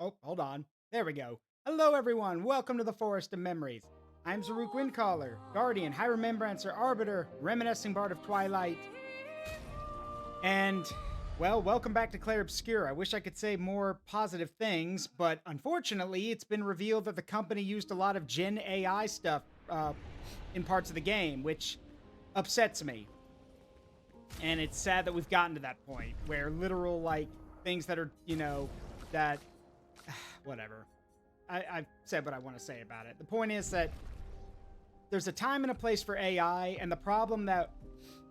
Oh, hold on. There we go. Hello, everyone. Welcome to the Forest of Memories. I'm Zaruk Windcaller, Guardian, High Remembrancer, Arbiter, Reminiscing Bard of Twilight. And, well, welcome back to Clair Obscure. I wish I could say more positive things, but unfortunately, it's been revealed that the company used a lot of Gen AI stuff in parts of the game, which upsets me. And it's sad that we've gotten to that point where literal, like, things that are, that whatever. I've said what I want to say about it. The point is that there's a time and a place for AI, and the problem that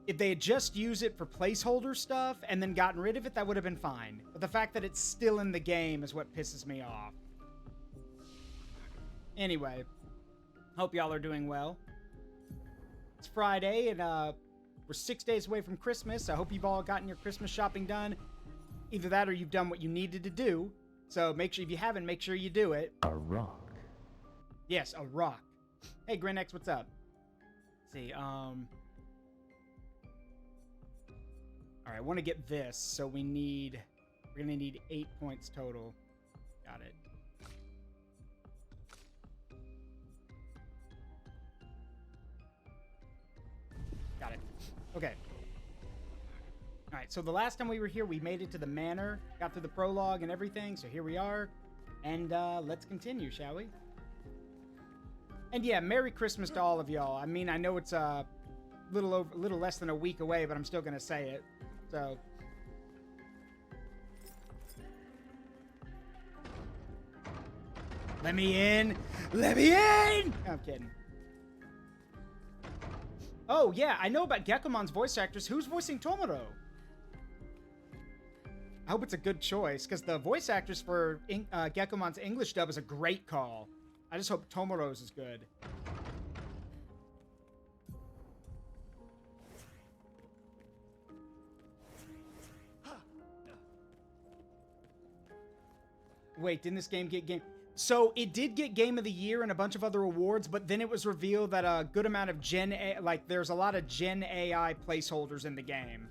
if they had just used it for placeholder stuff and then gotten rid of it, that would have been fine. But the fact that it's still in the game is what pisses me off. Anyway, hope y'all are doing well. It's Friday, and we're 6 days away from Christmas. I hope you've all gotten your Christmas shopping done. Either that or you've done what you needed to do. So make sure, if you haven't, make sure you do it. A rock. Yes, a rock. Hey, Grinx, what's up? Let's see, all right, I want to get this, so we're gonna need 8 points total. Got it. Got it. Okay. All right, so the last time we were here, we made it to the manor, got through the prologue and everything, so here we are. And let's continue, shall we? And yeah, Merry Christmas to all of y'all. I mean, I know it's a little less than a week away, but I'm still gonna say it. So let me in! Let me in! I'm kidding. Oh yeah, I know about Gekkomon's voice actors. Who's voicing Tomoro? I hope it's a good choice, because the voice actress for Gekkomon's English dub is a great call. I just hope Tomoro's is good. Wait, didn't this game get game? So it did get Game of the Year and a bunch of other awards, but then it was revealed that a good amount of there's a lot of Gen AI placeholders in the game.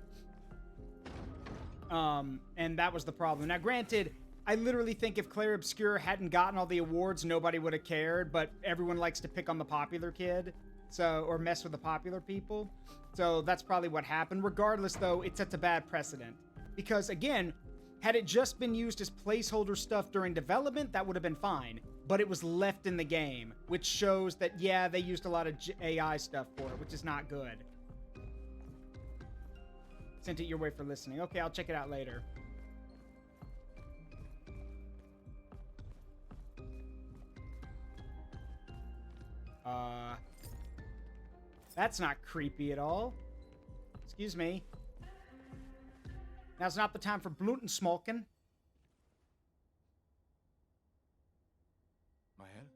And that was the problem. Now, granted, I literally think if Clair Obscure hadn't gotten all the awards, nobody would have cared, but everyone likes to pick on the popular kid, or mess with the popular people. So that's probably what happened. Regardless, though, it sets a bad precedent. Because, again, had it just been used as placeholder stuff during development, that would have been fine. But it was left in the game, which shows that, yeah, they used a lot of AI stuff for it, which is not good. Sent it your way for listening. Okay, I'll check it out later. That's not creepy at all. Excuse me. Now's not the time for Blutensmolken. My head?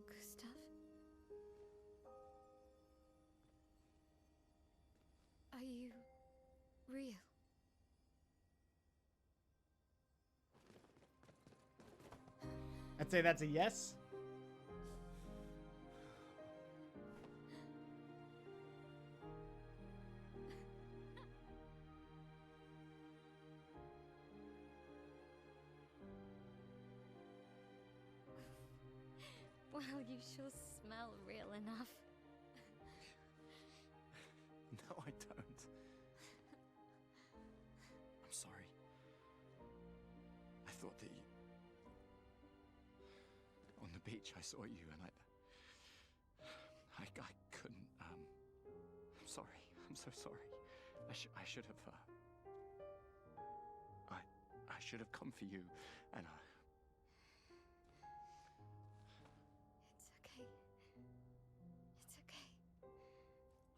Gustav? Are you real? I'd say that's a yes. Well, you sure smell real enough. No, I don't. I'm sorry. I thought that you... On the beach, I saw you and I couldn't, I'm sorry. I'm so sorry. I should have, I should have come for you, and It's okay. It's okay.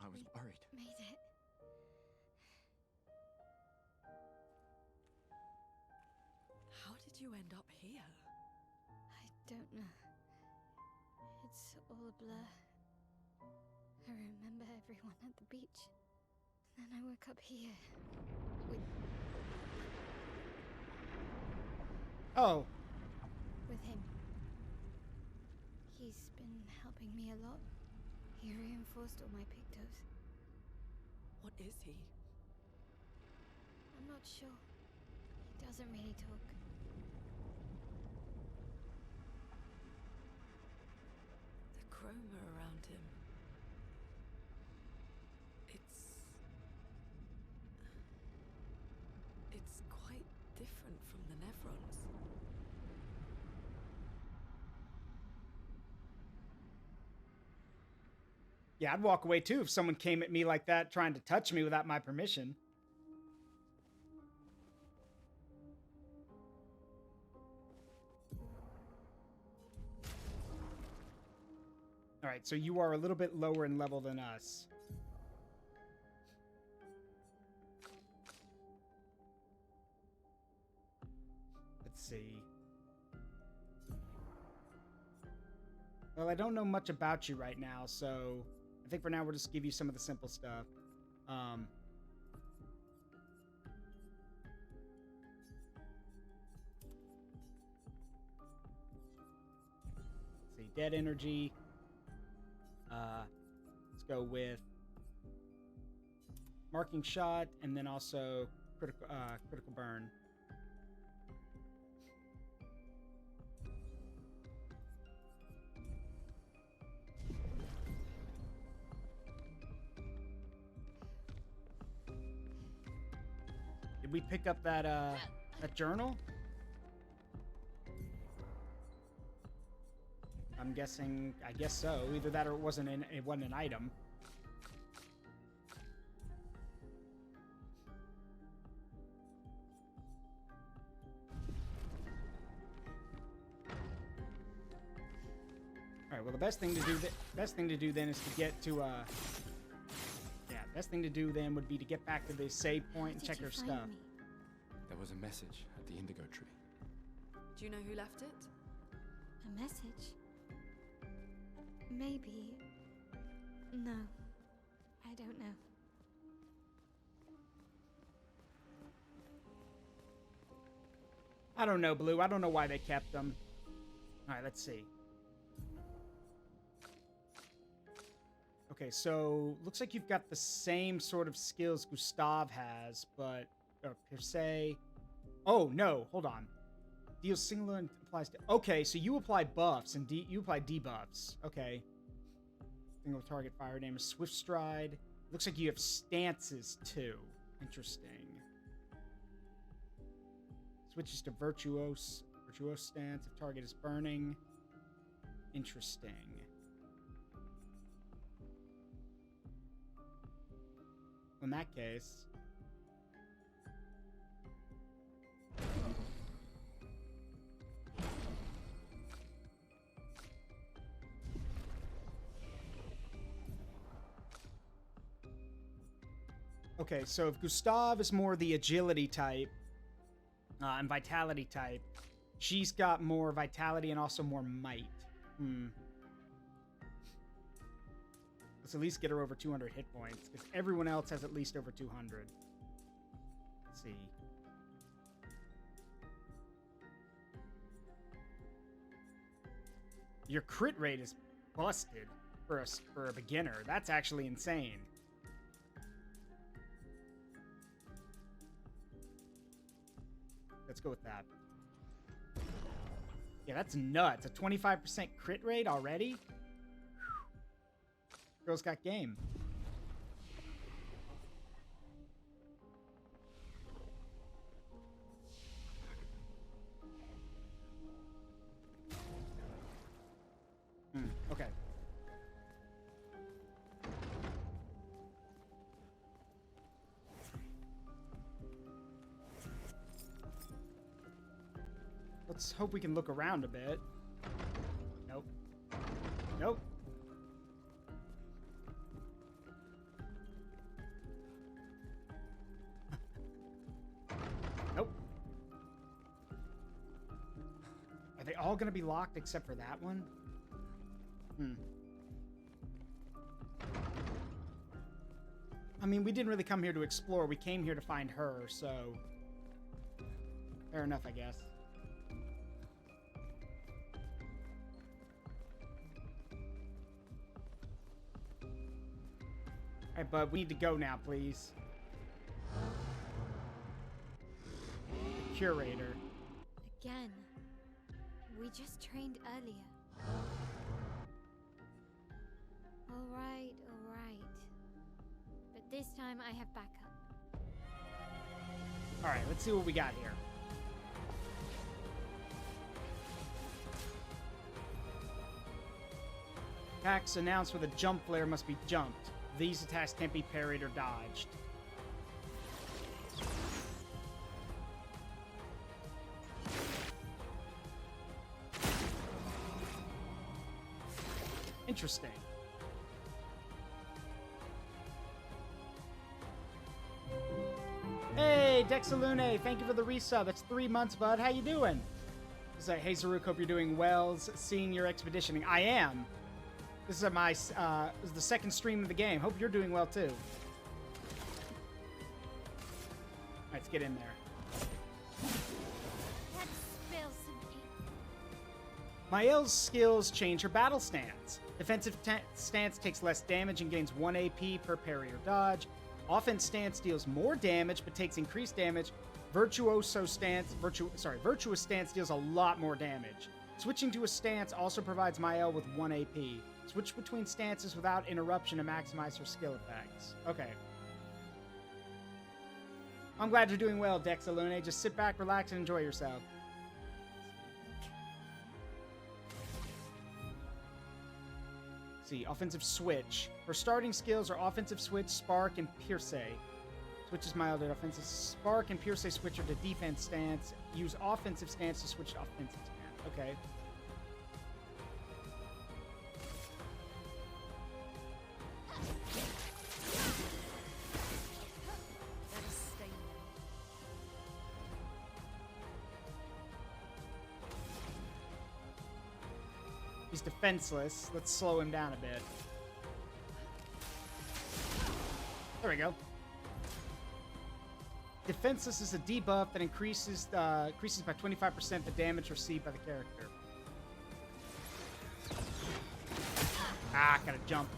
I was worried. Made it. How did you end up here? I don't know. It's all a blur. I remember everyone at the beach. Then I woke up here. With Oh, with him. He's been helping me a lot. He reinforced all my pictos. What is he? I'm not sure. He doesn't really talk. The chroma around him. It's quite different from the Nevrons. Yeah, I'd walk away too if someone came at me like that trying to touch me without my permission. All right, so you are a little bit lower in level than us. Let's see. Well, I don't know much about you right now, so I think for now we'll just give you some of the simple stuff. Let's see, dead energy. Let's go with marking shot, and then also critical burn. Did we pick up that journal? I'm guessing. I guess so. Either that or it wasn't an item. All right. Well, the best thing to do then is to get to best thing to do then would be to get back to the save point and check her stuff. There was a message at the indigo tree. Do you know who left it? A message? Maybe. No. I don't know. I don't know, Blue. I don't know why they kept them. All right, let's see. Okay, so looks like you've got the same sort of skills Gustav has, but per se. Oh no, hold on. Deals singular and applies to. Okay, so you apply buffs and you apply debuffs. Okay. Single target fire damage, swift stride. Looks like you have stances too. Interesting. Switches to virtuose stance if target is burning. Interesting. In that case, okay, so if Gustav is more the agility type and vitality type, she's got more vitality and also more might. Let's at least get her over 200 hit points, because everyone else has at least over 200. Let's see. Your crit rate is busted for a beginner. That's actually insane. Let's go with that. Yeah, that's nuts. A 25% crit rate already? Girl's got game. Okay. Let's hope we can look around a bit. Nope. Nope. Nope. Are they all going to be locked except for that one? I mean, we didn't really come here to explore. We came here to find her, so... Fair enough, I guess. Alright, bud, we need to go now, please. The curator. Again. We just trained earlier. Alright. But this time I have backup. Alright, let's see what we got here. Attacks announced with a jump flare must be jumped. These attacks can't be parried or dodged. Interesting. Hey, Dexalune, thank you for the resub. That's 3 months, bud. How you doing? It's like, hey, Zaruk, hope you're doing well. Seeing your expeditioning. I am. This is this is the second stream of the game. Hope you're doing well, too. All right, let's get in there. Let's spill some ink. Mael's skills change her battle stance. Defensive stance takes less damage and gains 1 AP per parry or dodge. Offense stance deals more damage but takes increased damage. Virtuous stance deals a lot more damage. Switching to a stance also provides Mael with 1 AP. Switch between stances without interruption to maximize her skill effects. Okay. I'm glad you're doing well, Dexalune. Just sit back, relax, and enjoy yourself. Let's see, offensive switch. Her starting skills are offensive switch, spark, and pierce. Switches mild at offensive spark and pierce switcher to defense stance. Use offensive stance to switch to offensive stance. Okay. He's defenseless. Let's slow him down a bit. There we go. Defenseless is a debuff that increases by 25% the damage received by the character. Ah, gotta jump.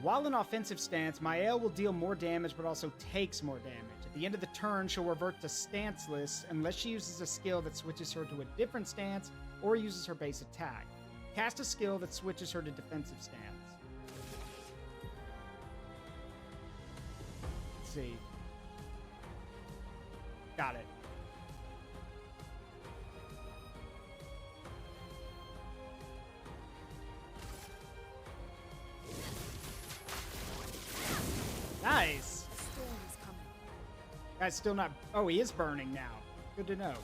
While in offensive stance, Mael will deal more damage but also takes more damage. At the end of the turn, she'll revert to stanceless unless she uses a skill that switches her to a different stance or uses her base attack. Cast a skill that switches her to defensive stance. Let's see. Got it. Nice. A storm is coming. Guy's still not... Oh, he is burning now. Good to know.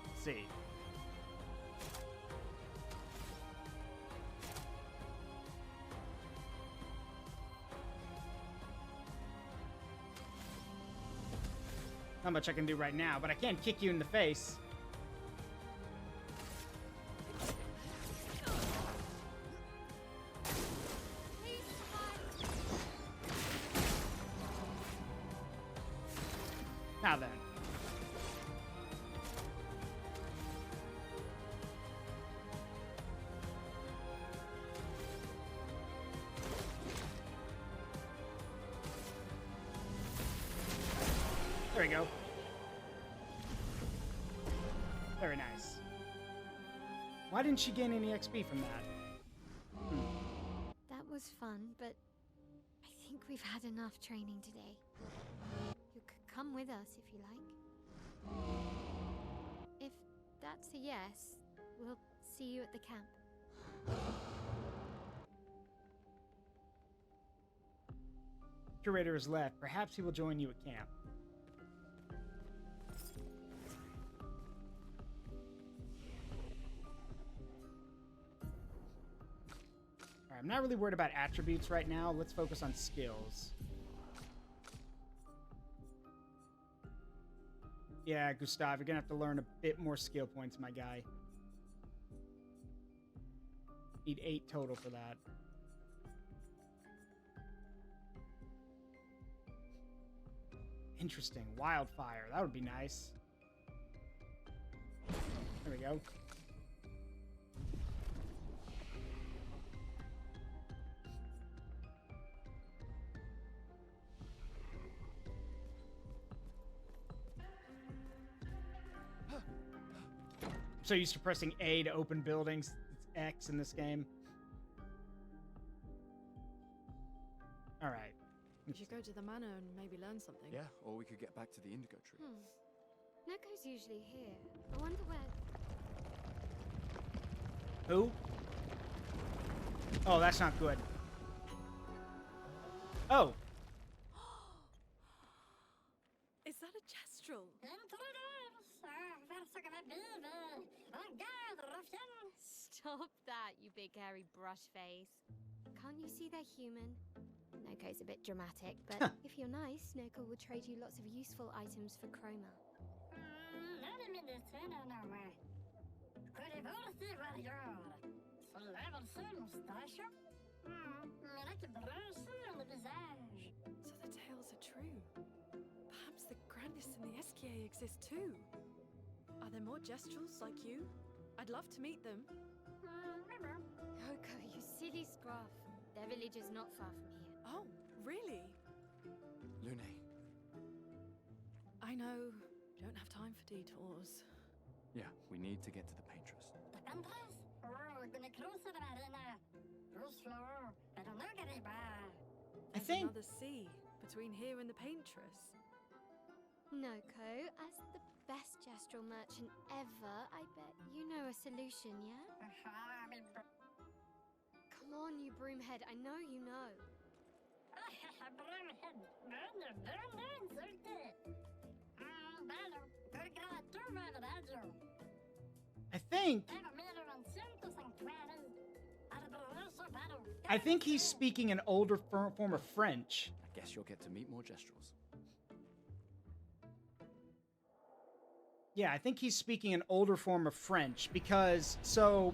Let's see. Not much I can do right now, but I can kick you in the face. Now then. There we go. Very nice. Why didn't she gain any XP from that? That was fun, but I think we've had enough training today. You could come with us if you like. If that's a yes, we'll see you at the camp. Curator has left. Perhaps he will join you at camp. I'm not really worried about attributes right now. Let's focus on skills. Yeah, Gustav, you're gonna have to learn a bit more skill points, my guy. Need 8 total for that. Interesting. Wildfire. That would be nice. There we go. So used to pressing A to open buildings. It's X in this game. All right. We should go to the manor and maybe learn something. Yeah, or we could get back to the indigo tree. Neko's usually here. I wonder where... Who? Oh, that's not good. Oh. Is that a Jestrel? Stop that, you big hairy brush face. Can't you see they're human? Neko's a bit dramatic, but if you're nice, Neko will trade you lots of useful items for chroma. So the tales are true. Perhaps the grandest in the Esquie exist too. Are there more Jestrels like you? I'd love to meet them. Yoko, you silly scruff. Their village is not far from here. Oh, really? Lune, I know. Don't have time for detours. yeah, we need to get to the paintress. I think... Another sea between here and the paintress. Noko, as the best Jestrel merchant ever, I bet you know a solution, yeah? Come on, you broomhead, I know you know. I think he's speaking an older form of French. I guess you'll get to meet more Jestrels. Yeah, I think he's speaking an older form of French because, so,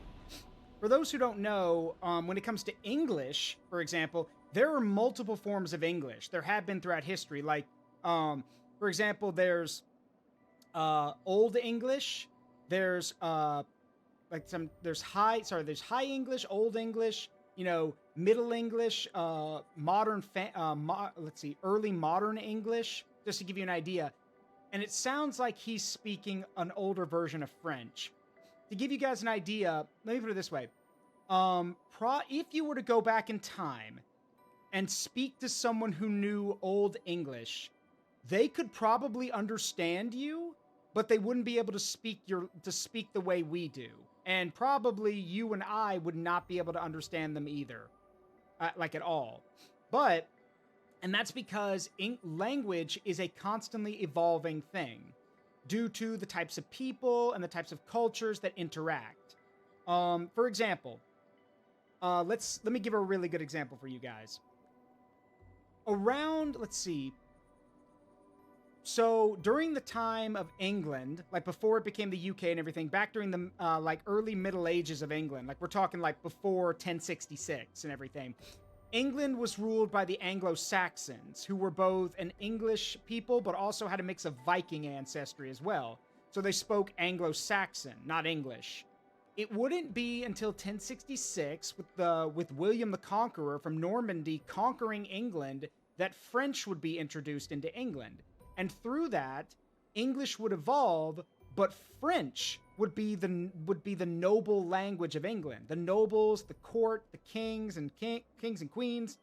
for those who don't know, when it comes to English, for example, there are multiple forms of English. There have been throughout history. Like, for example, there's Old English. There's there's High English, Old English. You know, Middle English, Early Modern English. Just to give you an idea. And it sounds like he's speaking an older version of French. To give you guys an idea, let me put it this way. If you were to go back in time and speak to someone who knew Old English, they could probably understand you, but they wouldn't be able to speak the way we do. And probably you and I would not be able to understand them either. Like at all. And that's because language is a constantly evolving thing due to the types of people and the types of cultures that interact. For example, let me give a really good example for you guys. Let's see. So during the time of England, like before it became the UK and everything, back during the early Middle Ages of England, like we're talking like before 1066 and everything, England was ruled by the Anglo-Saxons, who were both an English people, but also had a mix of Viking ancestry as well. So they spoke Anglo-Saxon, not English. It wouldn't be until 1066, with William the Conqueror from Normandy conquering England, that French would be introduced into England. And through that, English would evolve, but French would be the noble language of England. The nobles, the court, the kings and queens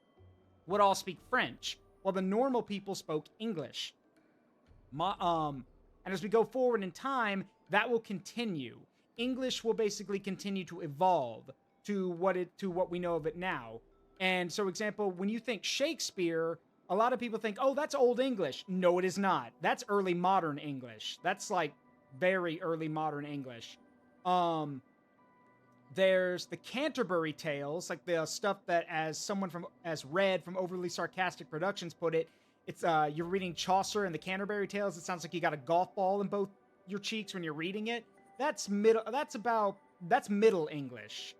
would all speak French, while the normal people spoke English. And as we go forward in time, that will continue. English will basically continue to evolve to what we know of it now. And so, example, when you think Shakespeare, a lot of people think, oh, that's Old English. No, it is not. That's early modern English. That's like very early modern English. There's the Canterbury Tales, like the stuff that, as Red from Overly Sarcastic Productions put it, it's you're reading Chaucer and the Canterbury Tales. It sounds like you got a golf ball in both your cheeks when you're reading it. That's middle. That's Middle English.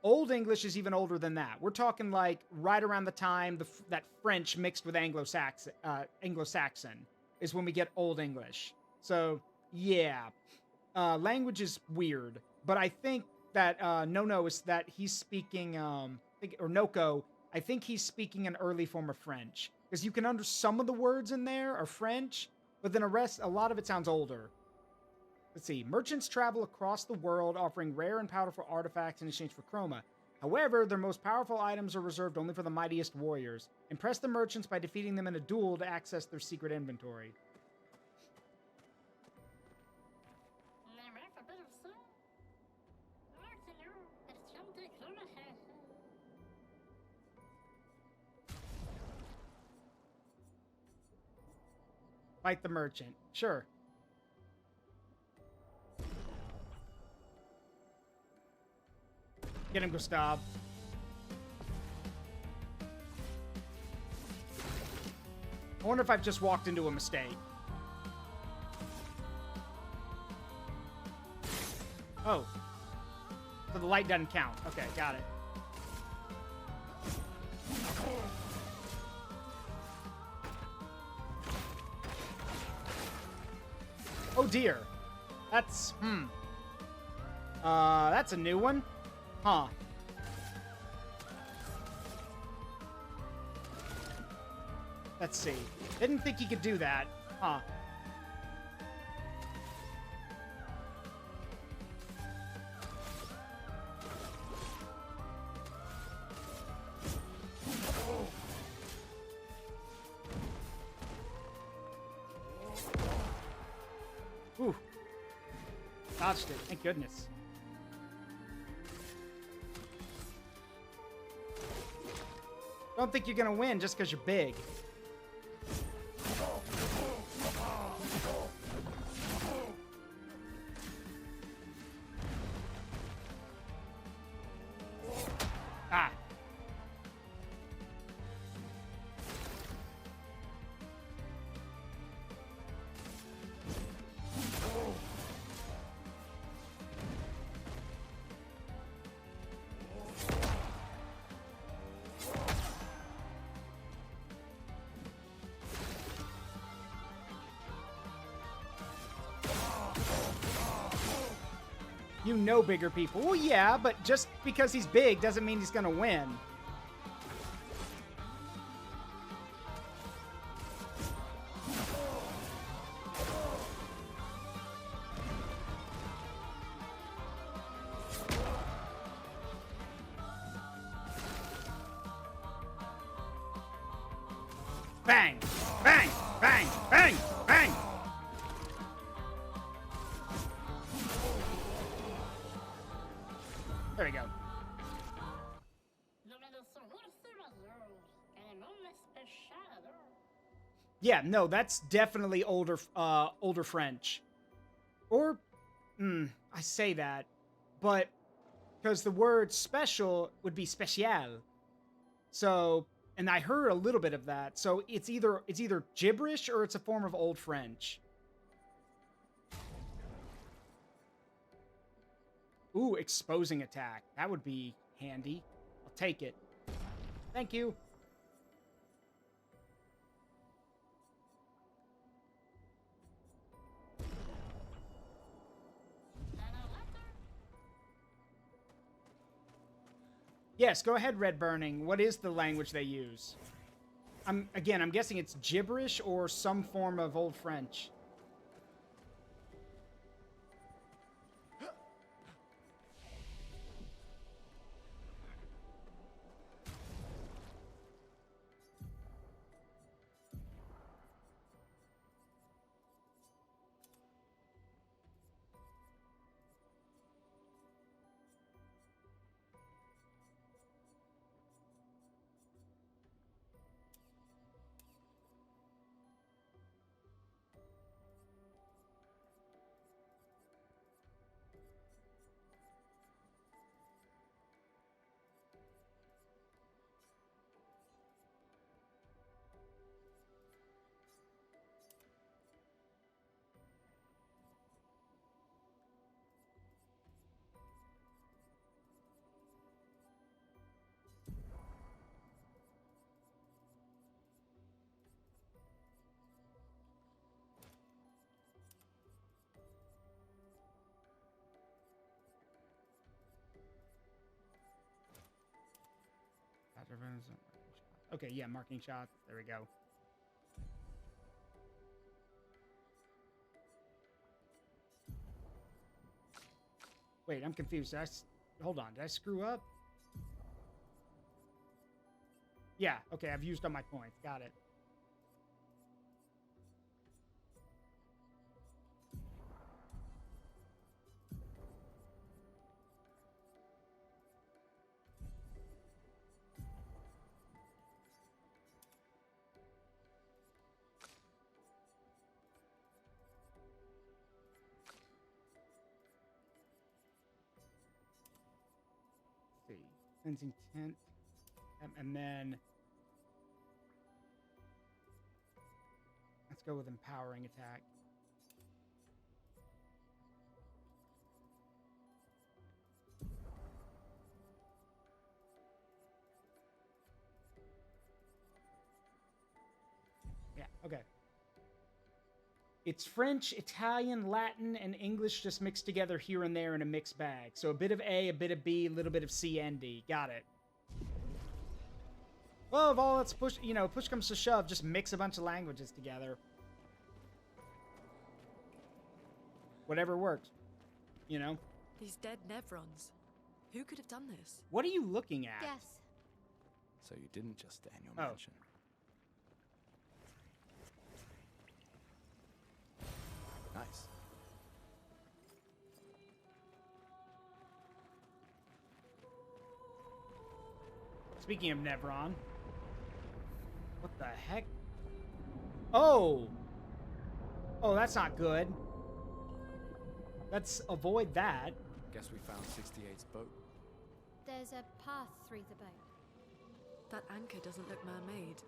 Old English is even older than that. We're talking like right around the time that French mixed with Anglo-Saxon is when we get Old English. So yeah, language is weird, but I think that Nono is that he's speaking, or Noko, I think he's speaking an early form of French. Because you can some of the words in there are French, but then a lot of it sounds older. Let's see. Merchants travel across the world offering rare and powerful artifacts in exchange for chroma. However, their most powerful items are reserved only for the mightiest warriors. Impress the merchants by defeating them in a duel to access their secret inventory. Fight the merchant. Sure. Get him, Gustav. I wonder if I've just walked into a mistake. Oh. So the light doesn't count. Okay, got it. Oh dear. That's, that's a new one. Huh. Let's see. Didn't think he could do that. Huh. Ooh. Dodged it. Thank goodness. Don't think you're gonna win just because you're big. Ah. You know bigger people. Well, yeah, but just because he's big doesn't mean he's gonna win. Bang! Bang! Bang! Bang! Bang! There we go. Yeah, no, that's definitely older French. Or, I say that, but because the word special would be spécial. So, and I heard a little bit of that. So it's either gibberish or it's a form of Old French. Ooh, exposing attack. That would be handy. I'll take it. Thank you. Yes, go ahead, Red Burning. What is the language they use? I'm guessing it's gibberish or some form of Old French. Okay, yeah, marking shots. There we go. Wait, I'm confused. Hold on. Did I screw up? Yeah, okay, I've used all my points. Got it. Let's see. Cleansing tent. And then let's go with empowering attack. Yeah, okay. It's French, Italian, Latin, and English just mixed together here and there in a mixed bag. So a bit of A, a bit of B, a little bit of C and D. Got it. Well, if all that's push, push comes to shove, just mix a bunch of languages together. Whatever works, These dead Nevrons. Who could have done this? What are you looking at? Guess. So you didn't just stay in your Oh. mansion. Nice. Speaking of Nevron. What the heck? Oh! Oh, that's not good. Let's avoid that. Guess we found 68's boat. There's a path through the boat. That anchor doesn't look man-made.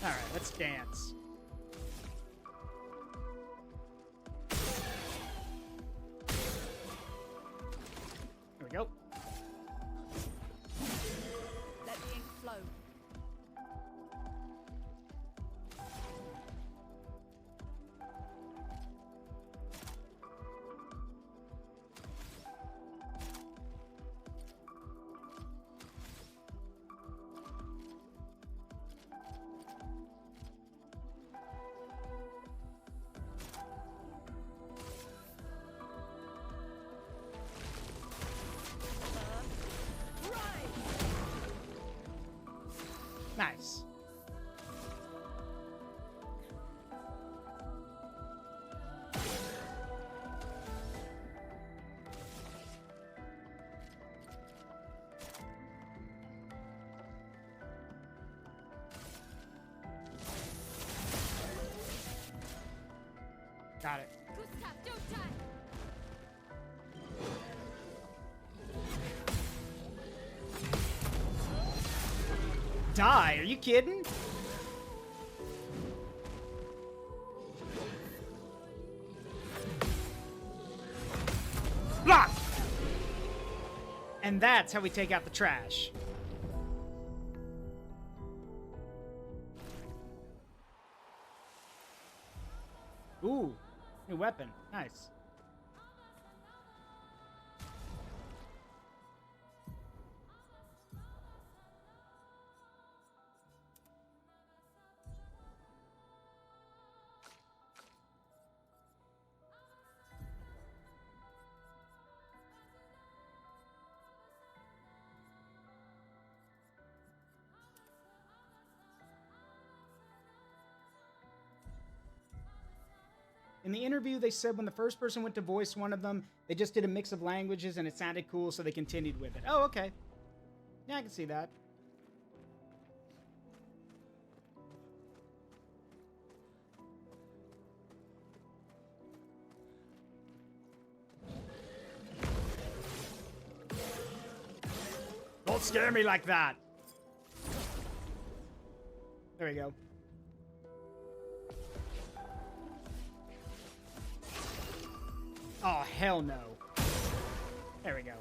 Alright, let's dance. There we go. Let the ink flow. Nice. Got it. Gustav, don't die! Die? Are you kidding? Block! And that's how we take out the trash. Ooh, new weapon. Nice. In the interview, they said when the first person went to voice one of them, they just did a mix of languages and it sounded cool, so they continued with it. Oh, okay. Yeah, I can see that. Don't scare me like that. There we go. Oh, hell no. There we go.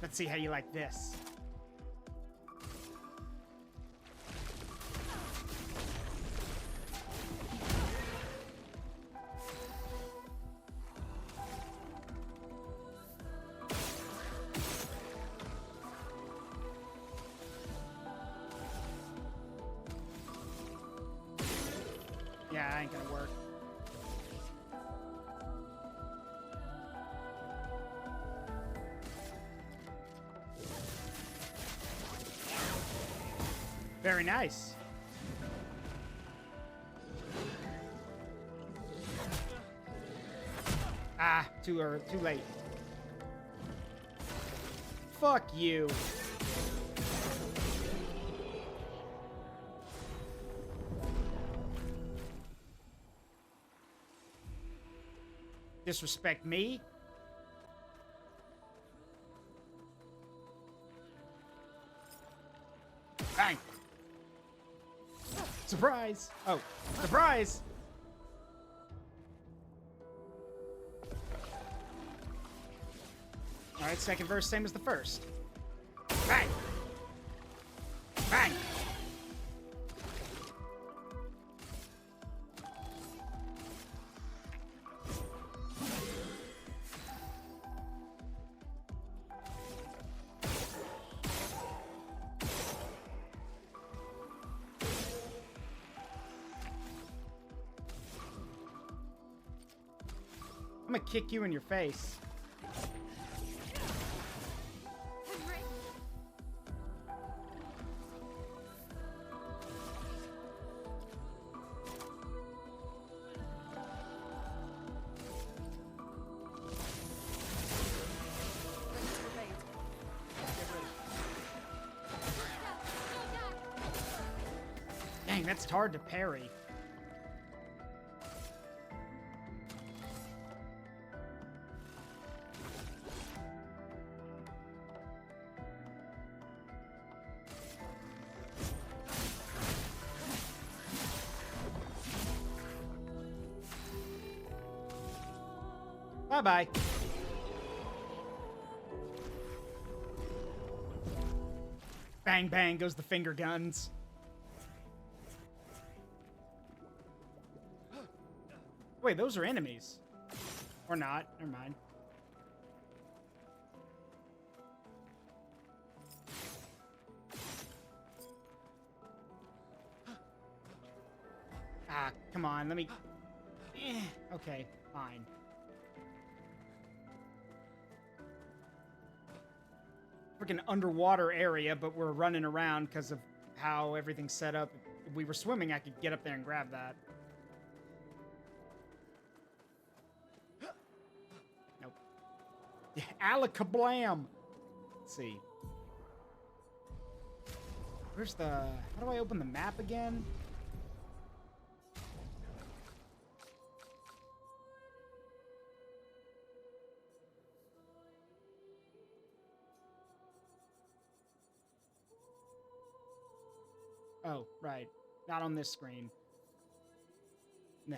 Let's see how you like this. Yeah, ain't gonna work. Very nice. Ah, too late. Fuck you. Disrespect me? Bang! Surprise! Oh, surprise! Alright, second verse, same as the first. Bang! Bang! I'm gonna kick you in your face. Henry! Ready to evade. Dang, that's hard to parry. Bye-bye. Bang, bang goes the finger guns. Wait, those are enemies. Or not. Never mind. Ah, come on. Let me... Okay, fine. Freaking underwater area, but we're running around because of how everything's set up. If we were swimming, I could get up there and grab that. Nope. Alakablam! Let's see. Where's the... How do I open the map again? Oh, right. Not on this screen. Nah.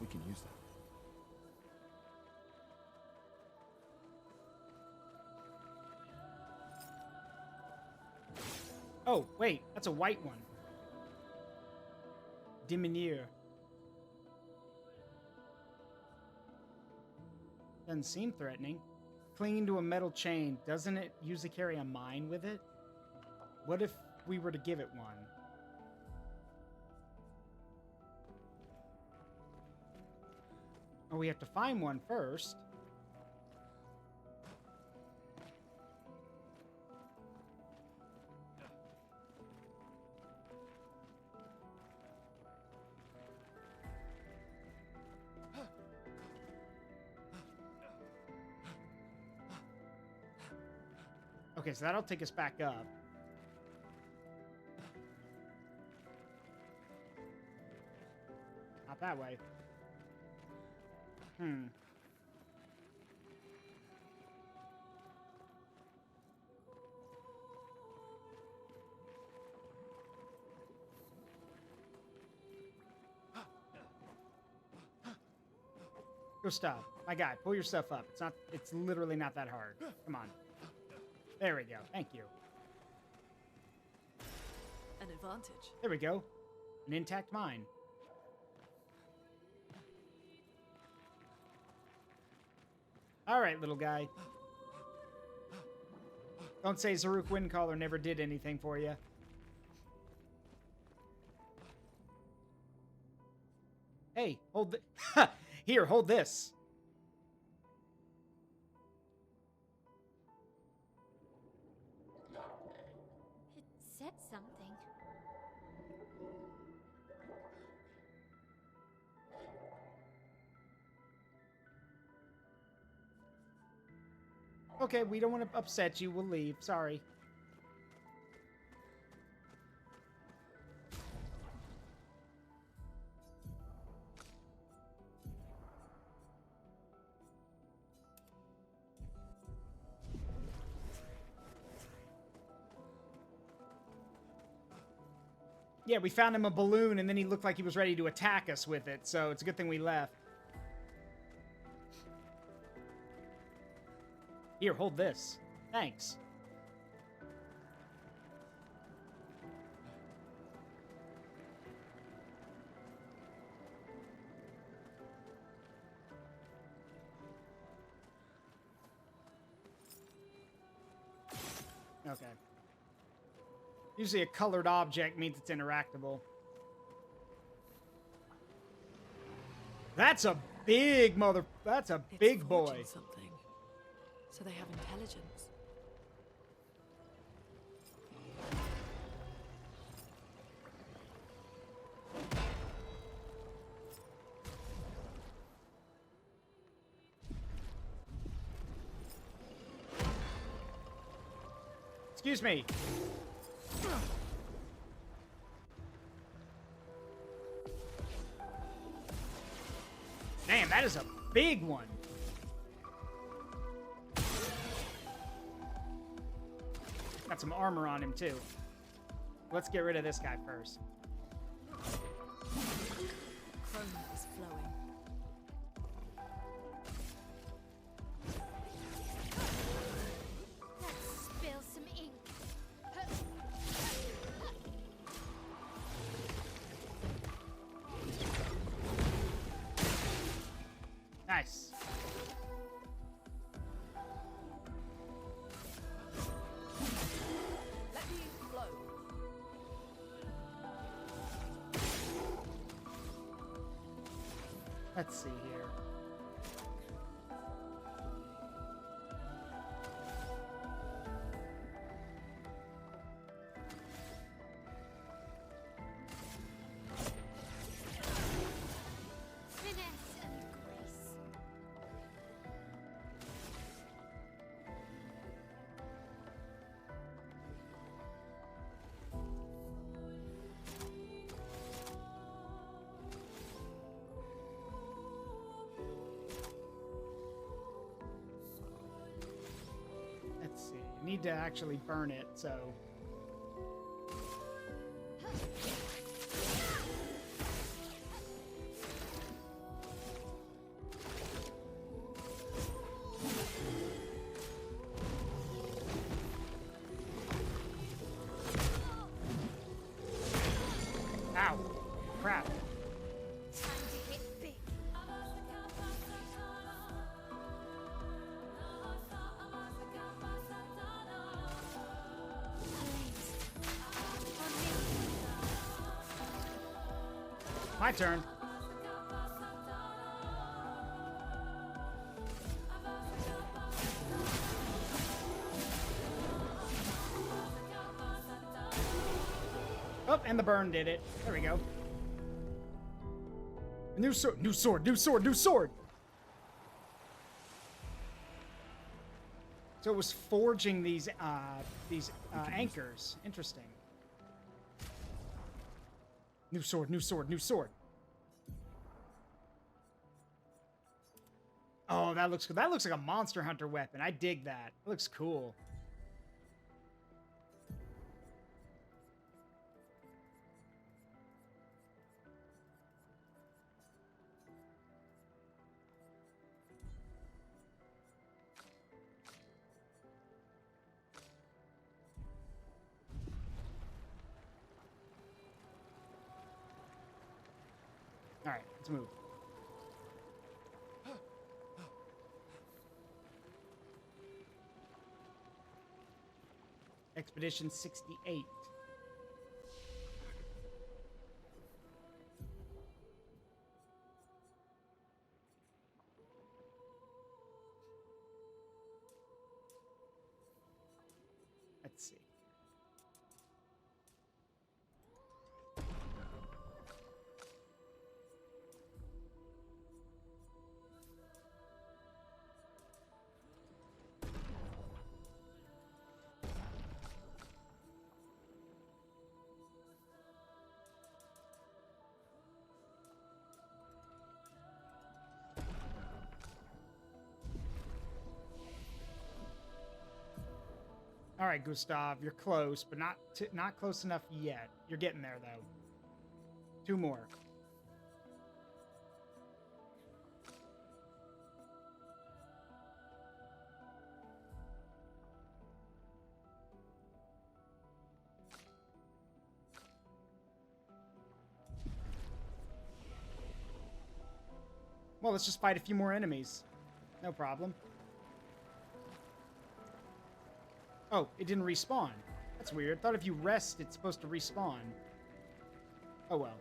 We can use that. Oh, wait. That's a white one. Diminuer. Doesn't seem threatening. Clinging to a metal chain. Doesn't it usually carry a mine with it? What if we were to give it one? Oh, we have to find one first. Okay, so that'll take us back up. Not that way. Go stop. My guy, pull your stuff up. It's literally not that hard. Come on. There we go. Thank you. An advantage. There we go. An intact mine. All right, little guy. Don't say Zaruk Windcaller never did anything for you. Hey, hold Here, hold this. It said something. Okay, we don't want to upset you. We'll leave. Sorry. Yeah, we found him a balloon, and then he looked like he was ready to attack us with it, so it's a good thing we left. Here, hold this. Thanks. Okay. Usually a colored object means it's interactable. That's a big mother... That's a It's big forging boy. something. So they have intelligence. Excuse me. Damn, that is a big one. Got some armor on him, too. Let's get rid of this guy first. Chrome is flowing. Let's spill some ink. Nice. Let the ink flow. Let's see here. Finesse and grace. Let's see. Need to actually burn it, so... Ow. Crap. Time to hit big. My turn. Oh, and the burn did it. There we go. New sword, new sword, new sword, new sword! So it was forging these anchors. Interesting. New sword, new sword, new sword. Oh, that looks good. That looks like a Monster Hunter weapon. I dig that. It looks cool. All right, let's move. Expedition 68. Let's see. All right, Gustav, you're close, but not close enough yet. You're getting there, though. 2 more. Well, let's just fight a few more enemies. No problem. Oh, it didn't respawn. That's weird. Thought if you rest, it's supposed to respawn. Oh well.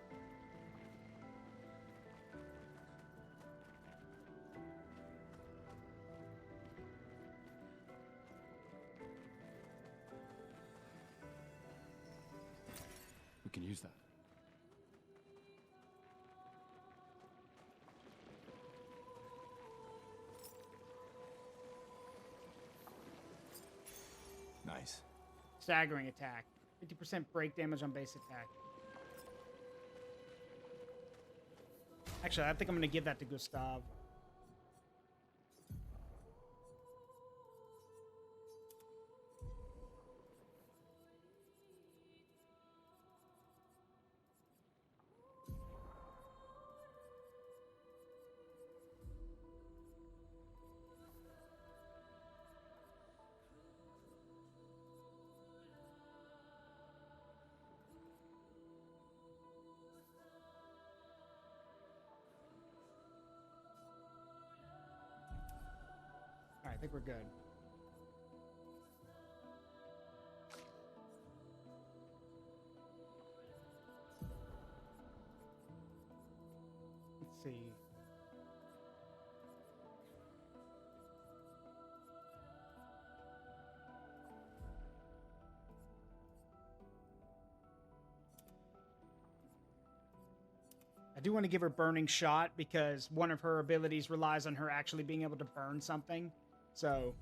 We can use that. Nice. Staggering attack. 50% break damage on base attack. Actually, I think I'm going to give that to Gustav. Alright, I think we're good. Let's see. I do want to give her Burning Shot because one of her abilities relies on her actually being able to burn something. So...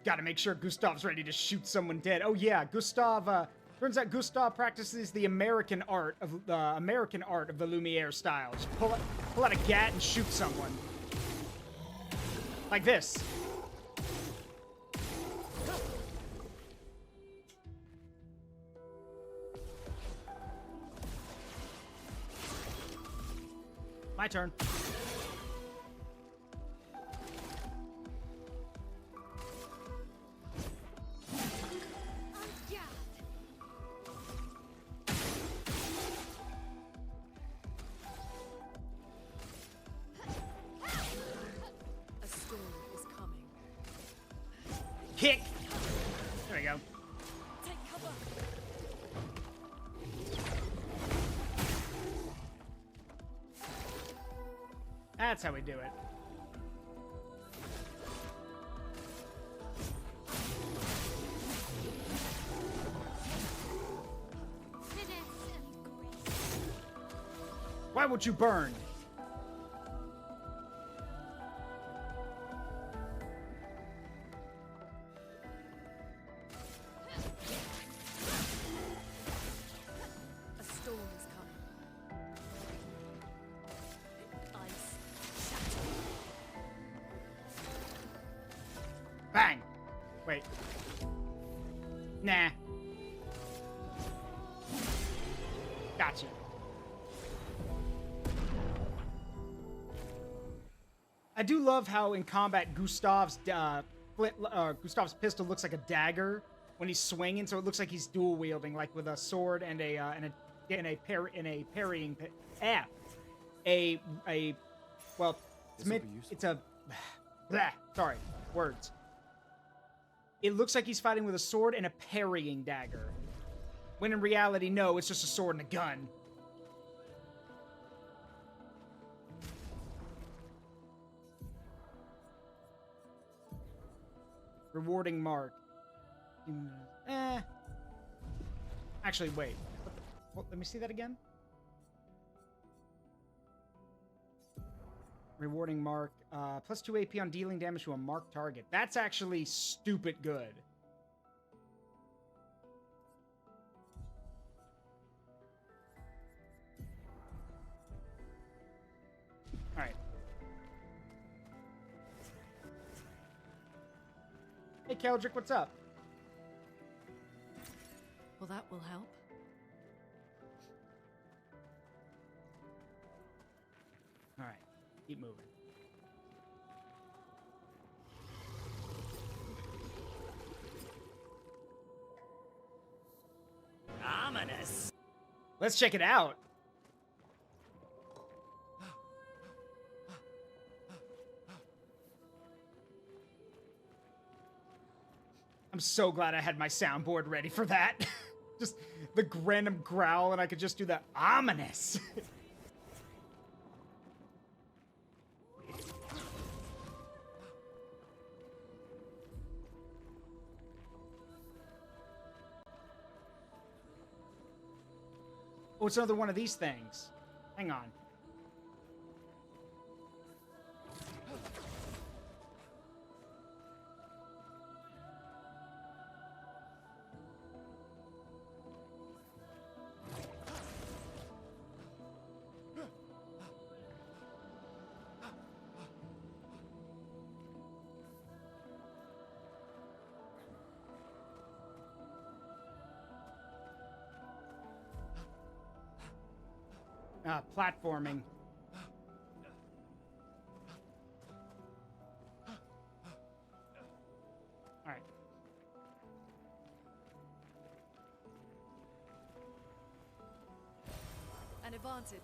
Gotta make sure Gustav's ready to shoot someone dead. Oh yeah, Gustav, turns out Gustav practices the American art of the Lumiere style. Just pull out a gat and shoot someone. Like this. My turn. Kick! There we go. Take cover. That's how we do it. Why won't you burn? Bang! Wait. Nah. I do love how in combat Gustav's Gustav's pistol looks like a dagger when he's swinging, so it looks like he's dual wielding, like with a sword and a parrying. Well, it's a sorry, words. It looks like he's fighting with a sword and a parrying dagger, when in reality, no, it's just a sword and a gun. Rewarding mark. Actually, wait. Well, let me see that again. Rewarding mark. Plus 2 AP on dealing damage to a marked target. That's actually stupid good. Alright. Hey, Keldrick, what's up? Well, that will help. Alright. Keep moving. Ominous. Let's check it out. I'm so glad I had my soundboard ready for that. Just the random growl, and I could just do the ominous. Oh, it's another one of these things. Hang on. Platforming. All right. An advantage.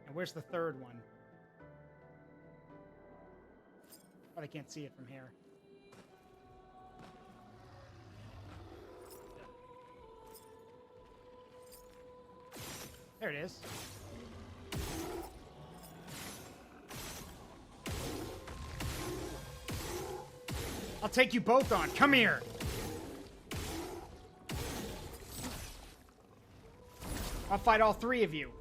And where's the third one? But I can't see it from here. There it is. I'll take you both on. Come here. I'll fight all three of you.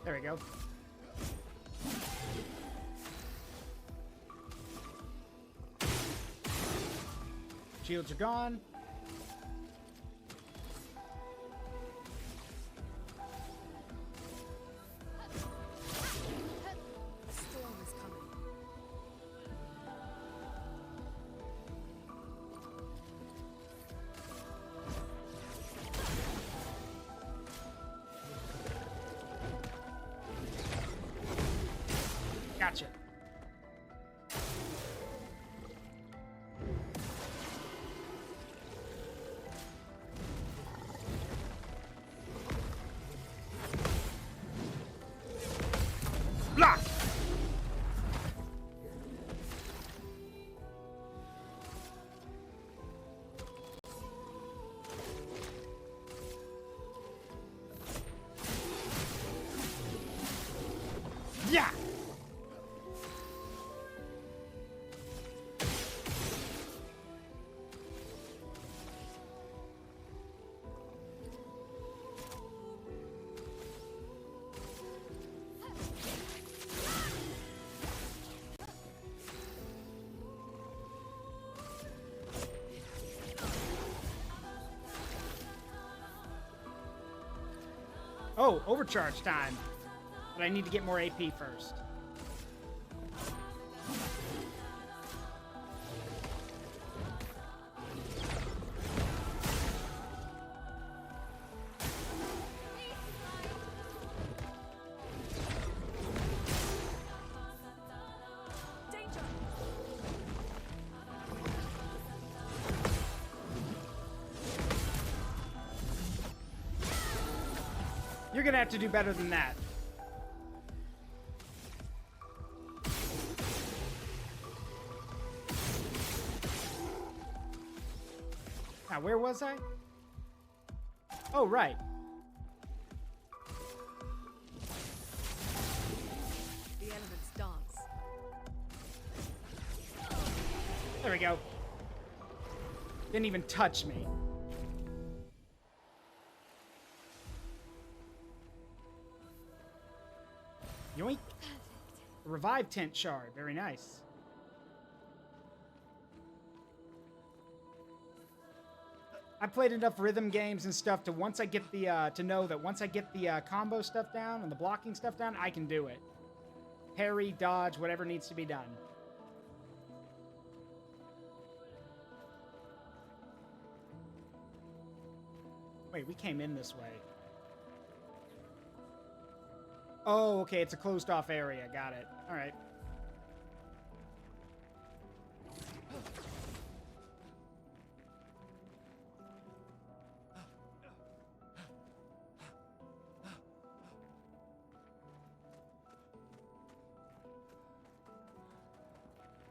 There we go. Shields are gone. A storm is coming. Gotcha. Oh, overcharge time. But I need to get more AP first. Danger! You're gonna have to do better than that. Now, where was I? Oh, right. The elements dance. There we go. Didn't even touch me. Yoink. Revive tent shard. Very nice. I played enough rhythm games and stuff to once I get the to know that once I get the combo stuff down and the blocking stuff down, I can do it. Parry, dodge, whatever needs to be done. Wait, we came in this way. Oh, okay, it's a closed off area. Got it. All right.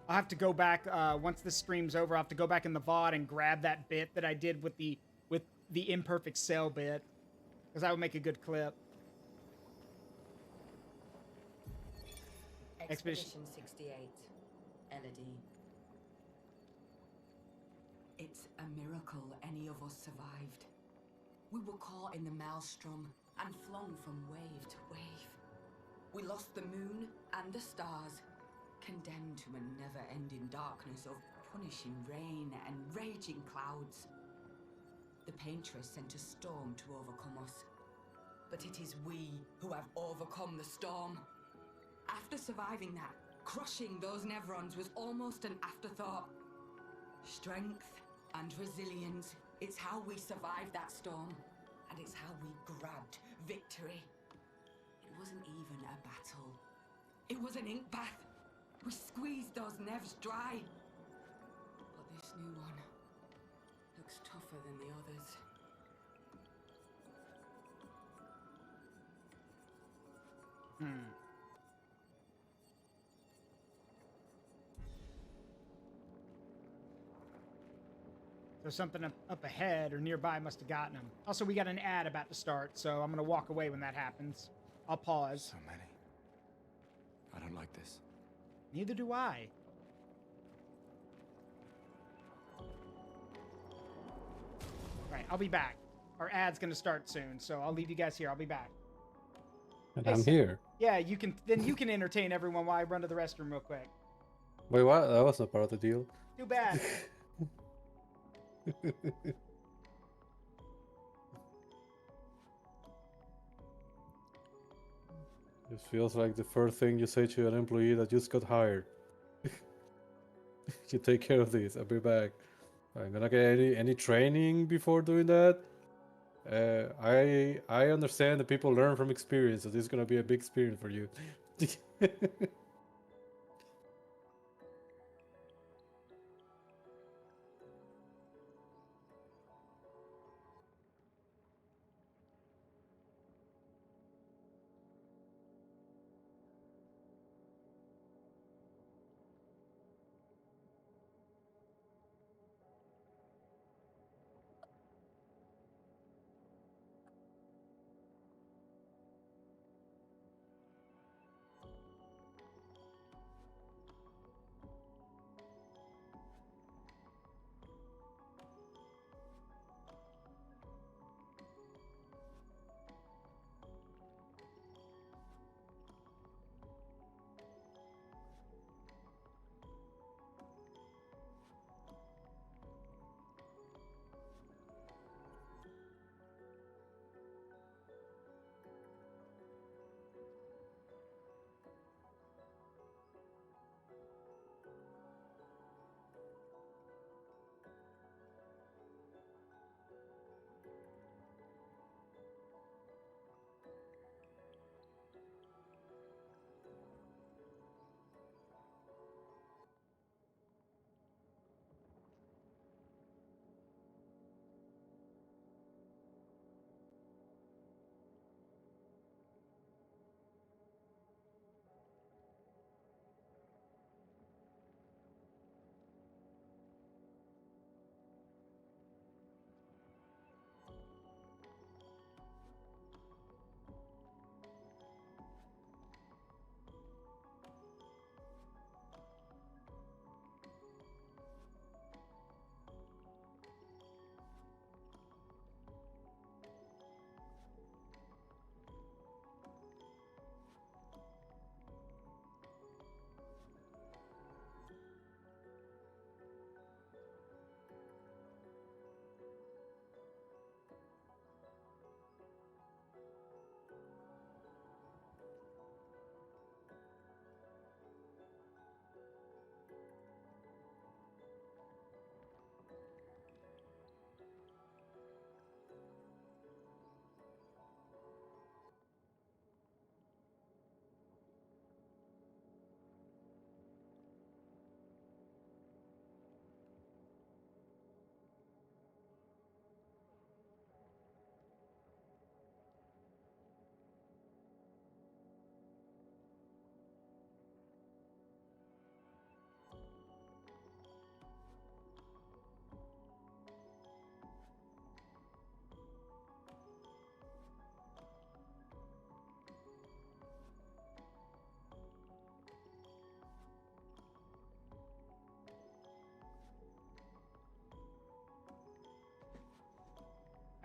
I'll have to go back once this stream's over. I'll have to go back in the VOD and grab that bit that I did with the imperfect cell bit, because that would make a good clip. Expedition 68, Elodie. It's a miracle any of us survived. We were caught in the maelstrom and flung from wave to wave. We lost the moon and the stars, condemned to a never-ending darkness of punishing rain and raging clouds. The Paintress sent a storm to overcome us, but it is we who have overcome the storm. After surviving that, crushing those Nevrons was almost an afterthought. Strength and resilience, it's how we survived that storm, and it's how we grabbed victory. It wasn't even a battle. It was an ink bath. We squeezed those Nevs dry. But this new one looks tougher than the others. So something up ahead or nearby must have gotten him. Also, we got an ad about to start, so I'm going to walk away when that happens. I'll pause. So many. I don't like this. Neither do I. Right, I'll be back. Our ad's going to start soon, so I'll leave you guys here. I'll be back. And Hey, I'm so- here. Yeah, you can entertain everyone while I run to the restroom real quick. Wait, what? That was not part of the deal. Too bad. It feels like the first thing you say to an employee that just got hired. You take care of this. I'll be back. I'm gonna get any training before doing that. I understand that people learn from experience, so this is gonna be a big experience for you.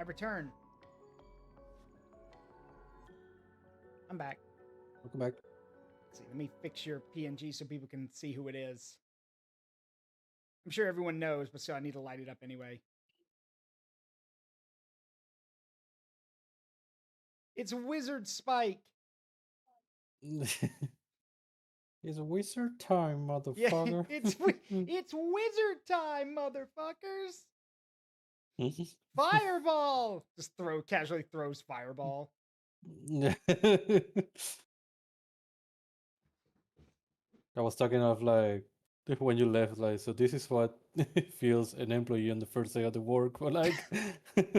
return. I'm back. Welcome back. Let's see, let me fix your PNG so people can see who it is. I'm sure everyone knows, but still, I need to light it up anyway. It's Wizard Spike. It's wizard time, Yeah, motherfucker. it's wizard time, motherfuckers. Fireball. Just casually throws fireball. I was talking of like when you left, like, so this is what it feels an employee on the first day of the work. But like,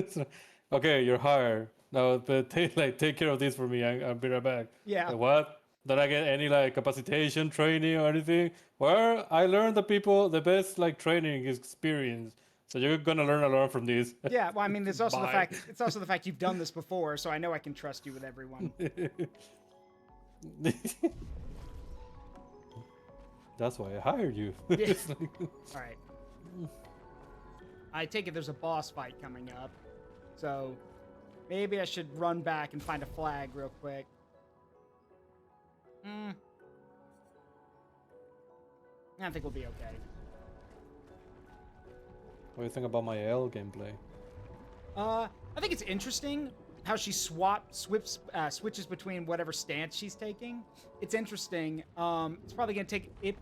so, okay, you're hired now, but take care of this for me. I'll be right back. Yeah. Like, what? Did I get any like capacitation training or anything? Well, I learned the best like training is experience. So you're gonna learn a lot from this. Yeah, well, I mean, there's also Bye. it's also the fact you've done this before, so I know I can trust you with everyone. That's why I hired you. Yeah. It's like- All right. I take it there's a boss fight coming up, so maybe I should run back and find a flag real quick. I think we'll be okay. What do you think about my L gameplay? I think it's interesting how she switches between whatever stance she's taking. It's interesting. It's probably gonna take it.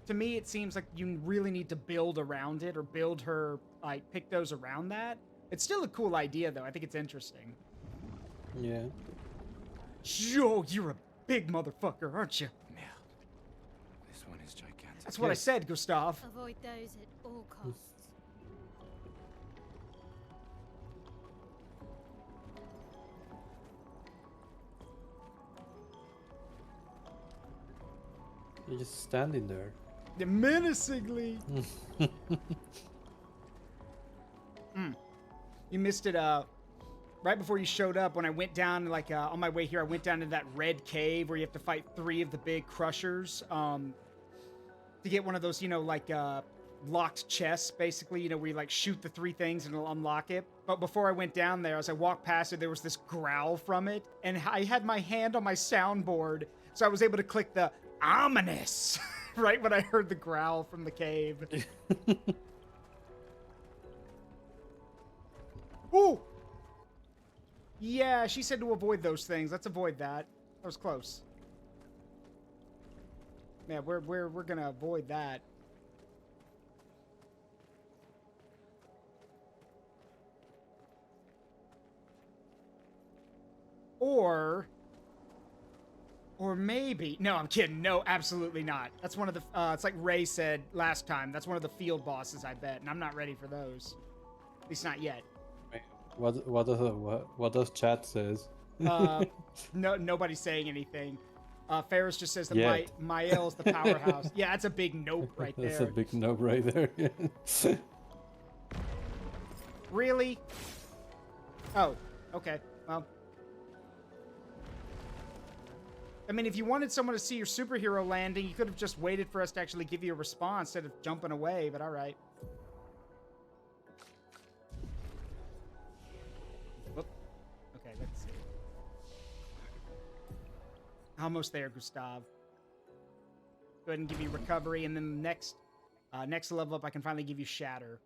To me, it seems like you really need to build around it or build her, like, pick those around that. It's still a cool idea, though. I think it's interesting. Yeah. Yo, you're a big motherfucker, aren't you? Merde. This one is gigantic. That's what I said, Gustav. Avoid those at all costs. You're just standing there. Menacingly. You missed it right before you showed up. When I went down, like, on my way here, I went down to that red cave where you have to fight 3 of the big crushers to get one of those, you know, like locked chests, basically, you know, where you like shoot the 3 things and it'll unlock it. But before I went down there, as I walked past it, there was this growl from it, and I had my hand on my soundboard, so I was able to click the ominous right when I heard the growl from the cave. Ooh! Yeah, she said to avoid those things. Let's avoid that. That was close. Yeah, we're gonna avoid that. Or maybe... No, I'm kidding. No, absolutely not. That's one of the... it's like Ray said last time. That's one of the field bosses, I bet. And I'm not ready for those. At least not yet. What does chat says? No, nobody's saying anything. Ferris just says that Yet. Mael's the powerhouse. Yeah, that's a big nope right there. That's a big nope right there. Really? Oh, okay. Well... I mean, if you wanted someone to see your superhero landing, you could have just waited for us to actually give you a response instead of jumping away, but alright. Whoop. Okay, let's see. Almost there, Gustav. Go ahead and give you recovery, and then the next level up, I can finally give you shatter.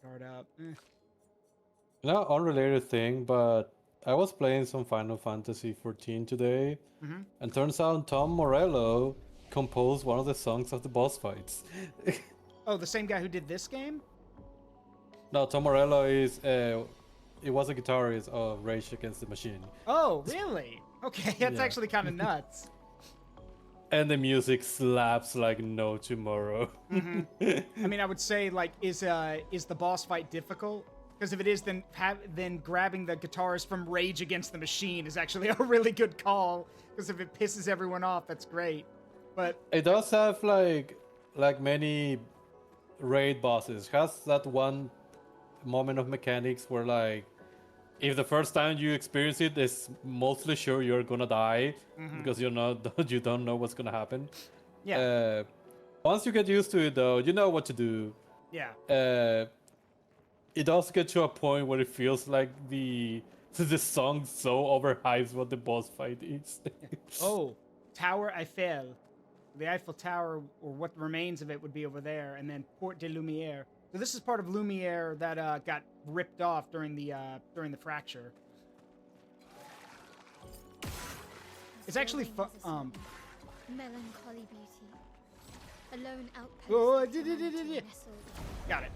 Guard up. No, unrelated thing, but I was playing some Final Fantasy 14 today, and turns out Tom Morello composed one of the songs of the boss fights. Oh, the same guy who did this game? No, Tom Morello is it was a guitarist of Rage Against the Machine. Oh, really? Okay, that's Yeah. actually kind of nuts. And the music slaps like no tomorrow. I mean, I would say, like, is the boss fight difficult? Because if it is, then grabbing the guitarist from Rage Against the Machine is actually a really good call. Because if it pisses everyone off, that's great. But It does have like many raid bosses. Has that one moment of mechanics where like if the first time you experience it, it's mostly sure you're gonna die because you don't know what's gonna happen. yeah, Once you get used to it, though, you know what to do. Yeah. It does get to a point where it feels like the song so overhypes what the boss fight is. Oh, Tower Eiffel. The Eiffel Tower, or what remains of it, would be over there, and then Porte de Lumière. So this is part of Lumière that got ripped off during the fracture. It's actually melancholy beauty. A lone outpost. Oh, of humanity nestled. Got it.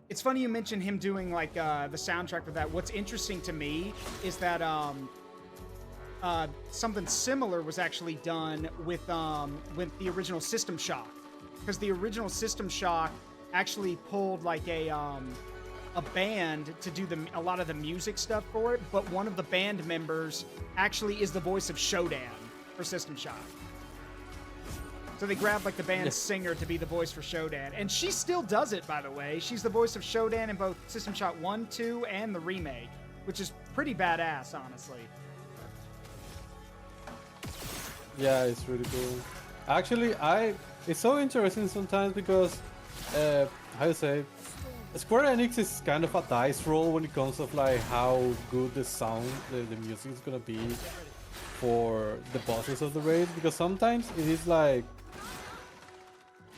It's funny you mentioned him doing like the soundtrack for that. What's interesting to me is that something similar was actually done with the original System Shock, because the original System Shock actually pulled like a band to do a lot of the music stuff for it, but one of the band members actually is the voice of Shodan for System Shock. So they grabbed like the band's singer to be the voice for Shodan, and she still does it, by the way. She's the voice of Shodan in both System Shock 1, 2, and the remake, which is pretty badass, honestly. Yeah, it's really cool. Actually, it's so interesting sometimes because, how you say, Square Enix is kind of a dice roll when it comes to like how good the sound, the music is gonna be for the bosses of the raid, because sometimes it is like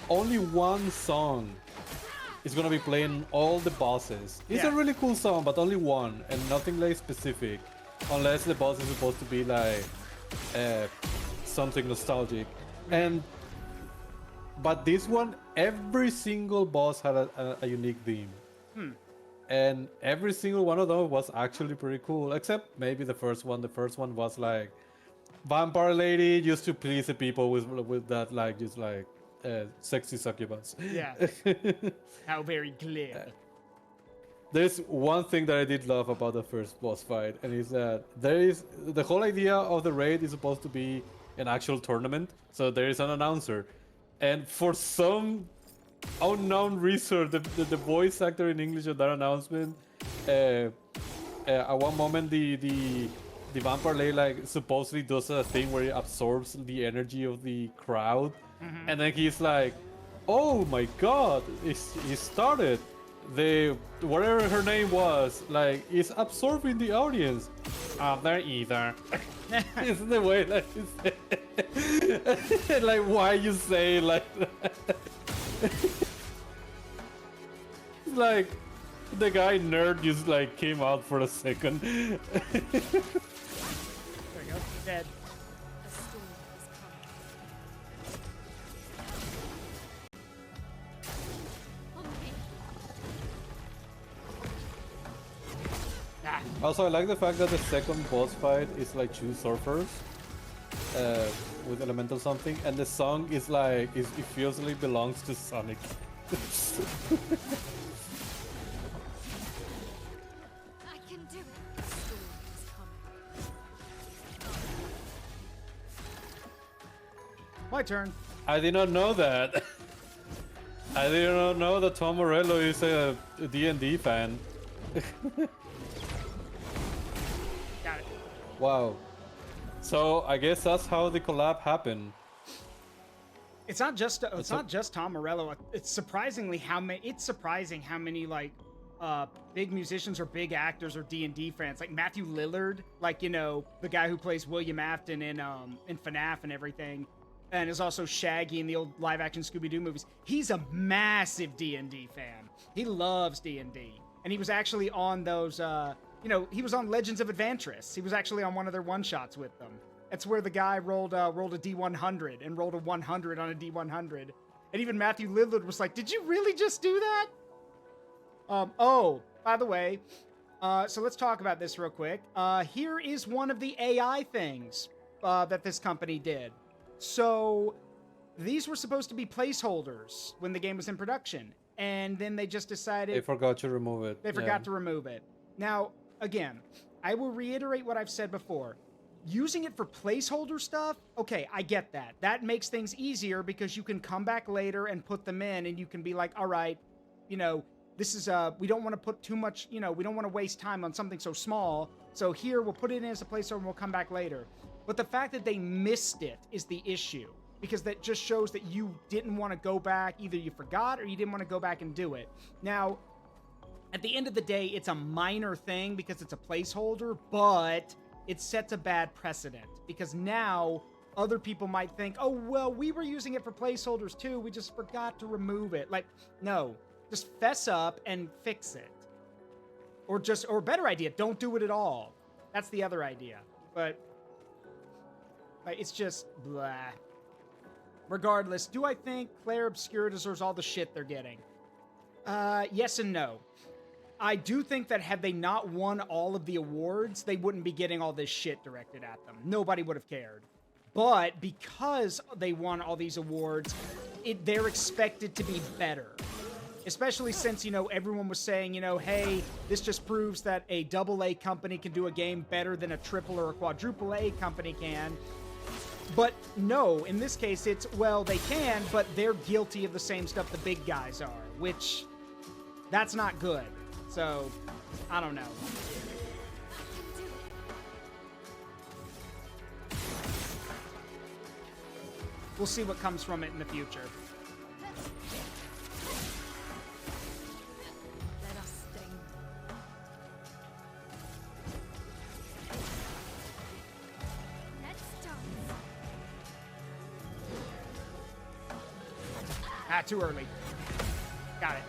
only one song is gonna be playing all the bosses. It's a really cool song, but only one, and nothing like specific, unless the boss is supposed to be like something nostalgic. But this one, every single boss had a unique theme. And every single one of them was actually pretty cool, except maybe the first one. The first one was like vampire lady used to please the people with that like just like sexy succubus. Yeah. How very clear. There's one thing that I did love about the first boss fight, and is that there is the whole idea of the raid is supposed to be an actual tournament. So there is an announcer, and for some unknown reason, the voice actor in English of that announcement, at one moment the vampire lady like supposedly does a thing where he absorbs the energy of the crowd, and then he's like, "Oh my God, he started." The whatever her name was, like, is absorbing the audience. There either. It's the way that you say it. Like, why you say like that? It's like the guy nerd just like came out for a second. There we go. Dead. A storm is coming. Also, I like the fact that the second boss fight is like two surfers with elemental something, and the song is like it feels like it belongs to Sonic. I can do it. A storm is coming. My turn. I did not know that. I did not know that Tom Morello is a D&D fan. Got it. Wow. So I guess that's how the collab happened. It's not just Tom Morello. It's surprising how many like big musicians or big actors or D&D fans, like Matthew Lillard, like, you know, the guy who plays William Afton in FNAF and everything, and is also Shaggy in the old live action Scooby-Doo movies. He's a massive D&D fan. He loves D&D. And he was actually on those he was on Legends of Adventures. He was actually on one of their one-shots with them. That's where the guy rolled a D100 and rolled a 100 on a D100. And even Matthew Lillard was like, "Did you really just do that?" Oh, by the way, so let's talk about this real quick. Here is one of the AI things that this company did. So these were supposed to be placeholders when the game was in production, and then they just decided They forgot to remove it. they forgot to remove it. Now, again, I will reiterate what I've said before. Using it for placeholder stuff, okay, I get that. That makes things easier because you can come back later and put them in, and you can be like, all right, you know, this is, we don't want to put too much, you know, we don't want to waste time on something so small. So here, we'll put it in as a placeholder and we'll come back later. But the fact that they missed it is the issue. because that just shows that you didn't want to go back. Either you forgot or you didn't want to go back and do it. Now, at the end of the day, it's a minor thing because it's a placeholder, but it sets a bad precedent because now other people might think, oh, well, we were using it for placeholders too. We just forgot to remove it. Like, no, just fess up and fix it. Or better idea, don't do it at all. That's the other idea. But it's just blah. Regardless, do I think Clair Obscura deserves all the shit they're getting? Yes and no. I do think that had they not won all of the awards, they wouldn't be getting all this shit directed at them. Nobody would have cared. But because they won all these awards, they're expected to be better. Especially since, you know, everyone was saying, you know, hey, this just proves that a AA company can do a game better than a triple or a quadruple A company can. But no, in this case, it's, well, they can, but they're guilty of the same stuff the big guys are, which, that's not good. So, I don't know. We'll see what comes from it in the future. Let us sting. Let's start. Ah, too early. Got it.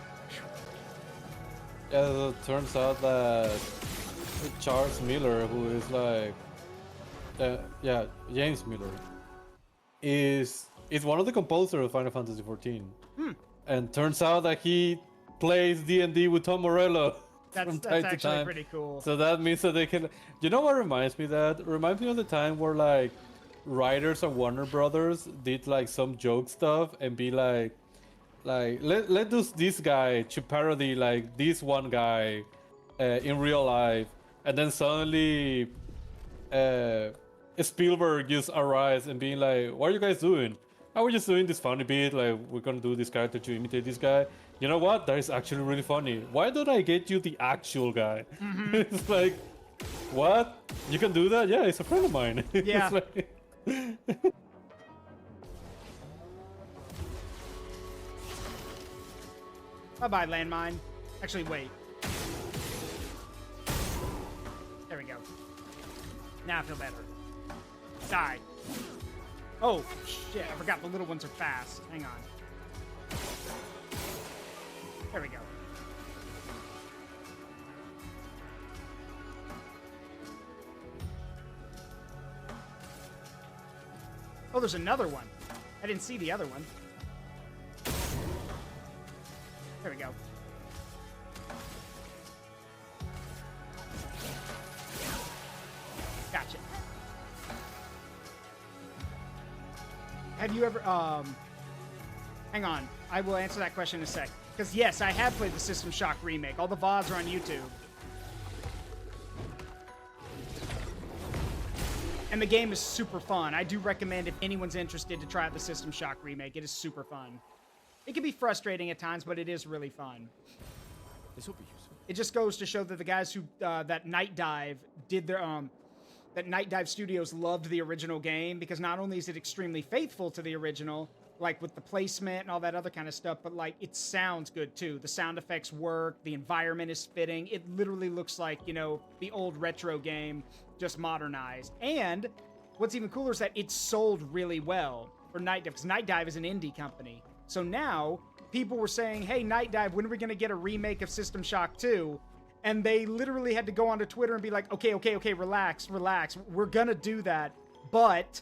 Yeah, so it turns out that Charles Miller, who is like, yeah, James Miller, is one of the composers of Final Fantasy XIV. And turns out that he plays D&D with Tom Morello from time to actually time. pretty cool. So that means that they can. You know what reminds me of that? It reminds me of the time where like writers of Warner Brothers did like some joke stuff and be like let this guy to parody like this one guy in real life, and then suddenly Spielberg just arrives and being like, what are you guys doing? Oh, we're just doing this funny bit, like we're gonna do this character to imitate this guy. You know what? That is actually really funny. Why don't I get you the actual guy? It's like, what? You can do that? Yeah, he's a friend of mine. Yeah. It's like... Bye-bye, landmine. Actually, wait. There we go. Now I feel better. Die. Oh, shit. I forgot the little ones are fast. Hang on. There we go. Oh, there's another one. I didn't see the other one. There we go. Gotcha. Have you ever, hang on. I will answer that question in a sec. Because yes, I have played the System Shock remake. All the VODs are on YouTube. And the game is super fun. I do recommend if anyone's interested to try out the System Shock remake. It is super fun. It can be frustrating at times, but it is really fun. This will be useful. It just goes to show that the guys who that Night Dive did their that Night Dive Studios loved the original game, because not only is it extremely faithful to the original, like with the placement and all that other kind of stuff, but like it sounds good too. The sound effects work, the environment is fitting. It literally looks like, you know, the old retro game just modernized. And what's even cooler is that it sold really well for Night Dive, because Night Dive is an indie company. So now people were saying, hey, Night Dive, when are we going to get a remake of System Shock 2? And they literally had to go onto Twitter and be like, okay, relax. We're going to do that. But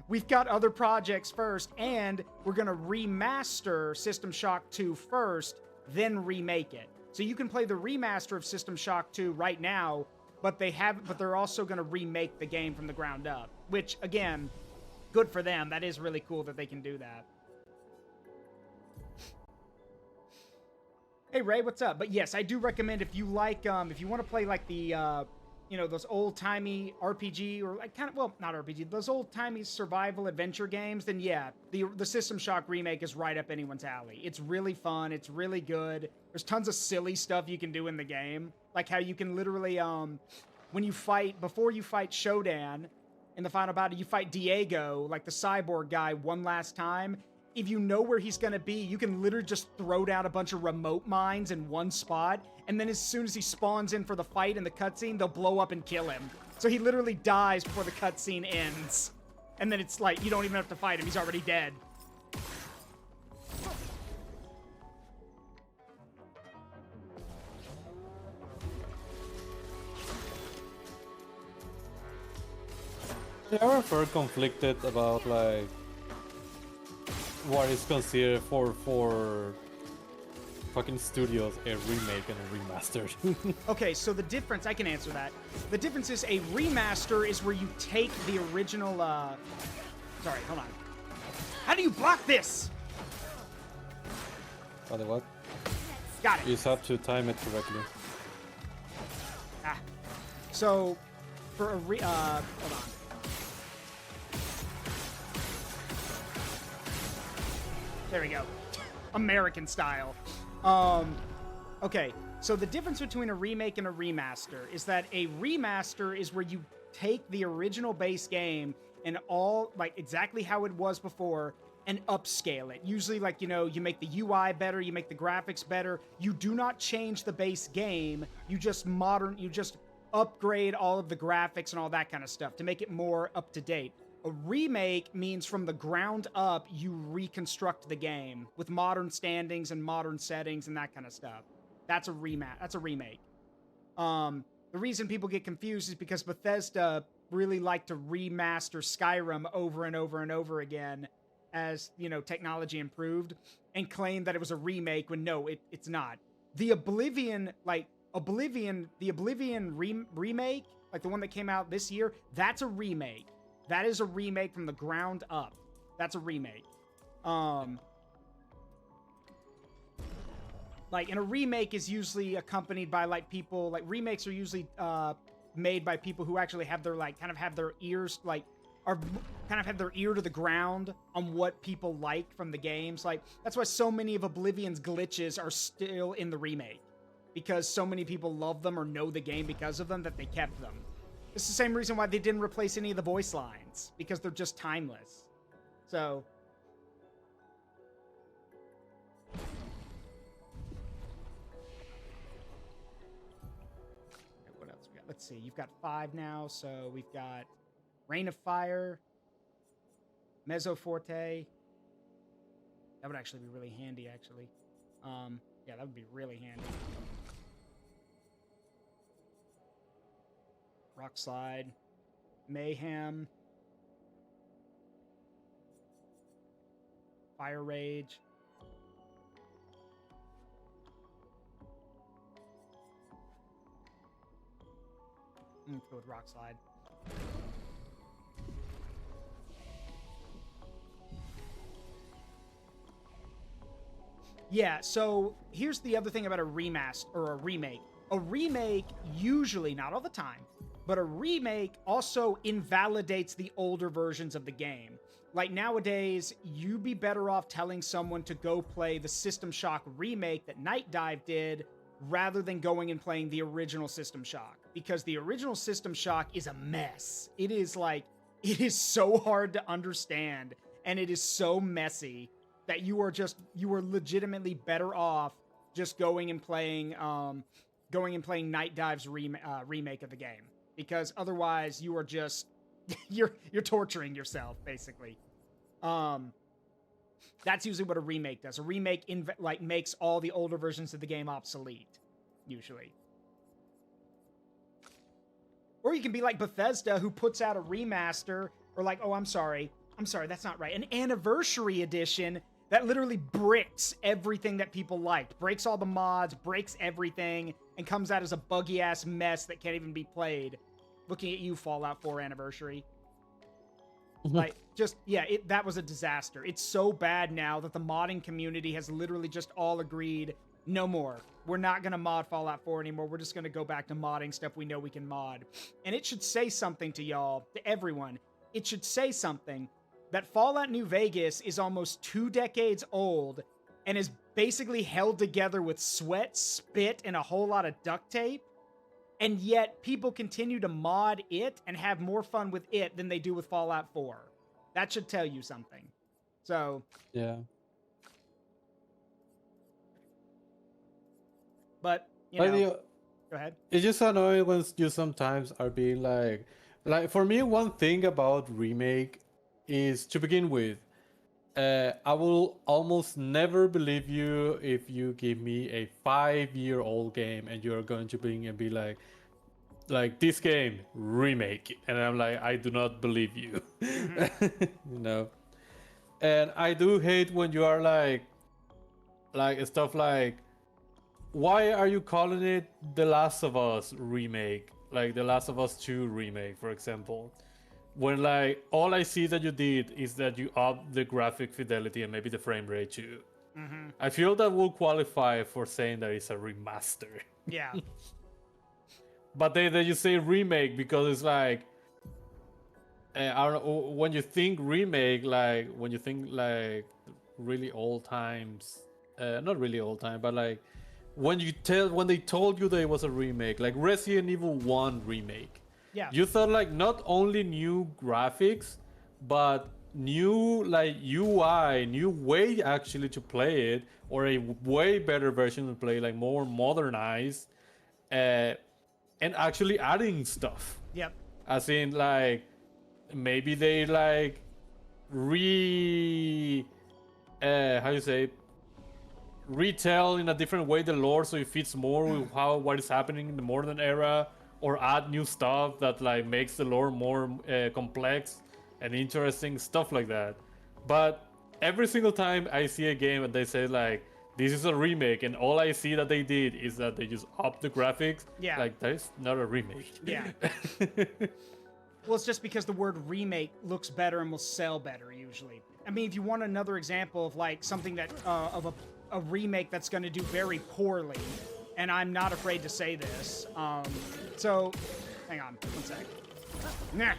we've got other projects first, and we're going to remaster System Shock 2 first, then remake it. So you can play the remaster of System Shock 2 right now, but they're also going to remake the game from the ground up, which again, good for them. That is really cool that they can do that. Hey Ray, what's up? But yes, I do recommend if you like, if you want to play like the, you know, those old-timey RPG, or like kind of, well, not RPG, those old-timey survival adventure games, then yeah, the System Shock remake is right up anyone's alley. It's really fun. It's really good. There's tons of silly stuff you can do in the game, like how you can literally, when you fight, before you fight Shodan, in the final battle, you fight Diego, like the cyborg guy, one last time. If you know where he's gonna be, you can literally just throw down a bunch of remote mines in one spot, and then as soon as he spawns in for the fight in the cutscene, they'll blow up and kill him. So he literally dies before the cutscene ends. And then it's like, you don't even have to fight him, he's already dead. I ever felt conflicted about like what is considered for fucking studios a remake and a remaster. Okay, so the difference, I can answer that. The difference is a remaster is where you take the original, sorry, hold on. How do you block this? What? Got it. You just have to time it correctly. Ah. So, for a hold on. There we go. American style. Okay, so the difference between a remake and a remaster is that a remaster is where you take the original base game and all, like, exactly how it was before and upscale it. Usually, like, you know, you make the UI better, you make the graphics better. You do not change the base game. You just upgrade all of the graphics and all that kind of stuff to make it more up to date. A remake means from the ground up, you reconstruct the game with modern standings and modern settings and that kind of stuff. That's a remake. The reason people get confused is because Bethesda really liked to remaster Skyrim over and over and over again as, you know, technology improved and claimed that it was a remake when no, it's not. The Oblivion remake, like the one that came out this year, that's a remake. That is a remake from the ground up. That's a remake. Like, and a remake is usually accompanied by, like, people, like, remakes are usually, made by people who actually have their, like, kind of have their ears, like, kind of have their ear to the ground on what people like from the games. Like, that's why so many of Oblivion's glitches are still in the remake. Because so many people love them or know the game because of them that they kept them. It's the same reason why they didn't replace any of the voice lines, because they're just timeless. So, what else we got? Let's see. You've got 5 now, so we've got Rain of Fire, Mezzo Forte. That would actually be really handy, actually. Yeah, that would be really handy. Rock Slide, Mayhem, Fire Rage. Let's go with Rock Slide. Yeah, so here's the other thing about a remaster or a remake. A remake usually, not all the time, but a remake also invalidates the older versions of the game. Like nowadays, you'd be better off telling someone to go play the System Shock remake that Night Dive did rather than going and playing the original System Shock. Because the original System Shock is a mess. It is so hard to understand, and it is so messy that you are legitimately better off just going and playing Night Dive's remake of the game. Because otherwise you are just you're torturing yourself, basically. That's usually what a remake does. A remake makes all the older versions of the game obsolete, usually. Or you can be like Bethesda, who puts out a remaster, or like, oh, I'm sorry, that's not right. An anniversary edition that literally bricks everything that people liked. Breaks all the mods, breaks everything, and comes out as a buggy-ass mess that can't even be played. Looking at you, Fallout 4 Anniversary. Like, just, yeah, that was a disaster. It's so bad now that the modding community has literally just all agreed, no more. We're not going to mod Fallout 4 anymore. We're just going to go back to modding stuff we know we can mod. And it should say something to y'all, to everyone. It should say something that Fallout New Vegas is almost 2 decades old and is basically held together with sweat, spit, and a whole lot of duct tape. and yet people continue to mod it and have more fun with it than they do with Fallout 4. That should tell you something. So, Yeah. but, you But know, the, go ahead. it's just annoying when you sometimes are being like for me, one thing about remake is to begin with, I will almost never believe you if you give me a 5-year-old game and you're going to bring and be like this game remake, and I'm like, I do not believe you. You know. And I do hate when you are like stuff like, why are you calling it The Last of Us remake? Like The Last of Us 2 remake, for example. When like all I see that you did is that you upped the graphic fidelity and maybe the frame rate too. I feel that will qualify for saying that it's a remaster. Yeah. But they just say remake because it's like, I don't know, when you think remake, like when you think like really old times, not really old time, but like when they told you that it was a remake, like Resident Evil 1 remake. Yeah. You thought like not only new graphics, but new like UI, new way actually to play it, or a way better version to play, like more modernized, and actually adding stuff. Yep. As in like maybe they like how you say, retell in a different way the lore so it fits more with what is happening in the modern era, or add new stuff that like makes the lore more complex and interesting, stuff like that. But every single time I see a game and they say like this is a remake, and all I see that they did is that they just upped the graphics, Yeah. like that is not a remake. Yeah. Well, it's just because the word remake looks better and will sell better usually. I mean, if you want another example of like something that of a remake that's going to do very poorly, and I'm not afraid to say this. So, hang on, one sec. Nah.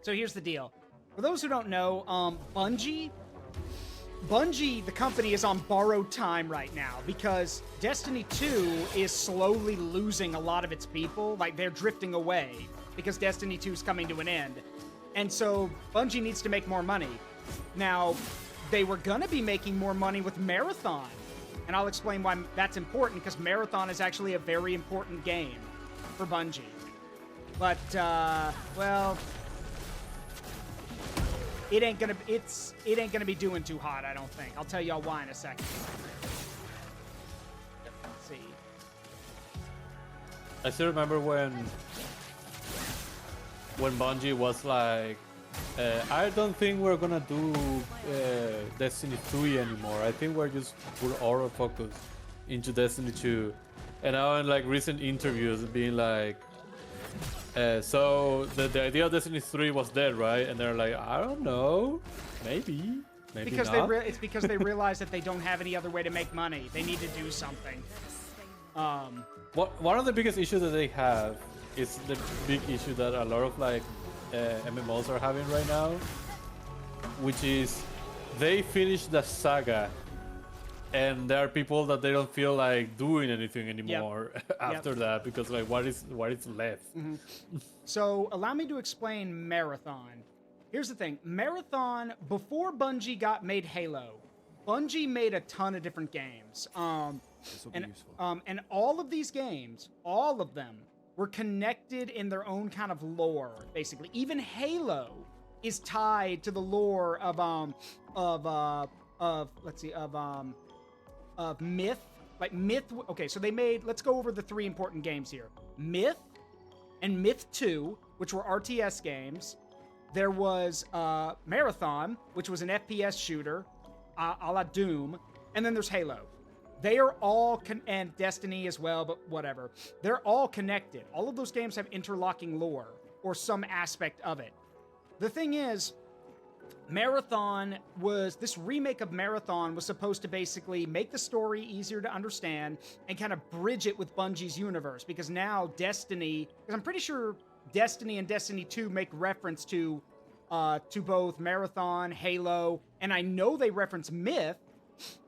So here's the deal. For those who don't know, Bungie, the company, is on borrowed time right now because Destiny 2 is slowly losing a lot of its people. Like, they're drifting away because Destiny 2 is coming to an end. And so Bungie needs to make more money. Now, they were gonna be making more money with Marathon. And I'll explain why that's important, because Marathon is actually a very important game for Bungie. But, well, it ain't gonna be doing too hot, I don't think. I'll tell y'all why in a second. Let's see. I still remember when Bungie was like, I don't think we're gonna do Destiny 3 anymore. I think we're just put our focus into Destiny 2. And now in like recent interviews being like, so the idea of Destiny 3 was dead, right? And they're like, I don't know, maybe Because not. it's because they realize that they don't have any other way to make money. They need to do something. One of the biggest issues that they have is the big issue that a lot of like MMOs are having right now, which is they finish the saga and there are people that they don't feel like doing anything anymore after that, because like what is left. So allow me to explain Marathon. Here's the thing. Marathon, before Bungie made Halo, Bungie made a ton of different games. And all of these games, all of them, were connected in their own kind of lore, basically. Even Halo is tied to the lore of Myth. Like Myth, okay, so let's go over the three important games here. Myth and Myth 2, which were RTS games. There was Marathon, which was an FPS shooter, a la Doom. And then there's Halo. They are all, and Destiny as well, but whatever. They're all connected. All of those games have interlocking lore, or some aspect of it. The thing is, this remake of Marathon was supposed to basically make the story easier to understand and kind of bridge it with Bungie's universe, because now Destiny, because I'm pretty sure Destiny and Destiny 2 make reference to both Marathon, Halo, and I know they reference Myth,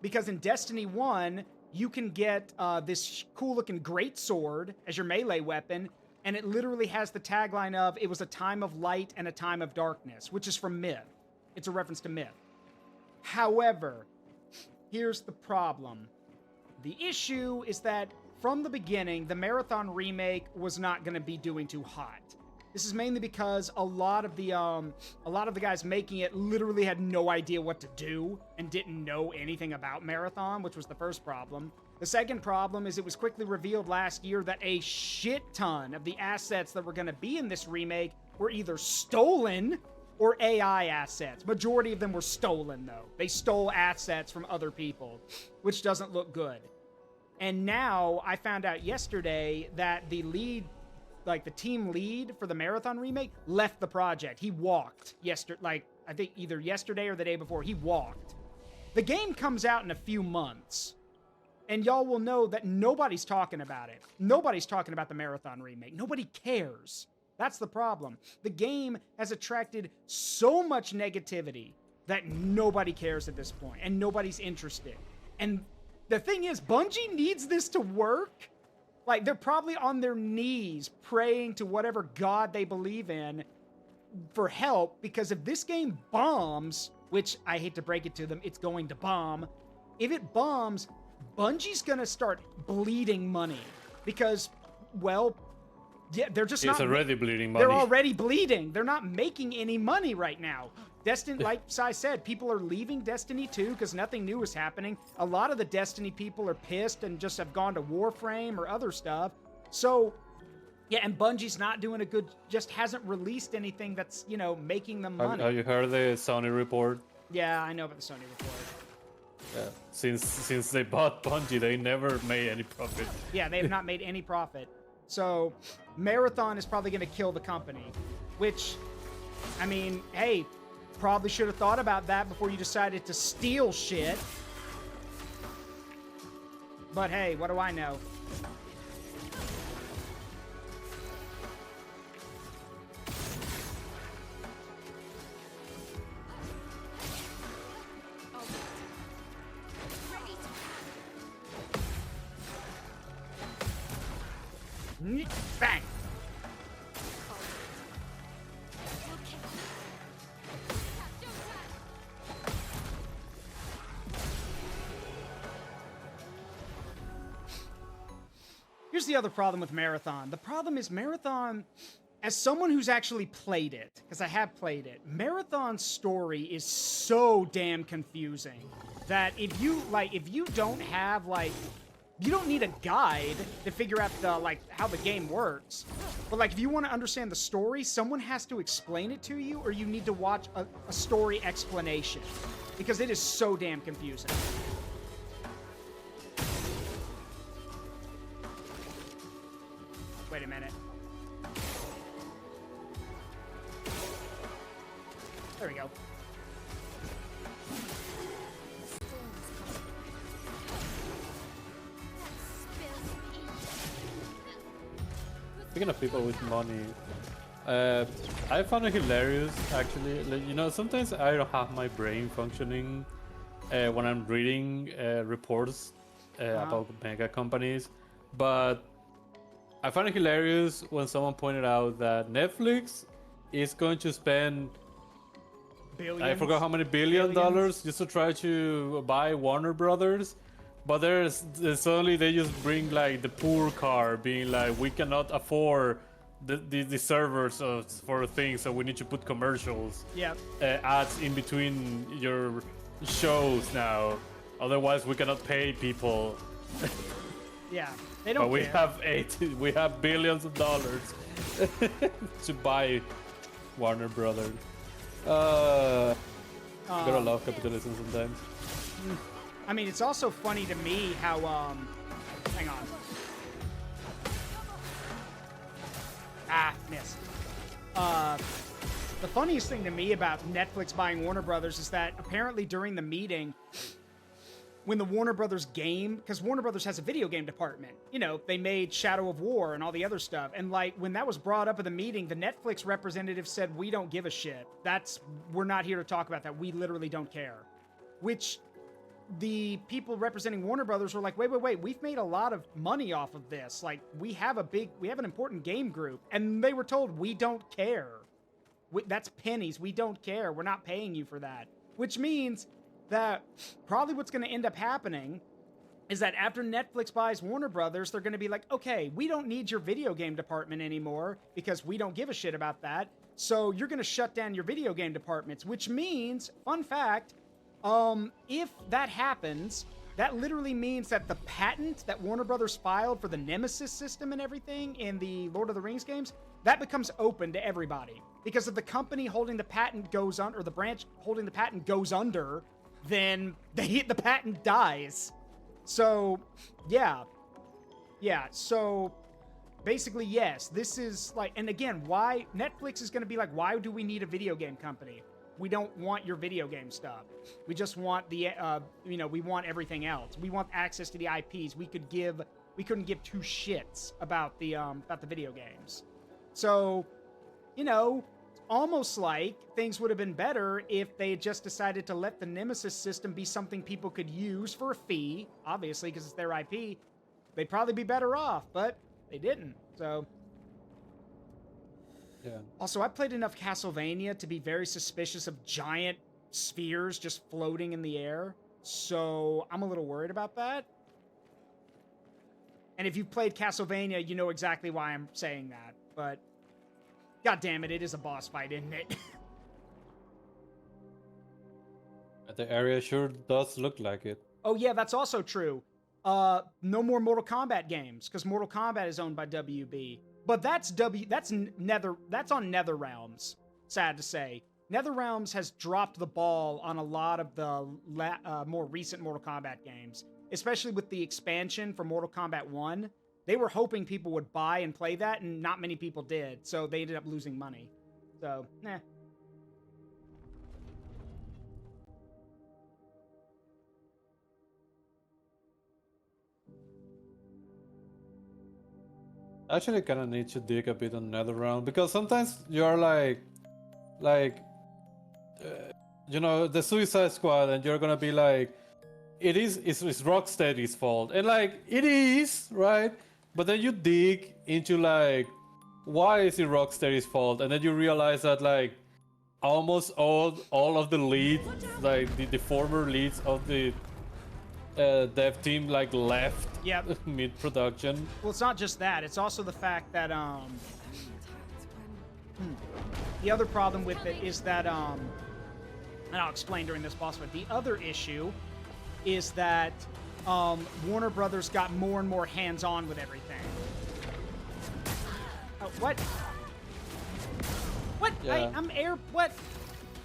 Because in Destiny 1, you can get this cool-looking greatsword as your melee weapon, and it literally has the tagline of, it was a time of light and a time of darkness, which is from Myth. It's a reference to Myth. However, here's the problem. The issue is that from the beginning, the Marathon remake was not going to be doing too hot. This is mainly because a lot of the guys making it literally had no idea what to do and didn't know anything about Marathon, which was the first problem. The second problem is it was quickly revealed last year that a shit ton of the assets that were going to be in this remake were either stolen or AI assets. Majority of them were stolen, though. They stole assets from other people, which doesn't look good. And now I found out yesterday that the lead, like the team lead for the Marathon remake, left the project. He walked yesterday, like I think either yesterday or the day before. He walked. The game comes out in a few months, and y'all will know that nobody's talking about it. Nobody's talking about the Marathon remake. Nobody cares. That's the problem. The game has attracted so much negativity that nobody cares at this point, and nobody's interested. And the thing is, Bungie needs this to work. Like, they're probably on their knees praying to whatever god they believe in for help, because if this game bombs, which I hate to break it to them, it's going to bomb. If it bombs, Bungie's gonna start bleeding money because, well, yeah, they're just It's not. already bleeding money. They're already bleeding. They're not making any money right now. Destiny, like Sai said, people are leaving Destiny 2 because nothing new is happening. A lot of the Destiny people are pissed and just have gone to Warframe or other stuff. So, yeah, and Bungie's not doing a good, just hasn't released anything that's, you know, making them money. Have you heard the Sony report? Yeah, I know about the Sony report. Yeah. Since they bought Bungie, they never made any profit. Yeah, they have not made any profit. So, Marathon is probably going to kill the company, which, I mean, hey, probably should have thought about that before you decided to steal shit. But hey, what do I know? Bang! Here's the other problem with Marathon. The problem is Marathon, as someone who's actually played it, because I have played it, Marathon's story is so damn confusing that if you don't have, like, you don't need a guide to figure out the, like, how the game works. But, like, if you want to understand the story, someone has to explain it to you, or you need to watch a story explanation. Because it is so damn confusing. Wait a minute. There we go. Speaking of people with money, I found it hilarious, actually. Like, you know, sometimes I don't have my brain functioning when I'm reading reports about mega companies, but I found it hilarious when someone pointed out that Netflix is going to spend Billions. I forgot how many billion dollars just to try to buy Warner Brothers. But there's suddenly they just bring like the poor car, being like, we cannot afford the servers for things, so we need to put commercials, ads in between your shows now. Otherwise, we cannot pay people. Yeah, they don't. But we have billions of dollars to buy Warner Brothers. Gotta love capitalism sometimes. I mean, it's also funny to me how, hang on. Missed. The funniest thing to me about Netflix buying Warner Brothers is that apparently during the meeting, when the Warner Brothers game, because Warner Brothers has a video game department, you know, they made Shadow of War and all the other stuff. And like, when that was brought up at the meeting, the Netflix representative said, we don't give a shit. We're not here to talk about that. We literally don't care. Which the people representing Warner Brothers were like, wait, we've made a lot of money off of this. Like, we have an important game group. And they were told, we don't care. That's pennies. We don't care. We're not paying you for that. Which means that probably what's going to end up happening is that after Netflix buys Warner Brothers, they're going to be like, okay, we don't need your video game department anymore because we don't give a shit about that. So you're going to shut down your video game departments, which means, fun fact, if that happens, that literally means that the patent that Warner Brothers filed for the Nemesis system and everything in the Lord of the Rings games, that becomes open to everybody. Because if the company holding the patent goes on, or the branch holding the patent goes under, then the patent dies. So, yeah. Yeah, so basically, yes, this is like, and again, why Netflix is going to be like, why do we need a video game company? We don't want your video game stuff. We just want the, we want everything else. We want access to the IPs. We couldn't give two shits about the video games. So, almost like things would have been better if they just decided to let the Nemesis system be something people could use for a fee, obviously, because it's their IP. They'd probably be better off, but they didn't. So, Yeah. also, I played enough Castlevania to be very suspicious of giant spheres just floating in the air. So I'm a little worried about that. And if you've played Castlevania, you know exactly why I'm saying that. But, god damn it, it is a boss fight, isn't it? The area sure does look like it. Oh yeah, that's also true. No more Mortal Kombat games, because Mortal Kombat is owned by WB. But that's on NetherRealms, sad to say. NetherRealms has dropped the ball on a lot of the more recent Mortal Kombat games, especially with the expansion for Mortal Kombat 1. They were hoping people would buy and play that, and not many people did, so they ended up losing money. So, nah. Actually, kind of need to dig a bit on NetherRealm because sometimes you're like, the Suicide Squad, and you're gonna be like, it's Rocksteady's fault, and like it is, right? But then you dig into like, why is it Rocksteady's fault, and then you realize that like almost all of the leads, like the former leads of the dev team, like left. Yep. Mid-production. Well, it's not just that. It's also the fact that the other problem with it is that and I'll explain during this boss fight. The other issue is that Warner Brothers got more and more hands-on with everything. Oh, what? What? Yeah. What?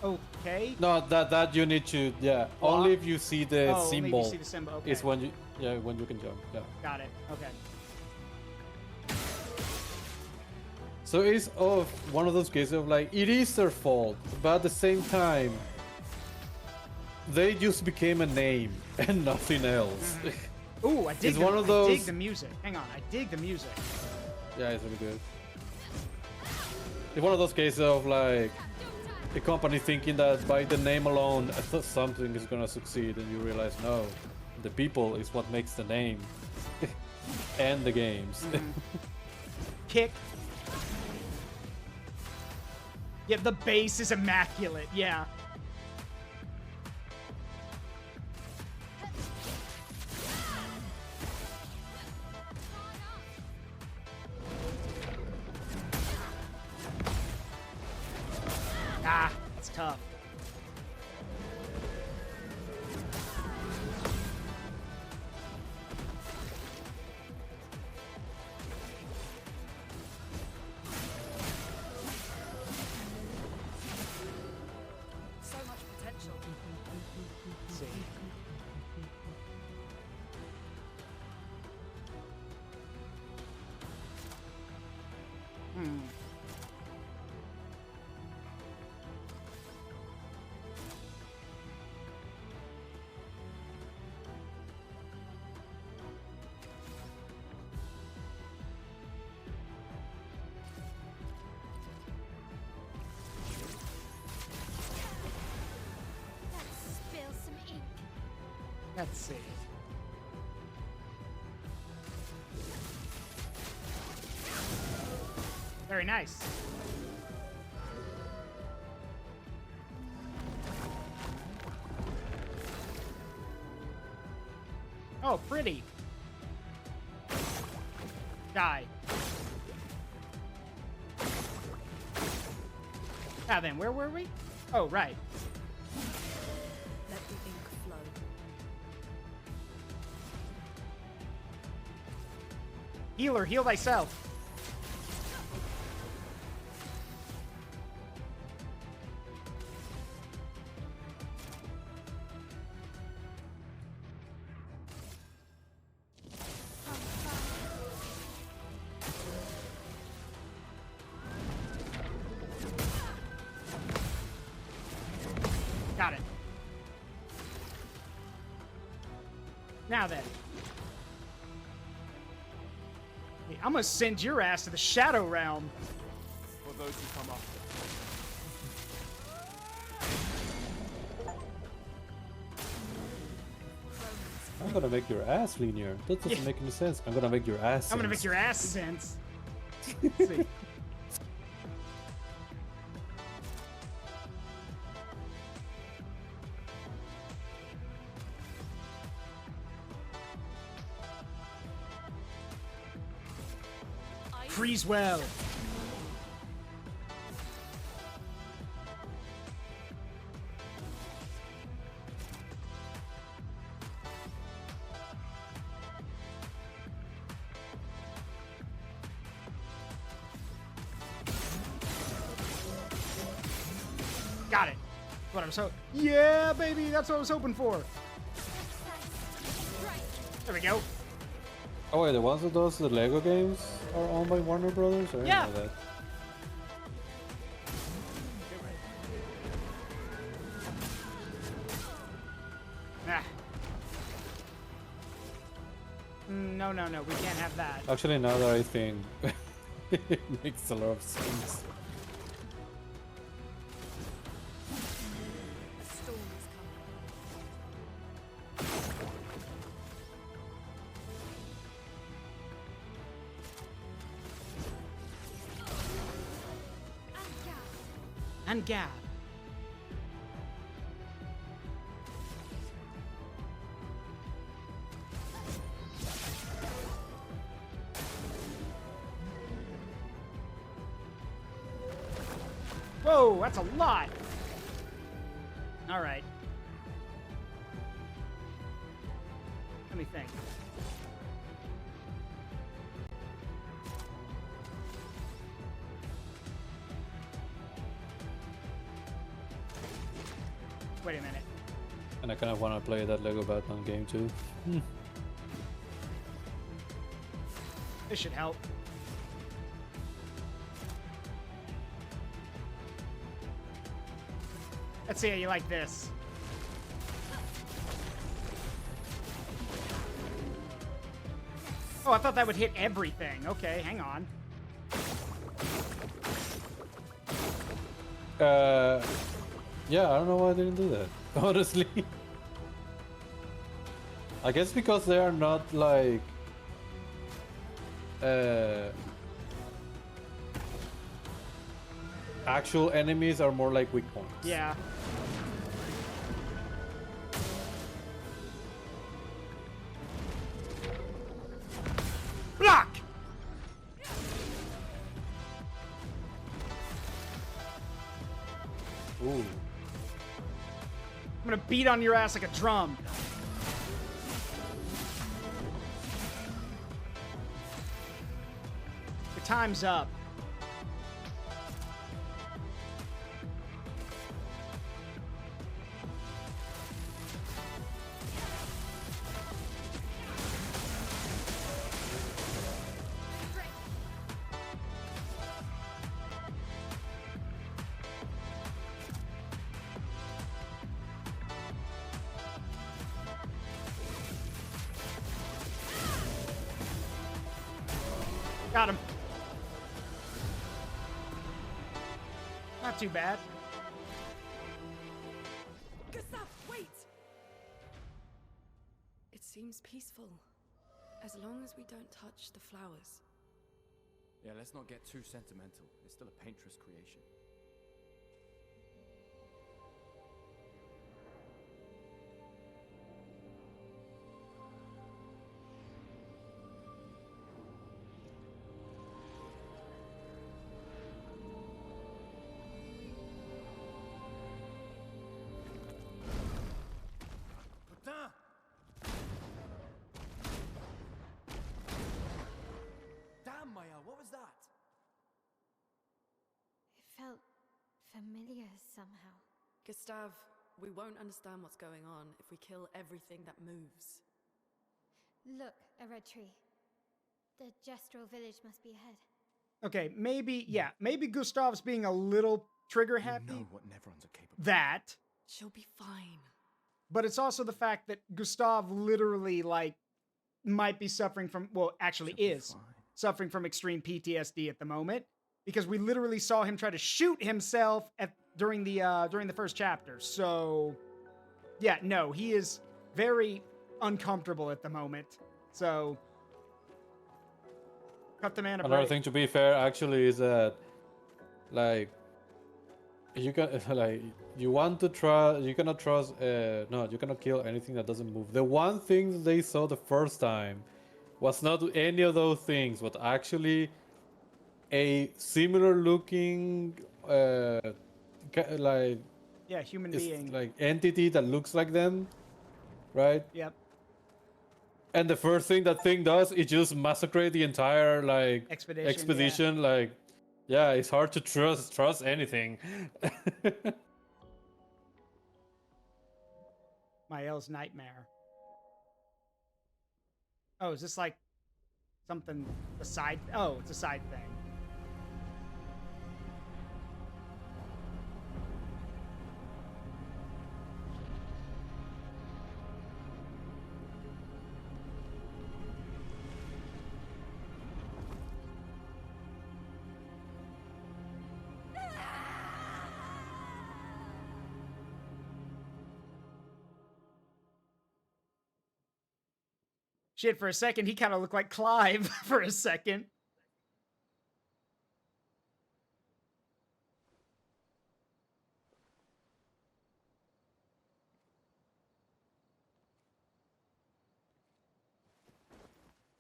Okay. No, that you need to, yeah. Well, only if you see the only if symbol. you see the symbol, okay. Is when you can jump. Yeah. Got it. Okay. So it's one of those cases of like, it is their fault, but at the same time, they just became a name and nothing else. Ooh, I dig It's one of those. I dig the music. Hang on, I dig the music. Yeah, it's really good. It's one of those cases of like the company thinking that by the name alone something is gonna succeed, and you realize no, the people is what makes the name and the games. Kick. Yeah, the bass is immaculate. Yeah. Ah, that's tough. So much potential. Let's see. Let's see. Very nice. Oh, pretty. Die. Now then, where were we? Oh, right. Let the ink flow. Healer, heal thyself. Got it. Now then. Hey, I'm gonna send your ass to the Shadow Realm. For those who come after. I'm gonna make your ass linear. That doesn't Yeah. make any sense. I'm gonna make your ass. I'm gonna make sense. your ass sense. Let's see. Freeze well. Got it. What I was so yeah, baby, that's what I was hoping for. There we go. Oh wait, the ones of those the Lego games are owned by Warner Brothers? I didn't Yeah. know that. Ah. No, no, no, we can't have that. Actually, now that I think, it makes a lot of sense. A storm is coming. And Gab. Whoa, that's a lot. All right. Let me think. Wait a minute. And I kind of want to play that Lego Batman game too. This should help. Let's see how you like this. Oh, I thought that would hit everything. Okay, hang on. Yeah, I don't know why I didn't do that. Honestly, I guess because they are not like actual enemies, are more like weak points. Yeah. Block! Ooh. I'm gonna beat on your ass like a drum. Your time's up. Got him. Not too bad. Gustav, wait! seems peaceful. As long as we don't touch the flowers. Yeah, let's not get too sentimental. It's still a painter's creation. Putain! Damn, Maya, what was that? It felt familiar somehow. Gustav, we won't understand what's going on if we kill everything that moves. Look, a red tree. The gestural village must be ahead. Okay, maybe Gustav's being a little trigger happy. You know what Nevrons are capable of. That, She'll be fine. but it's also the fact that Gustav literally, like, might be suffering from, well, actually She'll be is fine. suffering from extreme PTSD at the moment, because we literally saw him try to shoot himself during the first chapter. So, yeah, no, he is very uncomfortable at the moment. So, cut the man a Another break. thing to be fair actually is that, like, you can like you want to trust, you cannot trust, no, you cannot kill anything that doesn't move. The one thing that they saw the first time was not any of those things, but actually a similar looking like Yeah, human it's being. like entity that looks like them, right? Yep. And the first thing that thing does is just massacre the entire like Expedition, Like, yeah, it's hard to trust anything. Mael's nightmare. Oh, is this like something a side? Oh, it's a side thing. Shit, for a second, he kind of looked like Clive for a second.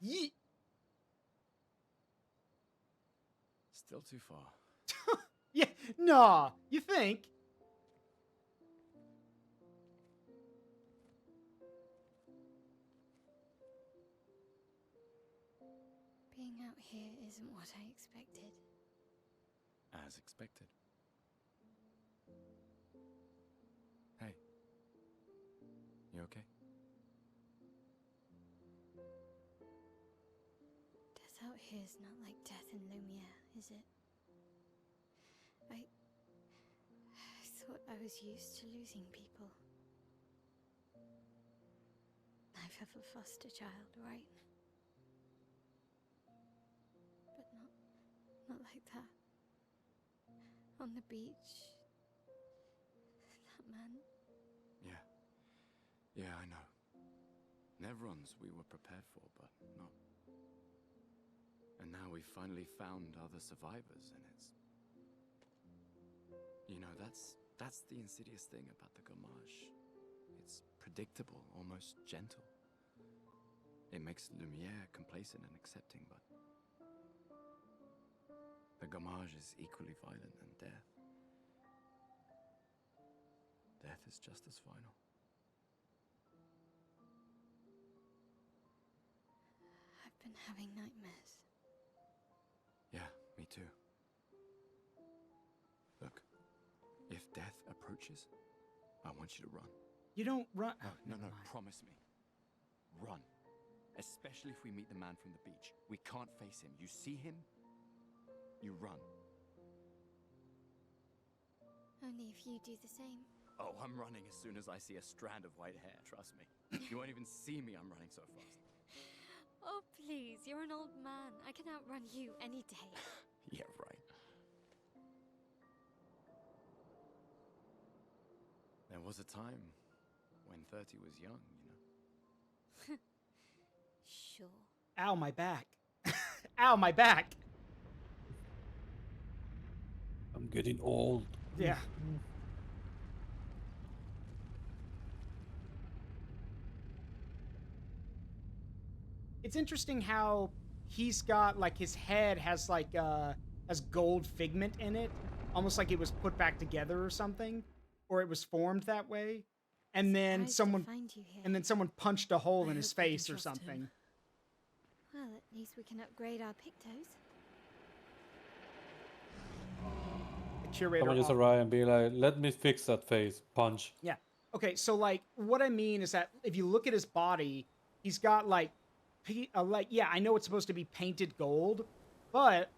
Yeet. Still too far. Yeah, nah, you think? Being out here isn't what I expected. As expected. Hey. You okay? Death out here's not like death in Lumiere, is it? I thought I was used to losing people. I've had a foster child, right? But not like that. On the beach. That man. Yeah. Yeah, I know. Nevrons we were prepared for, but not. And now we've finally found other survivors, and it's... You know, that's the insidious thing about the Gamage. It's predictable, almost gentle. It makes Lumiere complacent and accepting, but... The Gamage is equally violent than death. Death is just as final. I've been having nightmares. Yeah, me too. Look, if death approaches, I want you to run. You don't run. No, Oh, no, never no, mind. promise me. Run. Especially if we meet the man from the beach. We can't face him. You see him, you run. Only if you do the same. Oh, I'm running as soon as I see a strand of white hair, trust me. You won't even see me, I'm running so fast. Oh, please, you're an old man. I can outrun you any day. Yeah, right. There was a time when 30 was young, you know. sure. Ow, my back. Ow, my back. I'm getting old. Yeah. It's interesting how he's got like his head has like has gold figment in it, almost like it was put back together or something, or it was formed that way. And then Surprised to someone find you here. and then someone punched a hole I in his hope we can face or trust him. something. Well, at least we can upgrade our Pictos. The curator. Someone just arrive and be like, "Let me fix that face." Punch. Yeah. Okay, so like what I mean is that if you look at his body, he's got like yeah, I know it's supposed to be painted gold, but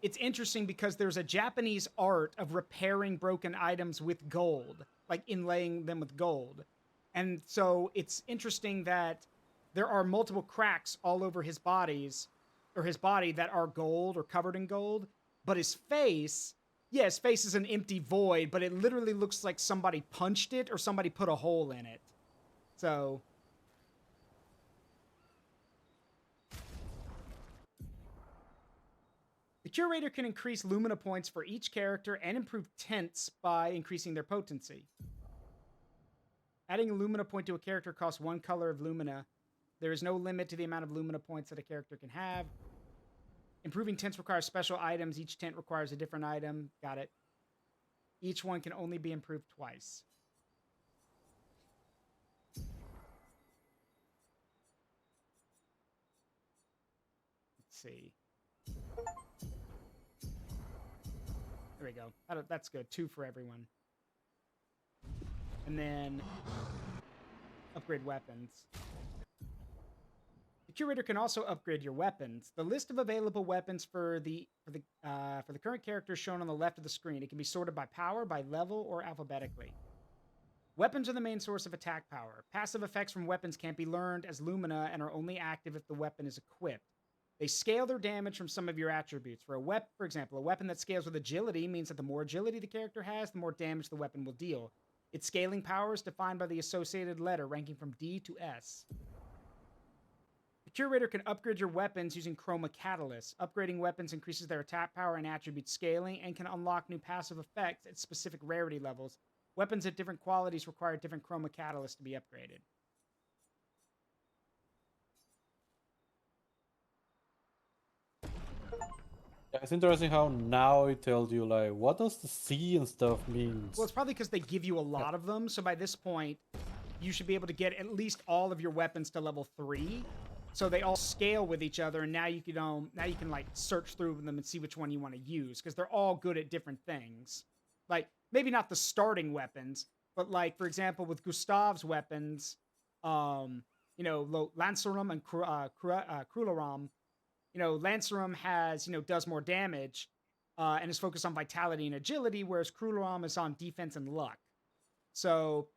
it's interesting because there's a Japanese art of repairing broken items with gold, like inlaying them with gold. And so it's interesting that there are multiple cracks all over his body that are gold or covered in gold, but his face, yeah, his face is an empty void, but it literally looks like somebody punched it or somebody put a hole in it. So the curator can increase Lumina points for each character and improve tints by increasing their potency. Adding a Lumina point to a character costs 1 color of Lumina. There is no limit to the amount of Lumina points that a character can have. Improving tints requires special items. Each tint requires a different item. Got it. Each one can only be improved twice. Let's see. There we go. That's good. 2 for everyone. And then upgrade weapons. The curator can also upgrade your weapons. The list of available weapons for the current character is shown on the left of the screen. It can be sorted by power, by level, or alphabetically. Weapons are the main source of attack power. Passive effects from weapons can't be learned as Lumina and are only active if the weapon is equipped. They scale their damage from some of your attributes. For example, a weapon that scales with agility means that the more agility the character has, the more damage the weapon will deal. Its scaling power is defined by the associated letter, ranking from D to S. The curator can upgrade your weapons using Chroma Catalyst. Upgrading weapons increases their attack power and attribute scaling and can unlock new passive effects at specific rarity levels. Weapons at different qualities require different Chroma Catalysts to be upgraded. Yeah, it's interesting how now it tells you like what does the C and stuff means. Well, it's probably because they give you a lot of them, so by this point, you should be able to get at least all of your weapons to level 3. So they all scale with each other, and now you can like search through them and see which one you want to use, because they're all good at different things. Like maybe not the starting weapons, but like for example with Gustav's weapons, Lancerum and Krularam. Lancerum has, does more damage and is focused on vitality and agility, whereas Krularam is on defense and luck. So,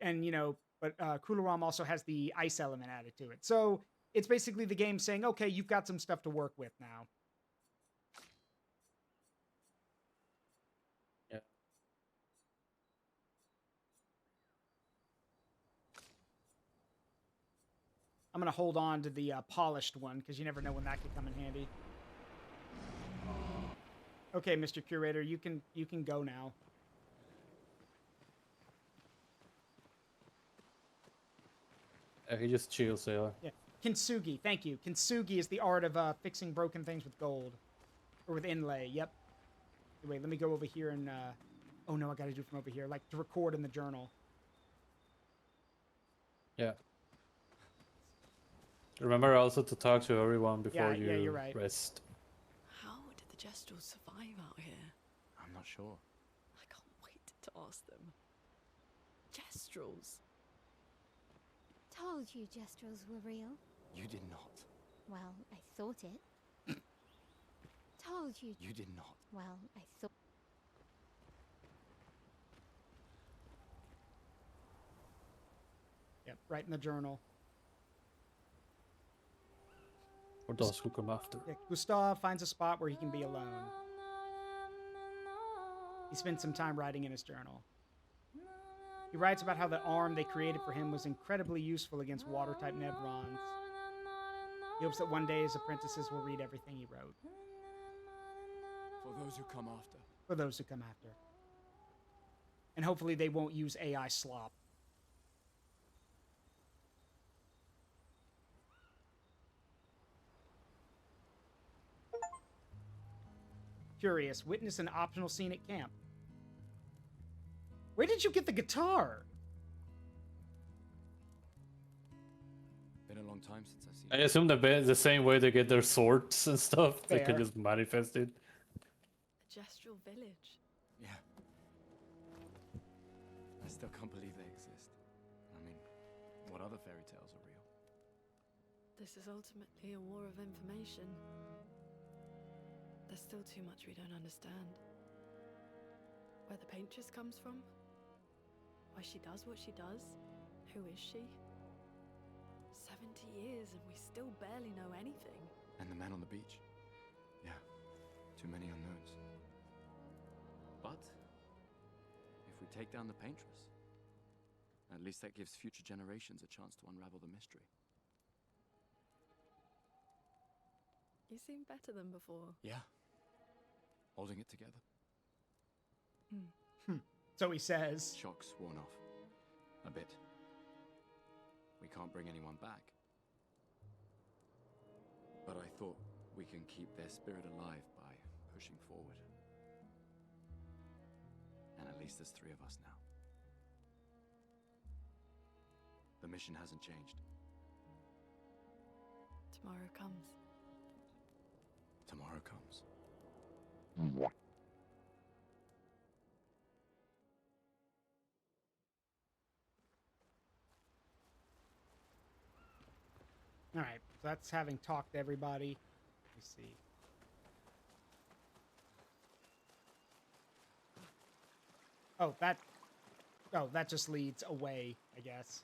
but Krularam also has the ice element added to it. So it's basically the game saying, okay, you've got some stuff to work with now. Yeah. I'm going to hold on to the polished one because you never know when that could come in handy. Okay, Mr. Curator, you can go now. He just chills there. Yeah. Kintsugi, thank you. Kintsugi is the art of fixing broken things with gold. Or with inlay, yep. Wait, let me go over here and... oh no, I gotta do it from over here. Like, to record in the journal. Yeah. Remember also to talk to everyone before you're right. rest. How did the Gestrels survive out here? I'm not sure. I can't wait to ask them. Gestrels? Told you Gestrels were real. You did not. Well, I thought it. Told you. You did not. Well, I thought. Yep, right in the journal. Or those who come after. Yeah, Gustav finds a spot where he can be alone. He spends some time writing in his journal. He writes about how the arm they created for him was incredibly useful against water-type Nevrons. He hopes that one day his apprentices will read everything he wrote. For those who come after. For those who come after. And hopefully they won't use AI slop. Curious. Witness an optional scene at camp. Where did you get the guitar? Been a long time since I've seen I it. assume the same way they get their swords and stuff, they can Fair. just manifest it. The Gestural Village. Yeah. I still can't believe they exist. I mean, what other fairy tales are real? This is ultimately a war of information. There's still too much we don't understand. Where the paintress comes from? Why she does what she does? Who is she? 70 years and we still barely know anything. And the man on the beach. Yeah, too many unknowns. But if we take down the paintress, at least that gives future generations a chance to unravel the mystery. You seem better than before. Yeah. Holding it together. So he says. Shock's worn off. A bit. We can't bring anyone back. But I thought we can keep their spirit alive by pushing forward. And at least there's 3 of us now. The mission hasn't changed. Tomorrow comes. Tomorrow comes. All right, so that's having talked to everybody. Let me see. Oh, that just leads away, I guess.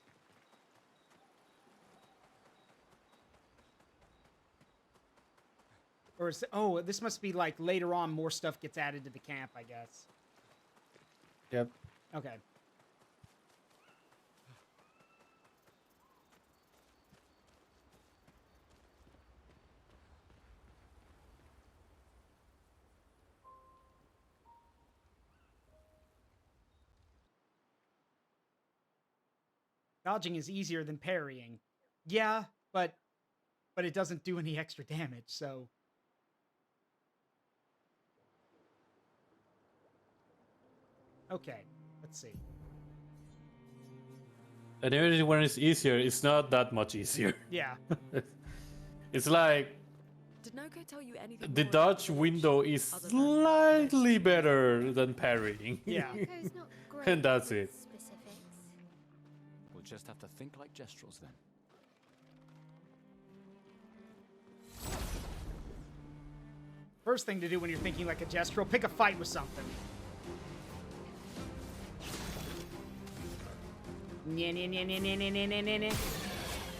Or is oh, this must be like later on more stuff gets added to the camp, I guess. Yep. Okay. Dodging is easier than parrying. Yeah, but it doesn't do any extra damage, so. Okay, let's see. And even when it's easier, it's not that much easier. Yeah. It's like Did Noko tell you anything the more about dodge the window village, is other than slightly this? better than parrying. Yeah. Echo's not great And that's with it. specifics. We'll just have to think like Gestrels then. First thing to do when you're thinking like a gestural, pick a fight with something. If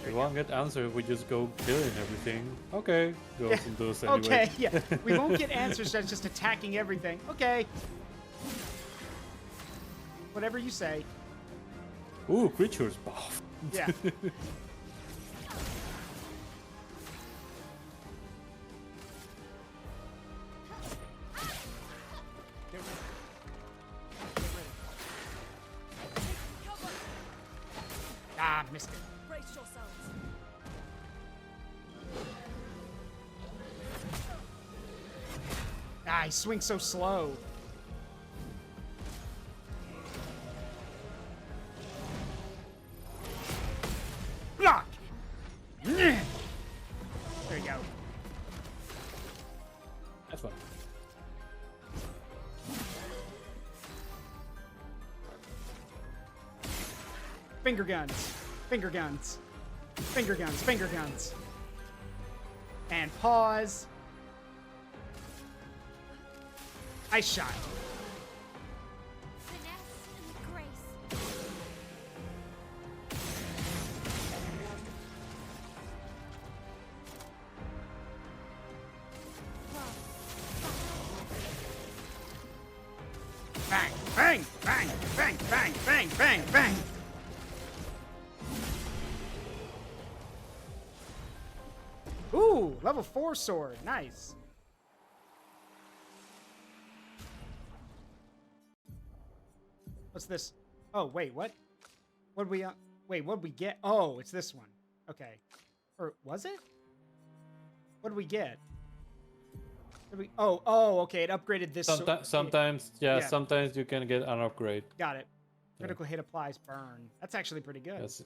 we won't get answers, we just go killing everything. Okay, go Yeah. and do this anyway. Okay, yeah. We won't get answers that's just attacking everything. Okay. Whatever you say. Ooh, creatures buff. Yeah. Ah, missed it. Brace yourselves. Ah, he swings so slow. Block! There you go. That's fine. Finger guns. Finger guns. Finger guns. Finger guns. And pause. Ice shot. Finesse and grace. Bang, bang, bang, bang, bang, bang, bang, bang. Ooh, level 4 sword. Nice. What's this? Oh, wait, what? What'd we, wait, what'd we get? Oh, it's this one. Okay. Or was it? What'd we get? Oh, okay, it upgraded this. Sometimes, yeah, yeah. sometimes you can get an upgrade. Got it. Yeah. Critical hit applies burn. That's actually pretty good. Yes.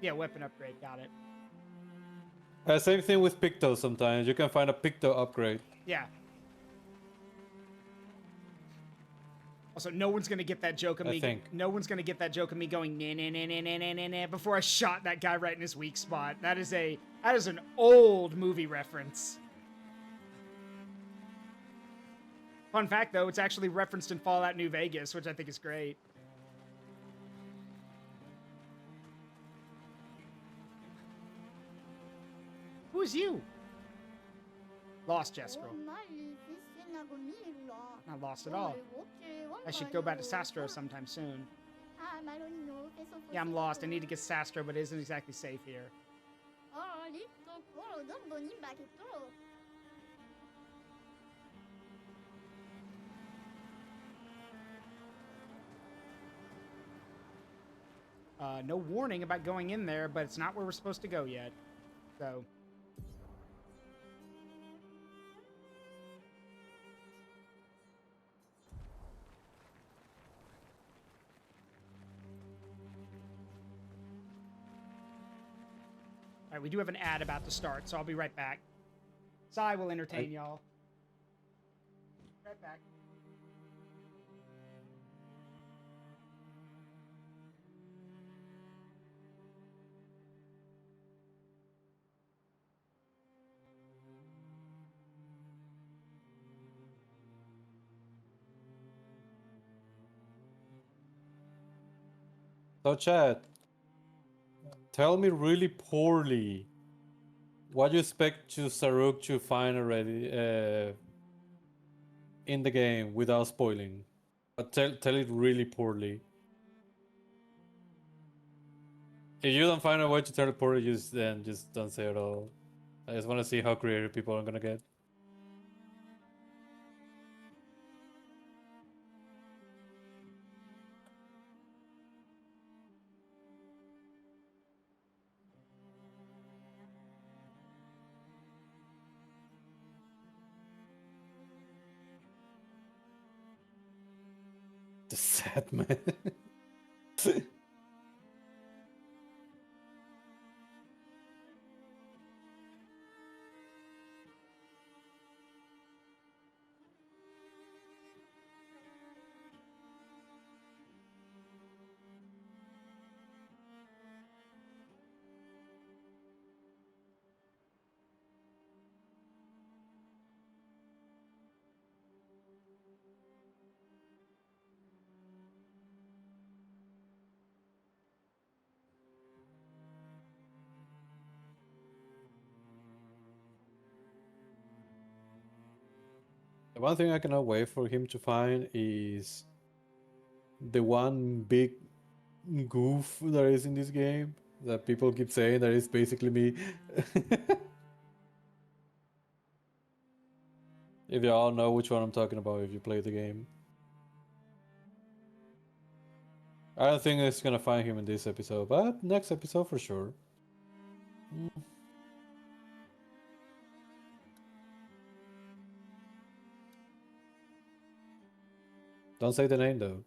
Yeah, weapon upgrade. Got it. Same thing with Picto sometimes. You can find a Picto upgrade. Yeah. Also, no one's gonna get that joke of me. I think. No one's gonna get that joke of me going nah nah nah nah nah nah nah nah before I shot that guy right in his weak spot. That is an old movie reference. Fun fact though, it's actually referenced in Fallout New Vegas, which I think is great. Who is you? Lost Jeskro. Not lost at all. I should go back to Sastro sometime soon. Yeah, I'm lost. I need to get Sastro, but it isn't exactly safe here. No warning about going in there, but it's not where we're supposed to go yet. So... All right, we do have an ad about to start, so I'll be right back. Sai will entertain y'all. Right back. So chat, tell me really poorly what you expect to Saruk to find already in the game without spoiling. But tell it really poorly. If you don't find a way to tell it poorly, then just don't say it all. I just want to see how creative people are gonna get. The sad man. The one thing I cannot wait for him to find is the one big goof that is in this game that people keep saying that is basically me. If you all know which one I'm talking about if you play the game. I don't think it's gonna find him in this episode, but next episode for sure. Don't say the name though.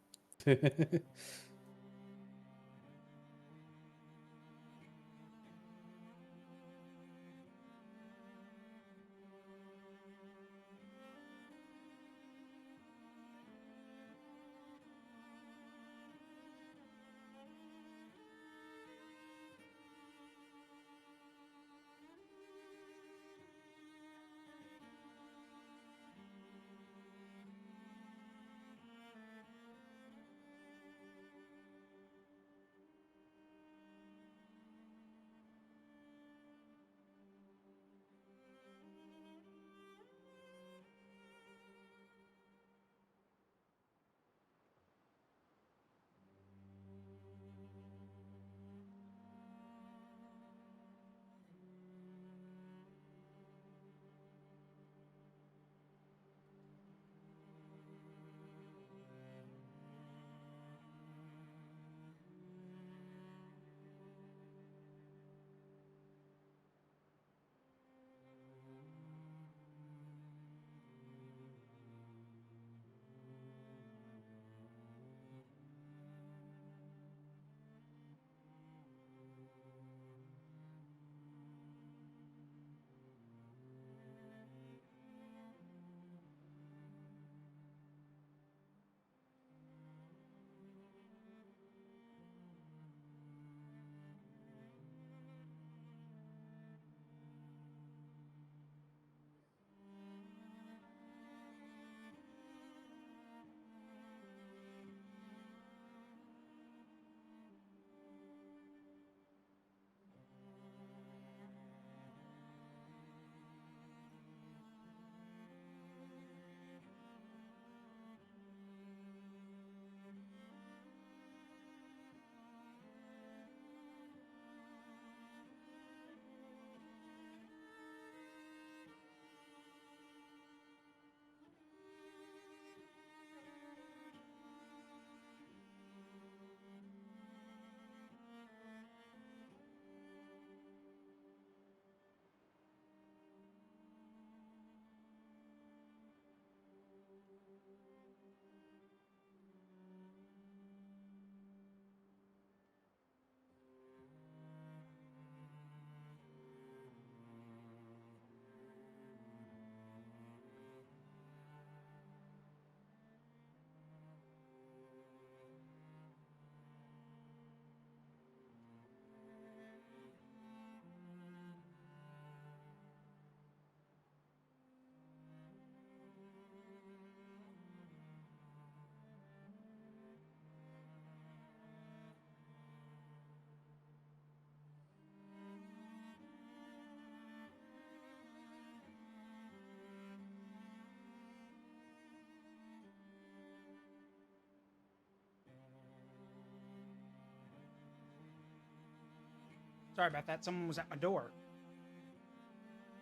Sorry about that. Someone was at my door.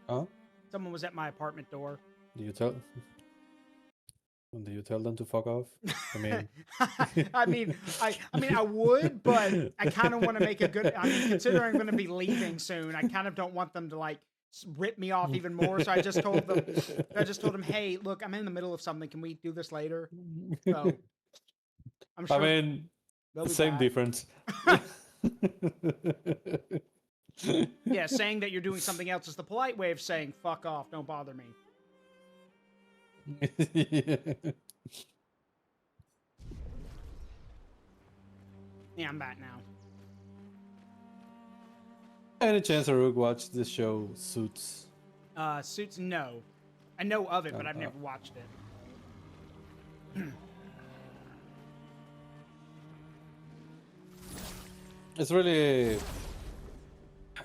Huh? Someone was at my apartment door. Do you tell? Do you tell them to fuck off? I mean, I would, but I kind of want to make a good. I mean, considering I'm going to be leaving soon, I kind of don't want them to like rip me off even more. So I just told them, hey, look, I'm in the middle of something. Can we do this later? So I'm sure. I mean, they'll be same back. difference. Yeah, saying that you're doing something else is the polite way of saying fuck off. Don't bother me. Yeah, I'm back now. Any chance Aruk watched the show Suits? Suits, no. I know of it, but I've never watched it. It's really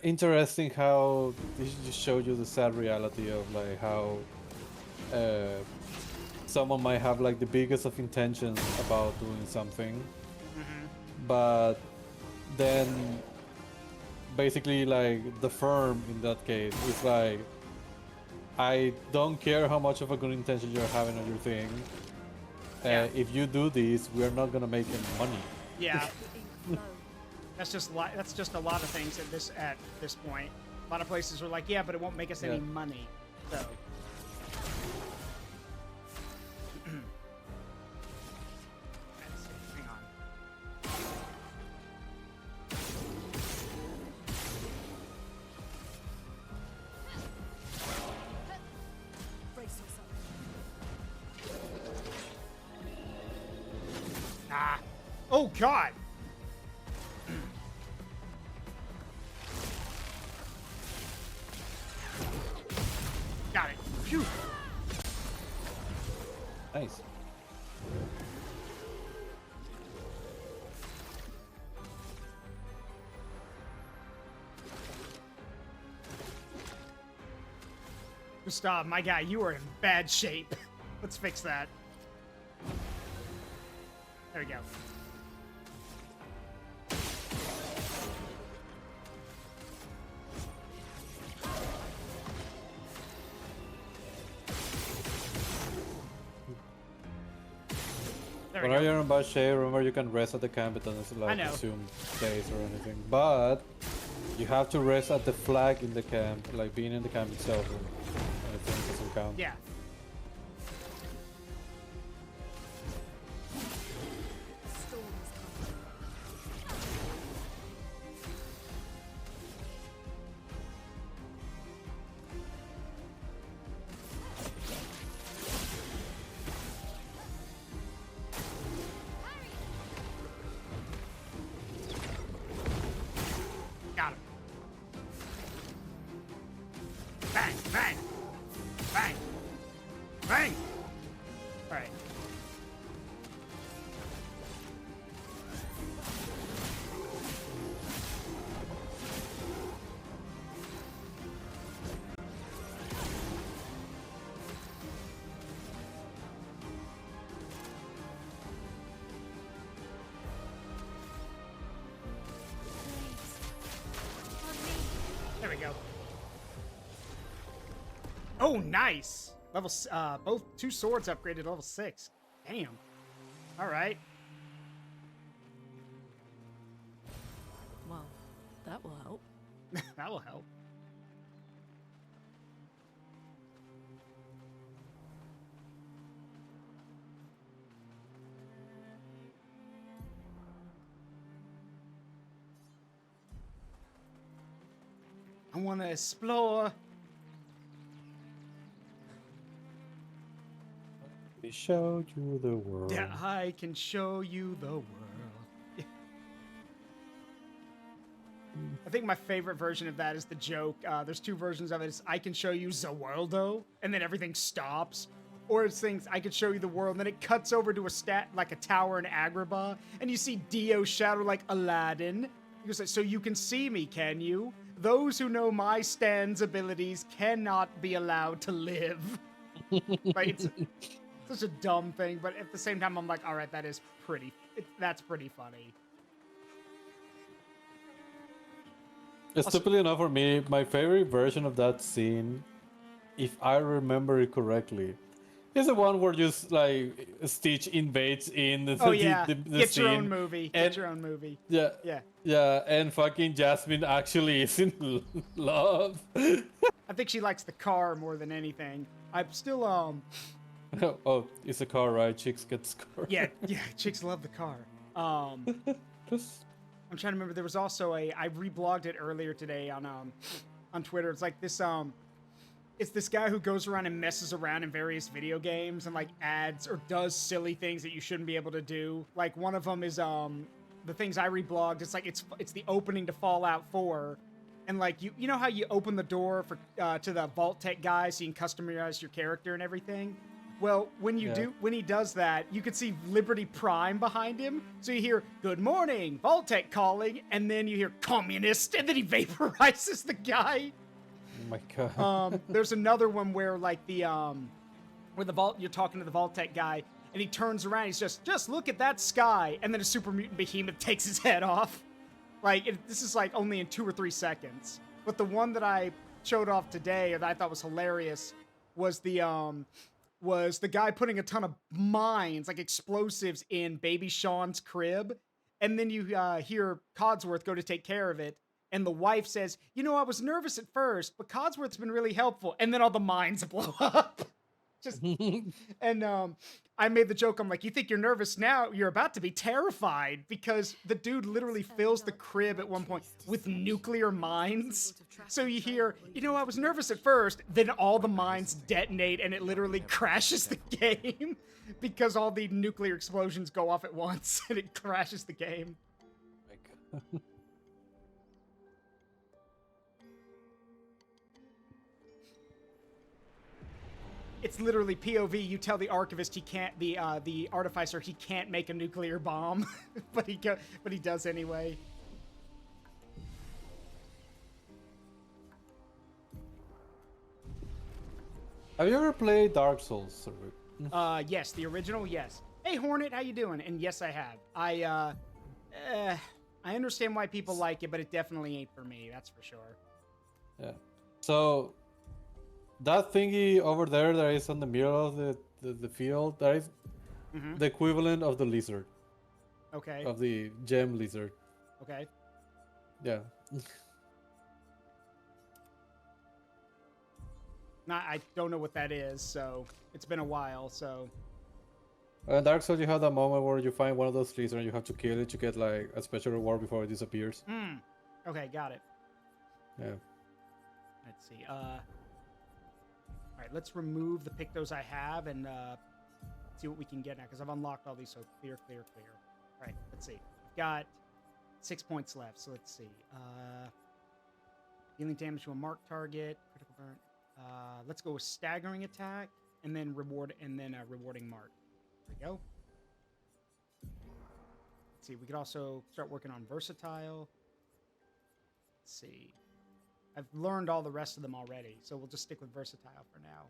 interesting how this just showed you the sad reality of like how someone might have like the biggest of intentions about doing something, but then basically like the firm in that case is like, I don't care how much of a good intention you're having on your thing. If you do this, we're not gonna make any money. Yeah. That's just a lot of things at this point. A lot of places are like, yeah, but it won't make us any money. So. Let's see. Hang on. Ah. Oh God. Got it. Phew. Nice. Gustav, my guy, you are in bad shape. Let's fix that. There we go. When you're in bad shape, remember you can rest at the camp. It doesn't like assume days or anything. But you have to rest at the flag in the camp, like being in the camp itself. Anything doesn't count. Yeah. Got him. Bang, bang, bang, bang. All right. There we go. Oh, nice. Level, both two swords upgraded to level 6. Damn. All right. Well, that will help. That will help. I want to explore. We showed you the world. Yeah, I can show you the world. I think my favorite version of that is the joke. There's two versions of it. It's I can show you the worldo, and then everything stops. Or it's things I can show you the world, and then it cuts over to like a tower in Agrabah, and you see Dio shadow like Aladdin. He goes, so you can see me, can you? Those who know my Stan's abilities cannot be allowed to live. Like, it's such a dumb thing, but at the same time, I'm like, all right, that is pretty. That's pretty funny. Stupidly enough for me, my favorite version of that scene, if I remember it correctly, is the one where just like Stitch invades in Oh yeah, the get your own scene, movie. and Get your own movie. yeah, Yeah, yeah, and fucking Jasmine actually is in love. I think she likes the car more than anything. I'm still Oh, it's a car, right? Chicks get car. yeah, chicks love the car. I'm trying to remember. There was also I reblogged it earlier today on Twitter. It's like this it's this guy who goes around and messes around in various video games and like adds or does silly things that you shouldn't be able to do. Like one of them is the things I reblogged. It's like it's the opening to Fallout 4, and like you know how you open the door for to the Vault Tech guy so you can customize your character and everything. Well, when he does that, you can see Liberty Prime behind him. So you hear "Good morning, Vault Tech calling," and then you hear "Communist," and then he vaporizes the guy. Oh my god. There's another one where like where the Vault, you're talking to the Vault Tech guy, and he turns around, he's just look at that sky, and then a super mutant behemoth takes his head off. Like this is like only in 2 or 3 seconds. But the one that I showed off today, that I thought was hilarious, was the guy putting a ton of mines, like explosives, in Baby Sean's crib, and then you hear Codsworth go to take care of it. And the wife says, "You know, I was nervous at first, but Codsworth's been really helpful." And then all the mines blow up. Just and I made the joke. I'm like, "You think you're nervous now? You're about to be terrified," because the dude literally fills the crib at one point with nuclear mines. So you hear, "You know, I was nervous at first," then all the mines detonate, and it literally crashes the game because all the nuclear explosions go off at once, and it crashes the game. My god. It's literally POV. You tell the archivist he can't, the artificer, he can't make a nuclear bomb, but he does anyway. Have you ever played Dark Souls? Yes, the original, yes. Hey Hornet, how you doing? And yes, I have. I understand why people like it, but it definitely ain't for me. That's for sure. Yeah. So that thingy over there that is on the middle of the field, that is the equivalent of the lizard. Okay. Of the gem lizard. Okay. Yeah. I don't know what that is, so it's been a while, so. In Dark Souls, you have that moment where you find one of those lizards and you have to kill it to get like a special reward before it disappears. Okay, got it. Yeah. Let's see. All right, let's remove the Pictos I have and see what we can get now, because I've unlocked all these, so clear. All right, let's see. I've got 6 points left, so let's see. Dealing damage to a marked target, critical burn. Let's go with staggering attack, and then rewarding mark. There we go. Let's see. We could also start working on versatile. Let's see. I've learned all the rest of them already, so we'll just stick with versatile for now.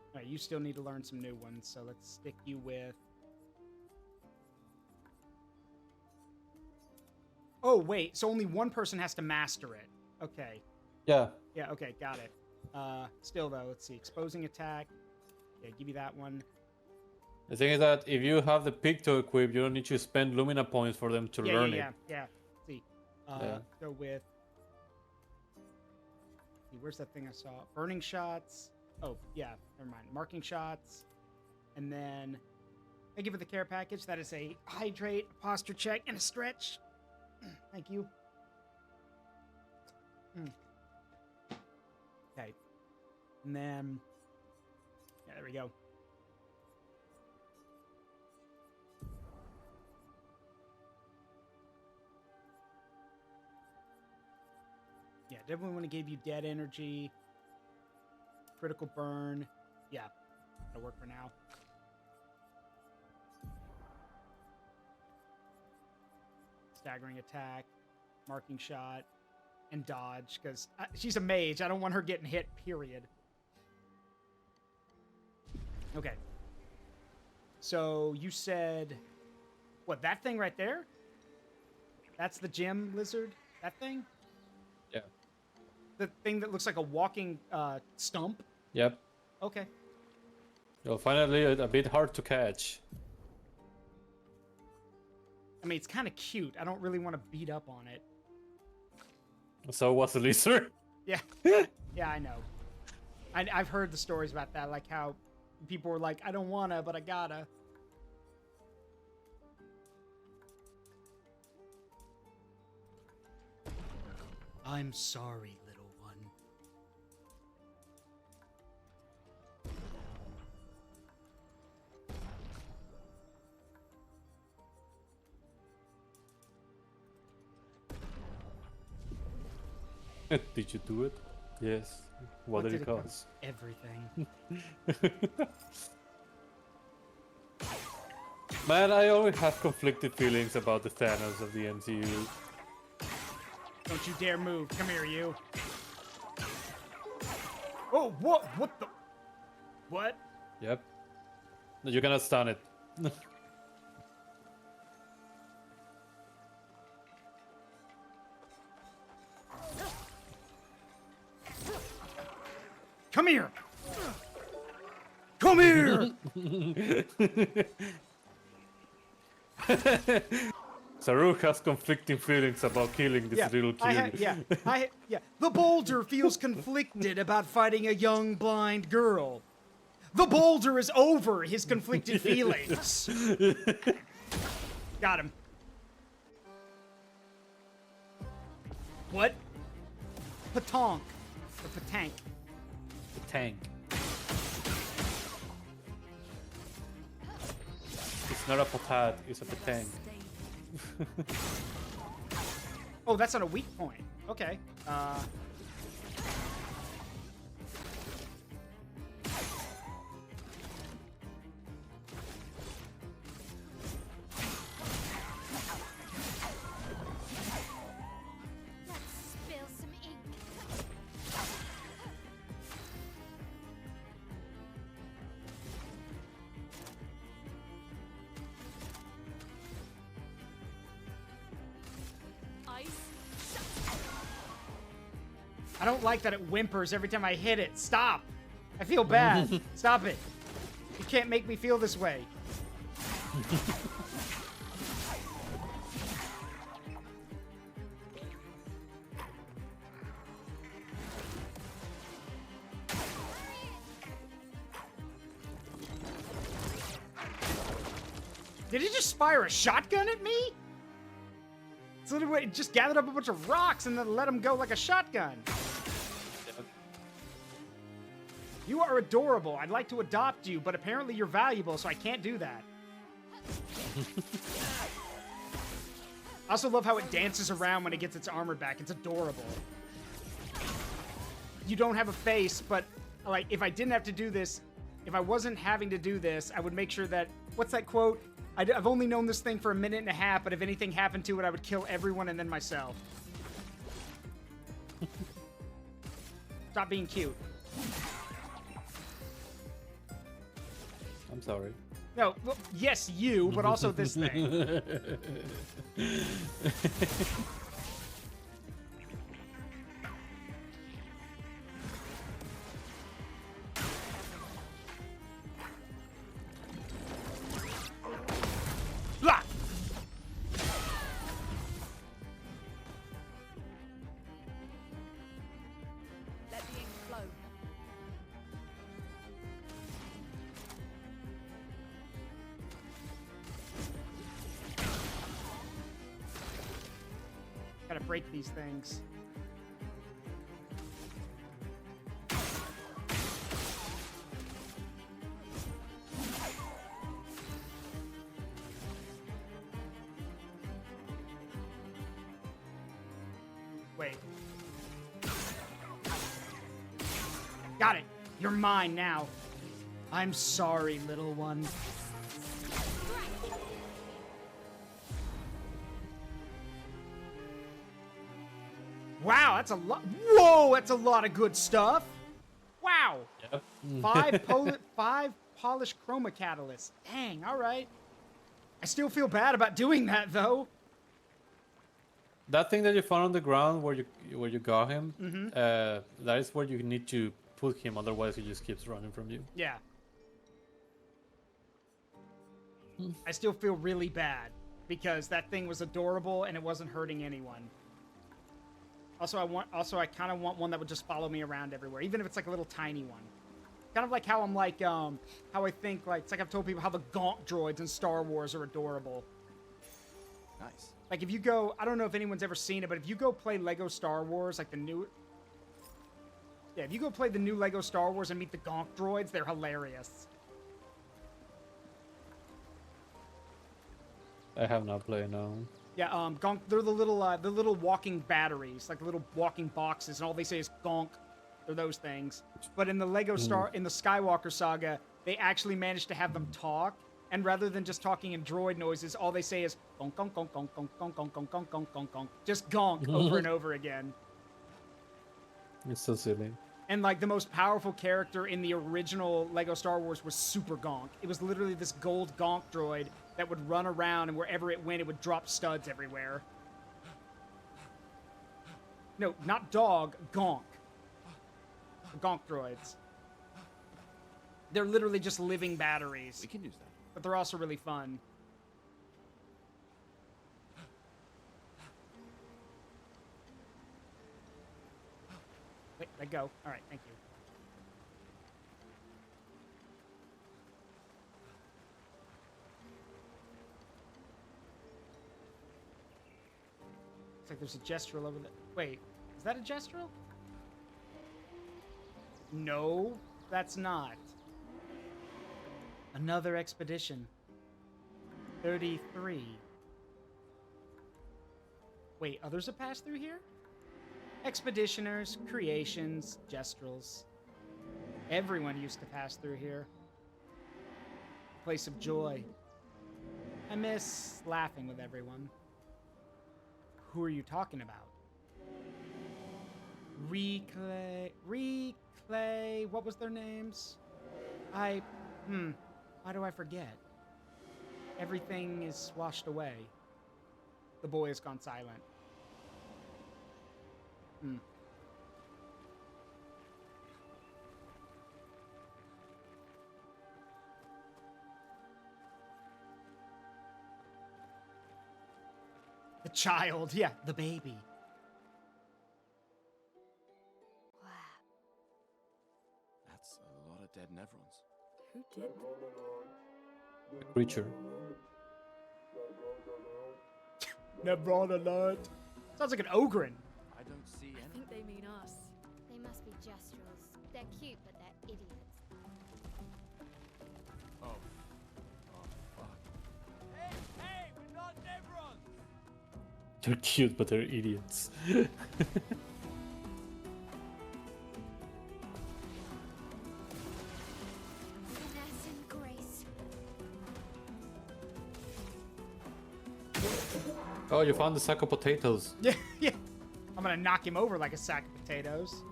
All right, you still need to learn some new ones, so let's stick you with... Oh, wait, so only one person has to master it. Okay. Yeah. Yeah, okay, got it. Still, though, let's see. Exposing attack. Okay, give you that one. The thing is that if you have the Picto equipped, you don't need to spend Lumina points for them to learn it. Yeah. Let's see. Go with... See, where's that thing I saw? Burning shots. Oh, yeah, never mind. Marking shots. And then... Thank you for the care package. That is a hydrate, a posture check, and a stretch. Thank you. Okay. And then... Yeah, there we go. Yeah, definitely want to give you dead energy. Critical burn. Yeah, that'll work for now. Staggering attack, marking shot, and dodge, because she's a mage. I don't want her getting hit, period. Okay. So you said What, that thing right there? That's the gym lizard? That thing? Yeah. The thing that looks like a walking stump? Yep. Okay. You'll find it a bit hard to catch. I mean, it's kind of cute. I don't really want to beat up on it. So was the lizard. Yeah. Yeah, I know. I've heard the stories about that, like how people were like, I don't wanna, but I gotta. I'm sorry, little one. Did you do it? Yes. What did it cost? Everything. Man, I always have conflicted feelings about the Thanos of the MCU. Don't you dare move. Come here, you. Oh, what? What the? What? Yep. You cannot stun it. Come here! Come here! Saruk has conflicting feelings about killing this little kid. Yeah. The boulder feels conflicted about fighting a young blind girl. The boulder is over his conflicted feelings. Got him. What? Patonk. Or patank. The tank. It's not a patat, it's a patank. Oh, that's on a weak point. Okay. Let's spill some ink. Ice. I don't like that it whimpers every time I hit it. Stop. I feel bad. Stop it. You can't make me feel this way. Did he just fire a shotgun at me? It's literally what, it just gathered up a bunch of rocks and then let him go like a shotgun. You are adorable. I'd like to adopt you, but apparently you're valuable, so I can't do that. I also love how it dances around when it gets its armor back. It's adorable. You don't have a face, but like if I didn't have to do this, if I wasn't having to do this, I would make sure that, what's that quote? I've only known this thing for a minute and a half, but if anything happened to it, I would kill everyone and then myself. Stop being cute. I'm sorry. No, well, yes, you, but also this thing. Blah! Let the ink flow. Gotta break these things. Wait. Got it. You're mine now. I'm sorry, little one. Wow, that's a lot. Whoa, that's a lot of good stuff. Wow. Yep. 5 polished chroma catalysts. Dang, all right. I still feel bad about doing that though. That thing that you found on the ground where you got him, that is where you need to put him. Otherwise, he just keeps running from you. Yeah. I still feel really bad because that thing was adorable and it wasn't hurting anyone. Also, I kind of want one that would just follow me around everywhere, even if it's like a little tiny one. Kind of like how I'm like, how I think, like, it's like I've told people how the Gonk droids in Star Wars are adorable. Nice. Like, if you go, I don't know if anyone's ever seen it, but if you go play Lego Star Wars, like the new... Yeah, if you go play the new Lego Star Wars and meet the Gonk droids, they're hilarious. I have not played now. Yeah, Gonk, they're the little walking batteries, like little walking boxes, and all they say is Gonk. They're those things. But in the in the Skywalker saga, they actually managed to have them talk, and rather than just talking in droid noises, all they say is gonk gonk gonk gonk gonk gonk gonk gonk gonk gonk gonk gonk, just gonk over and over again. It's so silly. And like the most powerful character in the original Lego Star Wars was Super Gonk. It was literally this gold Gonk droid that would run around, and wherever it went, it would drop studs everywhere. No, not dog, Gonk. Gonk droids. They're literally just living batteries. We can use that. But they're also really fun. Wait, let go. All right, thank you. Looks like there's a gestural over there. Wait, is that a gestural? No, that's not. Another expedition. 33. Wait, others have passed through here? Expeditioners, creations, gestrels. Everyone used to pass through here. Place of joy. I miss laughing with everyone. Who are you talking about? Reclay, what was their names? Why do I forget? Everything is washed away. The boy has gone silent. The child, yeah, the baby. Wow. That's a lot of dead Nevrons. Who did? The creature. Nebron alert. Sounds like an ogre. I don't see I any. think they mean us. They must be gestrels. They're cute, but they're idiots. Oh. Oh, fuck. Hey, we're not Nevrons! They're cute, but they're idiots. Finesse and grace. Oh, you found the sack of potatoes. Yeah, yeah. I'm gonna knock him over like a sack of potatoes.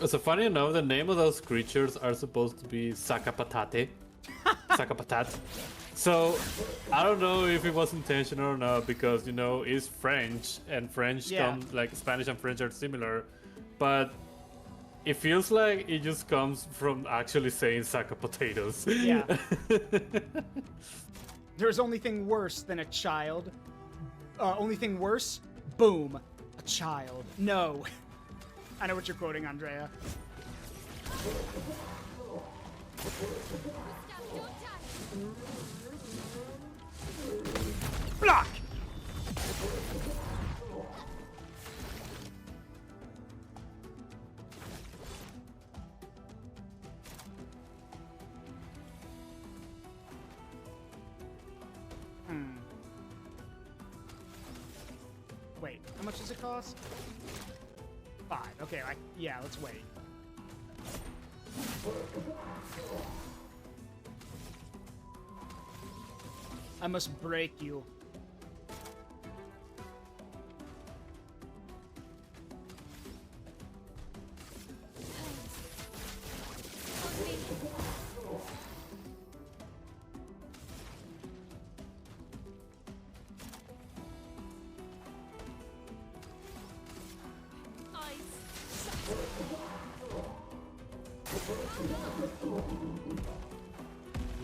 So funny enough, the name of those creatures are supposed to be Sakapatate. Sakapatat. So, I don't know if it was intentional or not, because, you know, it's French, and French comes, like, Spanish and French are similar, but it feels like it just comes from actually saying sack of potatoes. Yeah. There's only thing worse than a child. Only thing worse? Boom. A child. No. I know what you're quoting, Andrea. Block! Wait, how much does it cost? 5. Okay, yeah, let's wait. I must break you.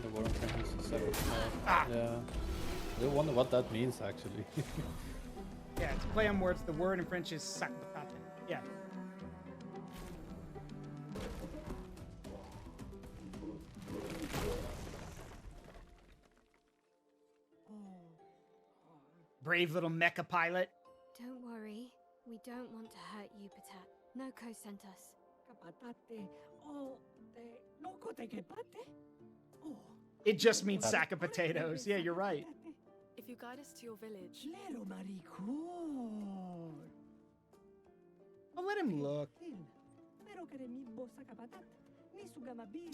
The war in French is the second half. Ah! Yeah. I wonder what that means actually. Yeah, it's a play on words. The word in French is sacpatate. Yeah. Brave little mecha pilot. Don't worry. We don't want to hurt you, Patat. Noko sent us. Capatate. Oh, loco te quepate. Oh, It just means sack of potatoes. Yeah, you're right. If you guide us to your village, claro, maricón. I'll let him look. Pero que mi bosa capatat. Ni su gamabi.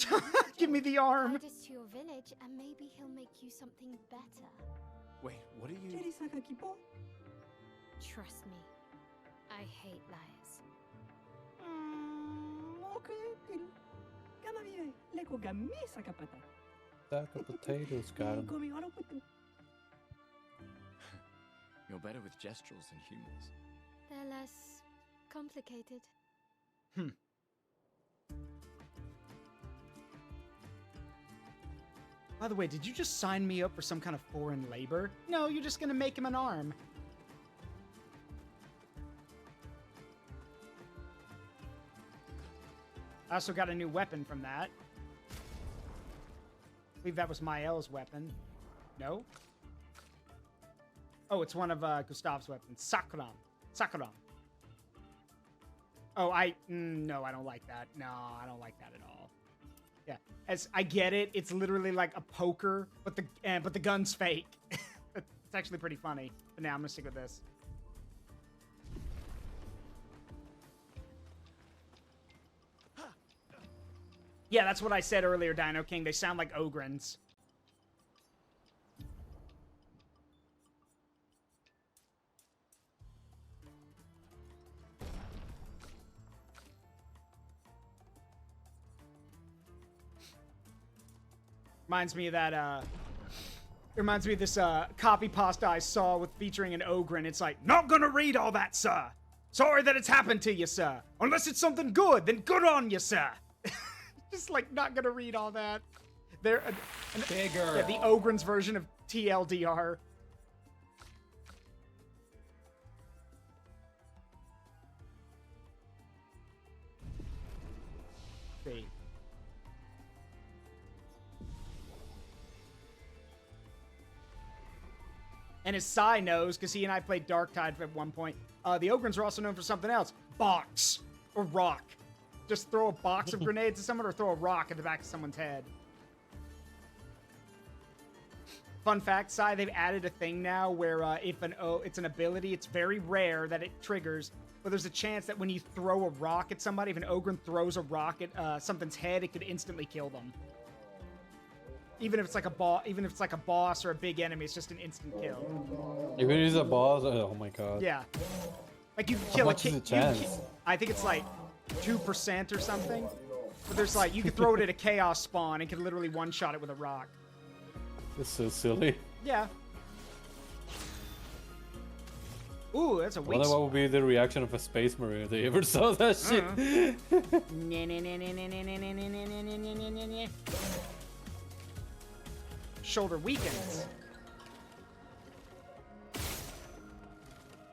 Give me the arm. Guide us to your village, and maybe he'll make you something better. Wait, what are you? Cheri saka kipo. Trust me. I hate liars. Okay. Gama vive. Leko gami saka patat. Sack of potatoes, got him. Komi haro putu. You're better with gesturals than humans. They're less complicated. By the way, did you just sign me up for some kind of foreign labor? No, you're just gonna make him an arm. I also got a new weapon from that. I believe that was Mael's weapon. No? Oh, it's one of Gustav's weapons. Sakram. Sakram. Oh, no, I don't like that. No, I don't like that at all. Yeah, as I get it, it's literally like a poker, but the gun's fake. It's actually pretty funny. But now I'm gonna stick with this. Yeah, that's what I said earlier, Dino King. They sound like Ogrins. Reminds me of that, it reminds me of this, copy pasta I saw with featuring an Ogre, and it's like, not gonna read all that, sir! Sorry that it's happened to you, sir! Unless it's something good, then good on you, sir! Just, like, not gonna read all that. They're, Bigger! yeah, the Ogren's version of TLDR. See. And as Sai knows, because he and I played Darktide at one point, the Ogrins are also known for something else. Box. Or rock. Just throw a box of grenades at someone or throw a rock at the back of someone's head. Fun fact, Sai, they've added a thing now where if it's an ability, it's very rare that it triggers, but there's a chance that when you throw a rock at somebody, if an Ogrin throws a rock at something's head, it could instantly kill them. Even if it's like a boss or a big enemy, it's just an instant kill. If it is a boss, oh my god. Yeah. Like you can How kill much is the chance? I think it's like 2% or something. But there's like you can throw it at a chaos spawn and can literally one-shot it with a rock. It's so silly. Yeah. Ooh, that's a I weak. wonder what would be the reaction of a space marine if they ever saw that shit. Shoulder weakens.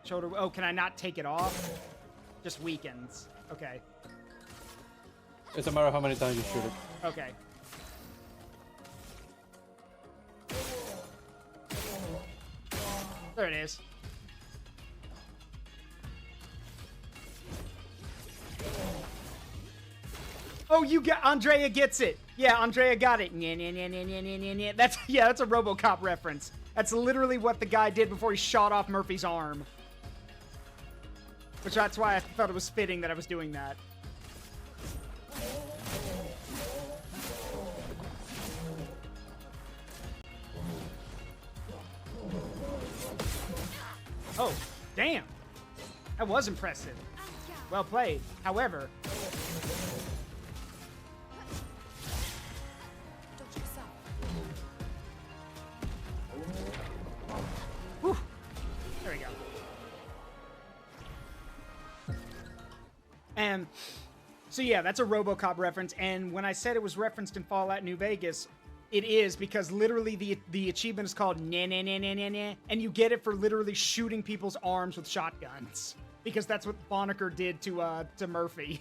Shoulder. Oh, can I not take it off? Just weakens. Okay. It's a matter of how many times you shoot it. Okay. There it is. Oh, you got Andrea gets it. Yeah, Andrea got it. That's that's a RoboCop reference. That's literally what the guy did before he shot off Murphy's arm. Which that's why I thought it was fitting that I was doing that. Oh, damn. That was impressive. Well played. However, whew. There we go. And So yeah, that's a RoboCop reference, and when I said it was referenced in Fallout New Vegas, it is because literally the achievement is called na na na na na na, and you get it for literally shooting people's arms with shotguns because that's what Bonneker did to Murphy.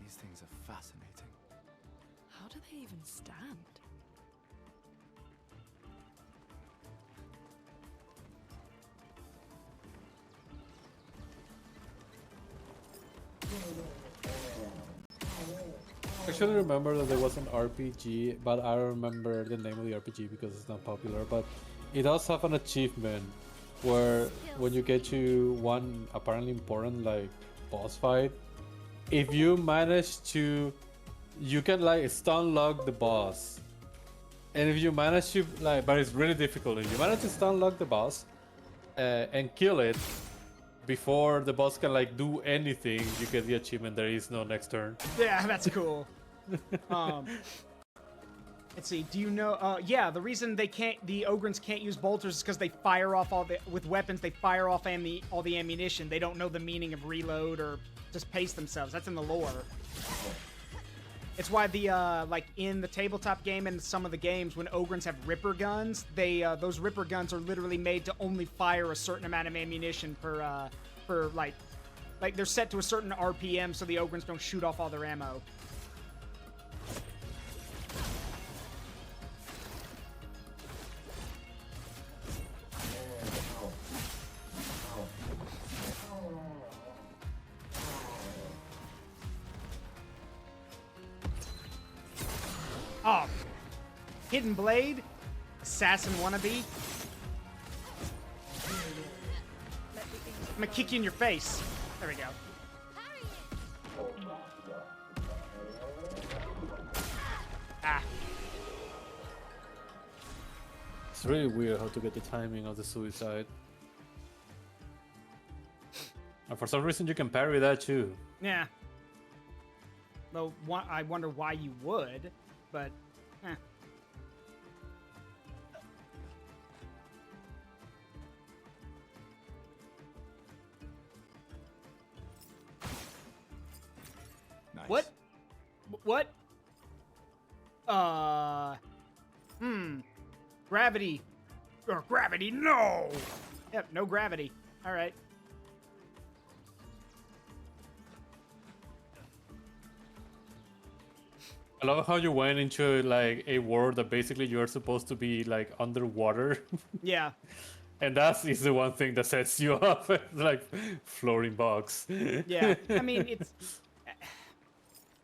These things are fascinating. How do they even stand? I actually remember that there was an RPG, but I don't remember the name of the RPG because it's not popular. But it does have an achievement where when you get to one apparently important like boss fight, if you manage to, you can like stun lock the boss. And if you manage to like, but it's really difficult. If you manage to stun lock the boss and kill it before the boss can like do anything, you get the achievement. There is no next turn. Yeah, that's cool. Let's see. Do you know? Yeah, the reason the Ogrins can't use bolters is because they fire off with weapons. They fire off all the ammunition. They don't know the meaning of reload or just pace themselves. That's in the lore. It's why the like in the tabletop game and some of the games when Ogrins have Ripper guns, those Ripper guns are literally made to only fire a certain amount of ammunition per like they're set to a certain RPM so the Ogrins don't shoot off all their ammo. Oh, Hidden Blade, Assassin wannabe. I'm gonna kick you in your face. There we go. Ah. It's really weird how to get the timing of the suicide. And for some reason you can parry that too. Yeah. Though I wonder why you would, but Nice. What? What? Gravity. Or gravity, no! Yep, no gravity. Alright. I love how you went into like a world that basically you're supposed to be like underwater. Yeah. And that is the one thing that sets you off, like floating box. Yeah. I mean, it's...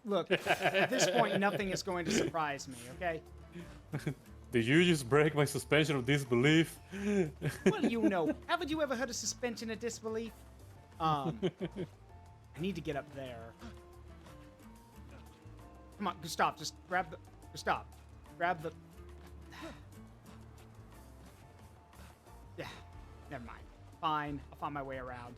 Look, at this point, nothing is going to surprise me, okay? Did you just break my suspension of disbelief? What do you know? Haven't you ever heard of suspension of disbelief? I need to get up there. Come on, stop. Just grab the... Stop. Grab the... Yeah, never mind. Fine, I'll find my way around.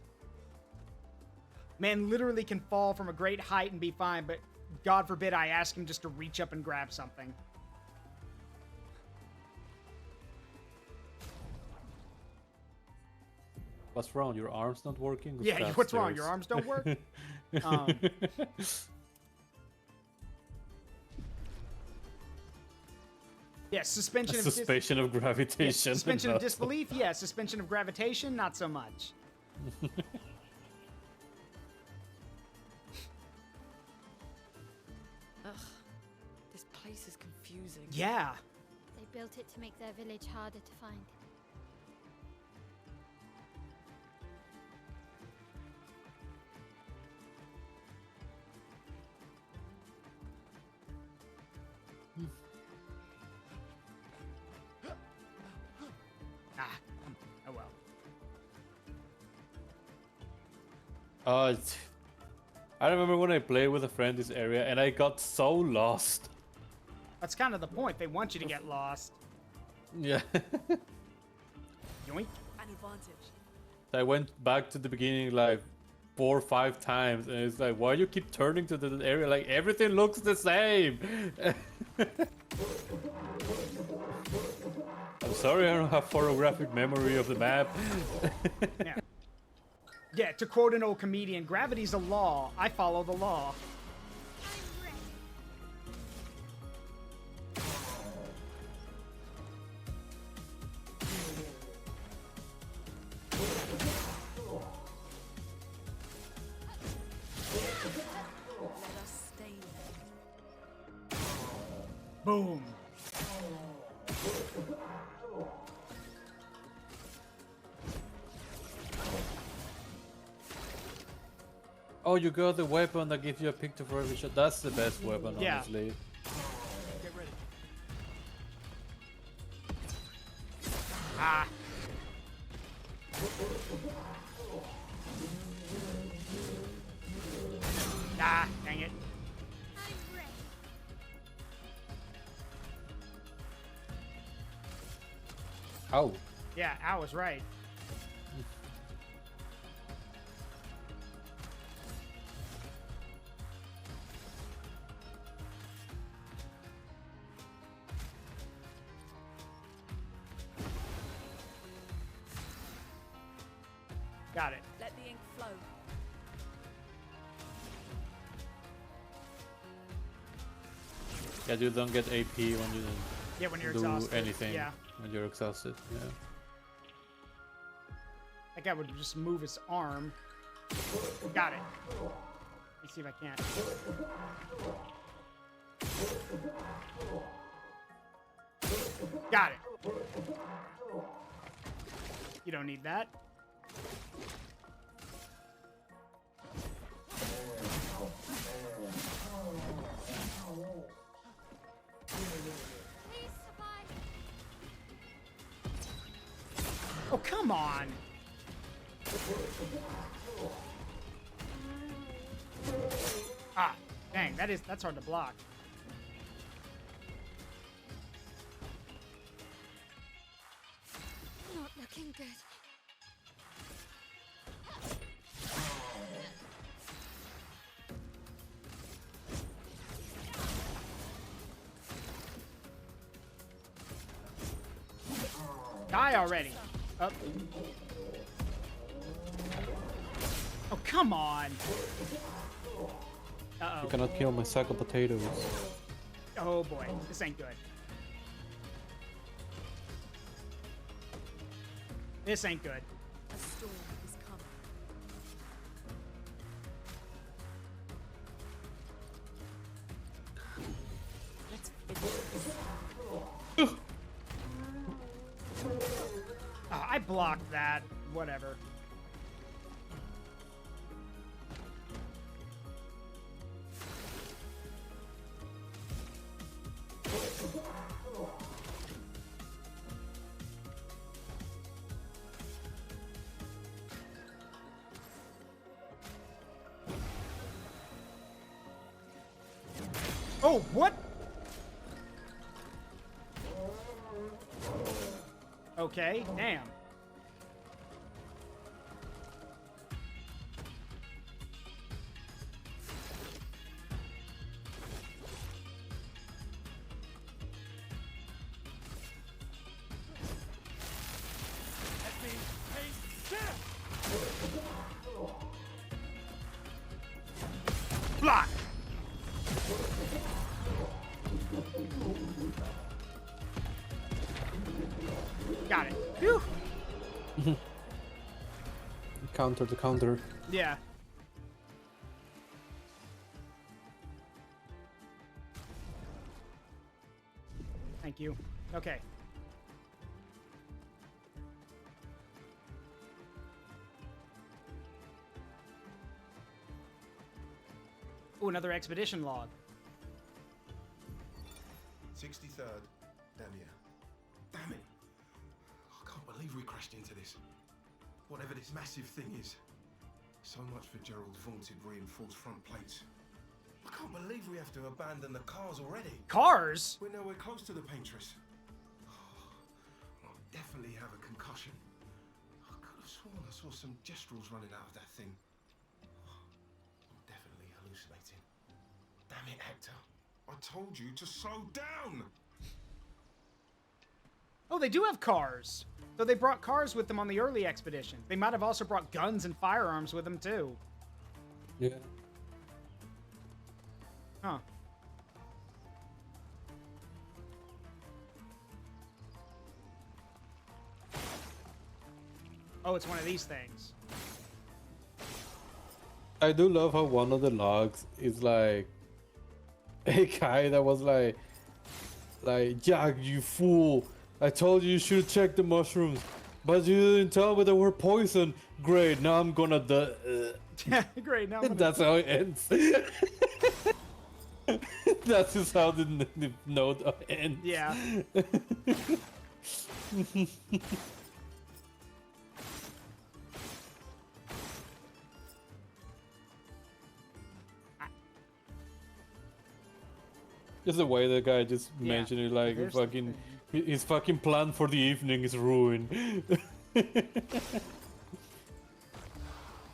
Man literally can fall from a great height and be fine, but God forbid I ask him just to reach up and grab something. What's wrong? Your arms not working? Yeah, what's wrong? Your arms don't work? Yeah, suspension of gravitation. Yeah, suspension of disbelief, yeah. Suspension of gravitation, not so much. Ugh, this place is confusing. Yeah. They built it to make their village harder to find. Oh well. I remember when I played with a friend this area and I got so lost. That's kind of the point. They want you to get lost. Yeah. Yoink. An advantage. I went back to the beginning like 4 or 5 times and it's like, why you keep turning to the area? Like everything looks the same. I'm sorry I don't have photographic memory of the map. Yeah. Yeah, to quote an old comedian, gravity's a law. I follow the law. Let us stay there. Boom. Oh, you got the weapon that gives you a picture for every shot. That's the best weapon, Yeah. honestly. Get ready. Ah. Ah, dang it. Ow. Yeah, Al was right. Got it. Let the ink flow. Yeah, you don't get AP when you Yeah, when you're do exhausted. anything. Yeah. When you're exhausted. Yeah. That guy would just move his arm. Got it. Let's see if I can. Got it. You don't need that. Oh, come on. Ah, dang, that's hard to block. Not looking good. Die already. Up. Oh, come on. You Uh-oh. cannot kill my sack of potatoes. Oh, boy. This ain't good. This ain't good. A storm is coming. Let's finish this. I blocked that. Whatever. Oh, what? Okay, damn. Block. Got it. Phew. Counter the counter. Yeah. Thank you. Okay. Ooh, another expedition log. 63rd, Damia. Damn it! I can't believe we crashed into this. Whatever this massive thing is. So much for Gerald's vaunted reinforced front plates. I can't believe we have to abandon the cars already. Cars? We're nowhere close to the paintress. I'll definitely have a concussion. I could have sworn I saw some gestrels running out of that thing. I'm definitely hallucinating. Damn it, Hector. I told you to slow down! Oh, they do have cars. So they brought cars with them on the early expedition. They might have also brought guns and firearms with them too. Yeah. Huh. Oh, it's one of these things. I do love how one of the logs is like a guy that was like, Jack, you fool! I told you should check the mushrooms, but you didn't tell me they were poison. Great, now I'm gonna die. Great. Now I'm gonna... That's how it ends. That's just how the note ends. Yeah. Just the way the guy just Yeah. mentioned it, like There's the fucking thing. his fucking plan for the evening is ruined.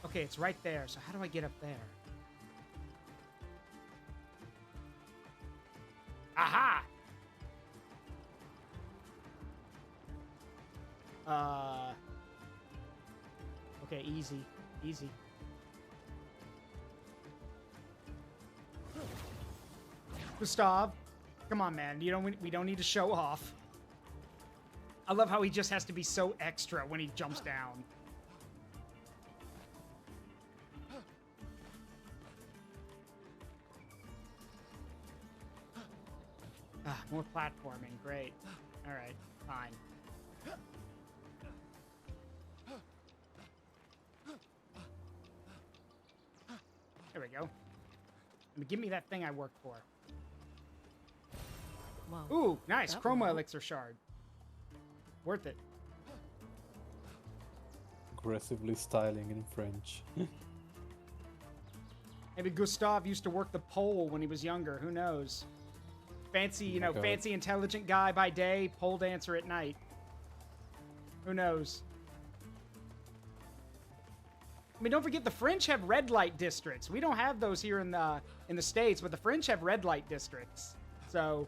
Okay, it's right there. So how do I get up there? Aha! Okay, easy. Easy. Gustav, come on, man. We don't need to show off. I love how he just has to be so extra when he jumps down. Ah, more platforming. Great. All right, fine. There we go. Give me that thing I worked for. Well, Ooh, nice. that Chroma will help. elixir shard. Worth it. Aggressively styling in French. Maybe Gustav used to work the pole when he was younger. Who knows? Fancy, you know, God. fancy, intelligent guy by day, pole dancer at night. Who knows? I mean, don't forget the French have red light districts. We don't have those here in the States, but the French have red light districts. So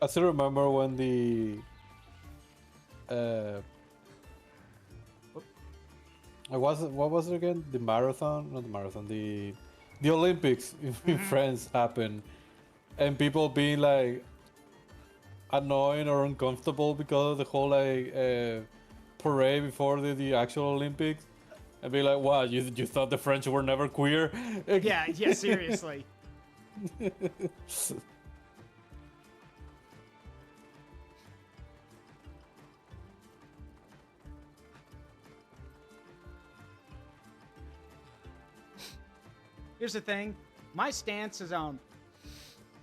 I still remember when the what was it again? The marathon? Not the marathon. The Olympics in France happened, and people being like annoying or uncomfortable because of the whole like parade before the actual Olympics, and be like, "Wow, you thought the French were never queer?" yeah, yeah, seriously. Here's the thing. My stance is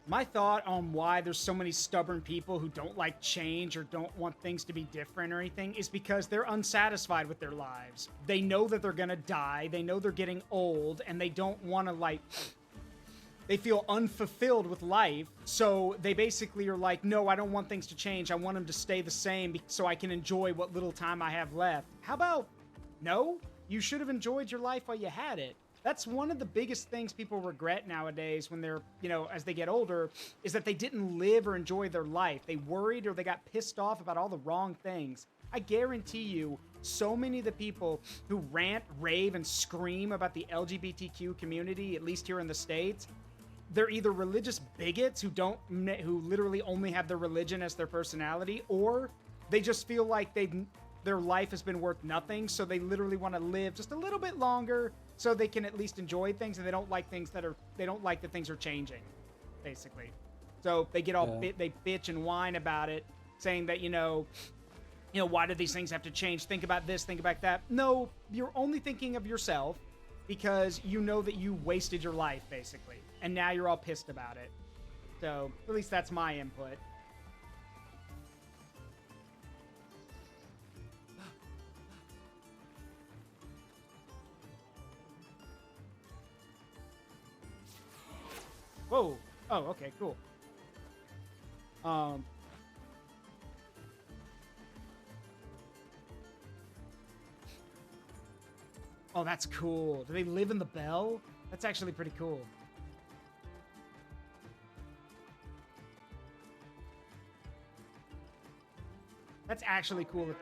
my thought on why there's so many stubborn people who don't like change or don't want things to be different or anything is because they're unsatisfied with their lives. They know that they're gonna die. They know they're getting old, and they don't want to like. They feel unfulfilled with life, so they basically are like, no, I don't want things to change. I want them to stay the same so I can enjoy what little time I have left. How about, no? You should have enjoyed your life while you had it. That's one of the biggest things people regret nowadays when they're, you know, as they get older, is that they didn't live or enjoy their life. They worried or they got pissed off about all the wrong things. I guarantee you, so many of the people who rant, rave, and scream about the LGBTQ community, at least here in the States, they're either religious bigots who literally only have their religion as their personality, or they just feel like their life has been worth nothing, so they literally want to live just a little bit longer so they can at least enjoy things, and they don't like that things are changing, basically. So they get all they bitch and whine about it, saying that, you know, why do these things have to change? Think about this, think about that. No, you're only thinking of yourself because you know that you wasted your life, basically, and now you're all pissed about it. So at least that's my input. Whoa. Oh, okay, cool. Oh, that's cool. Do they live in the bell? That's actually pretty cool. That's actually cool.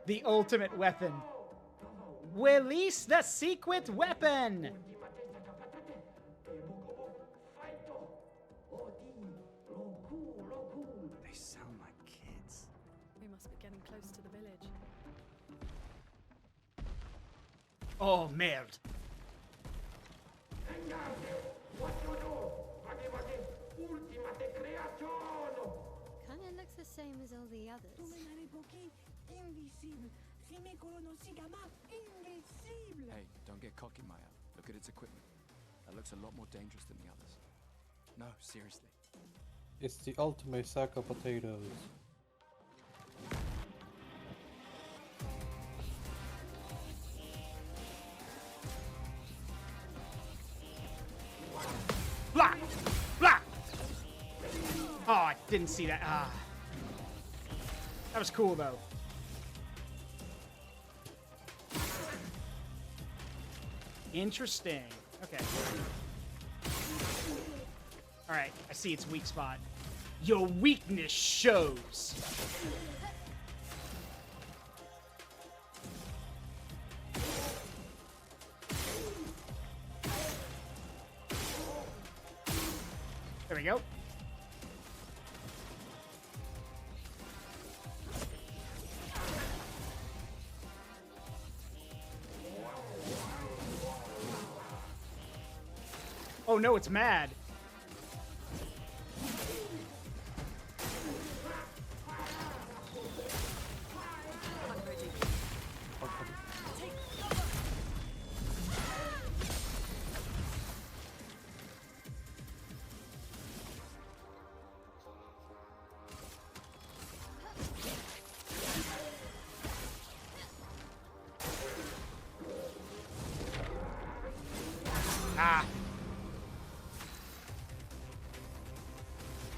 The ultimate weapon. Release the secret weapon! They sound like kids. We must be getting close to the village. Oh, merde. Kinda looks the same as all the others. Hey, don't get cocky, Maya. Look at its equipment. That looks a lot more dangerous than the others. No, seriously. It's the ultimate sack of potatoes. Blah! Blah! Oh, I didn't see that. Ah. That was cool, though. Interesting. Okay. Alright, I see its weak spot. Your weakness shows. There we go. Oh no, it's mad. Ah.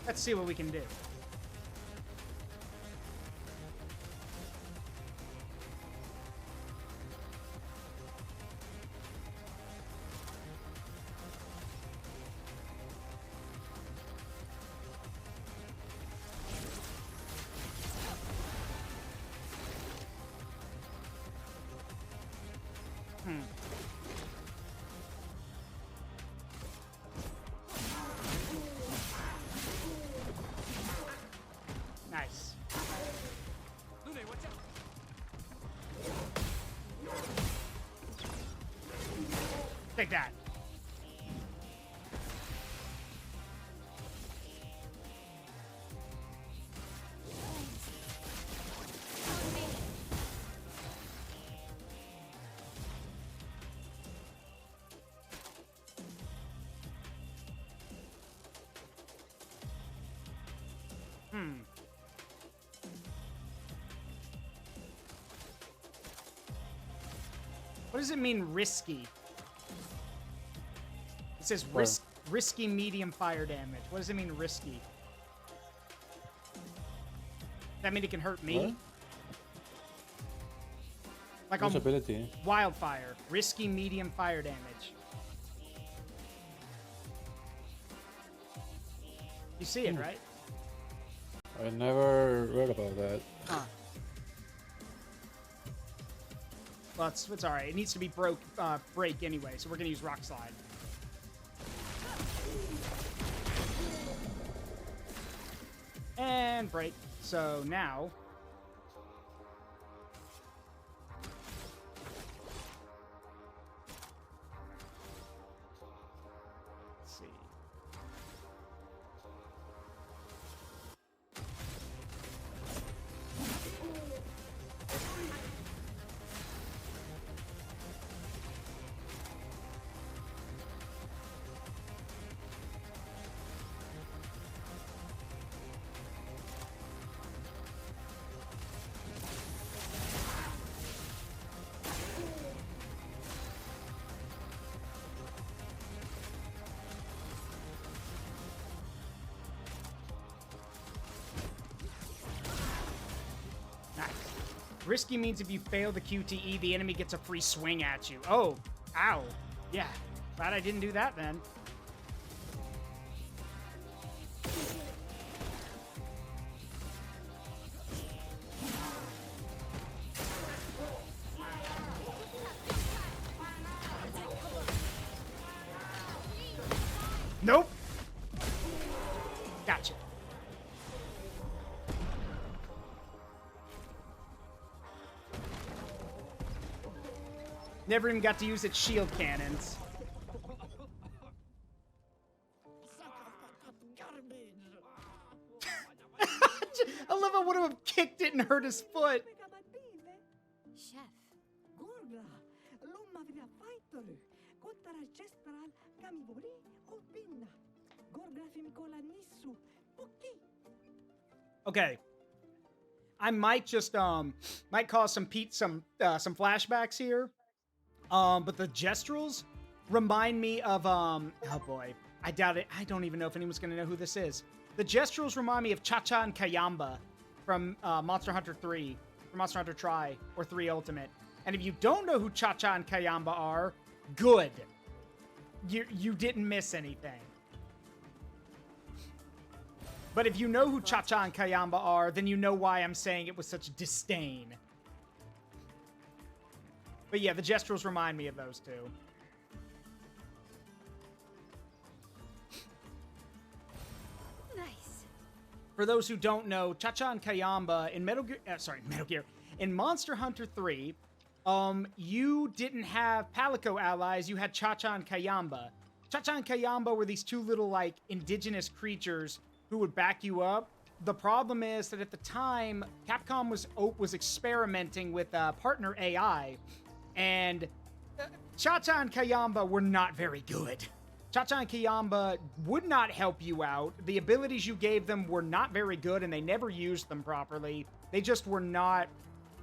Let's see what we can do. Nice. Take that. What does it mean, risky? It says risky medium fire damage. What does it mean, risky? Does that mean it can hurt me? What? Like Which on ability? wildfire, risky medium fire damage. You see it, right? I never read about that. Huh. Well, it's all right. It needs to be break anyway, so we're gonna use rock slide. And break. So now. Let's see. Risky means if you fail the QTE, the enemy gets a free swing at you. Oh, ow. Yeah, glad I didn't do that then. Nope. Gotcha. Never even got to use its shield cannons. I love how one of them kicked it and hurt his foot. Chef. Gorga, luma vina fighter, kotara chestral, kamibori, opina. Gorga fimikola nisu, puki. Okay. I might just might cause some flashbacks here. But the Gestrels remind me of oh boy. I doubt it. I don't even know if anyone's gonna know who this is. The Gestrels remind me of Cha-Cha and Kayamba from Monster Hunter 3, or Monster Hunter Tri, or 3 Ultimate. And if you don't know who Cha-Cha and Kayamba are, good. You didn't miss anything. But if you know who Cha-Cha and Kayamba are, then you know why I'm saying it with such disdain. But yeah, the Gestrels remind me of those two. Nice. For those who don't know, Cha-Cha and Kayamba in Metal Gear, in Monster Hunter 3, you didn't have Palico allies, you had Cha-Cha and Kayamba. Cha-Cha and Kayamba were these two little, like, indigenous creatures who would back you up. The problem is that at the time, Capcom was experimenting with partner AI, and Cha-Cha and Kayamba were not very good. Cha-Cha and Kayamba would not help you out. The abilities you gave them were not very good, and they never used them properly. They just were not...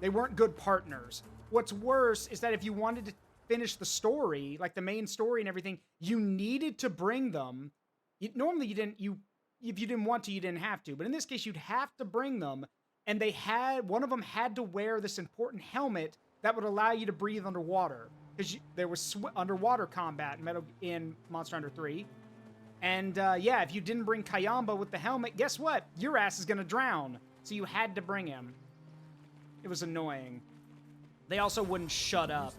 They weren't good partners. What's worse is that if you wanted to finish the story, like the main story and everything, you needed to bring them. Normally, you didn't... If you didn't want to, you didn't have to. But in this case, you'd have to bring them, and one of them had to wear this important helmet that would allow you to breathe underwater, because there was underwater combat in Monster Hunter 3. And yeah, if you didn't bring Kayamba with the helmet, guess what? Your ass is gonna drown. So you had to bring him. It was annoying. They also wouldn't shut up.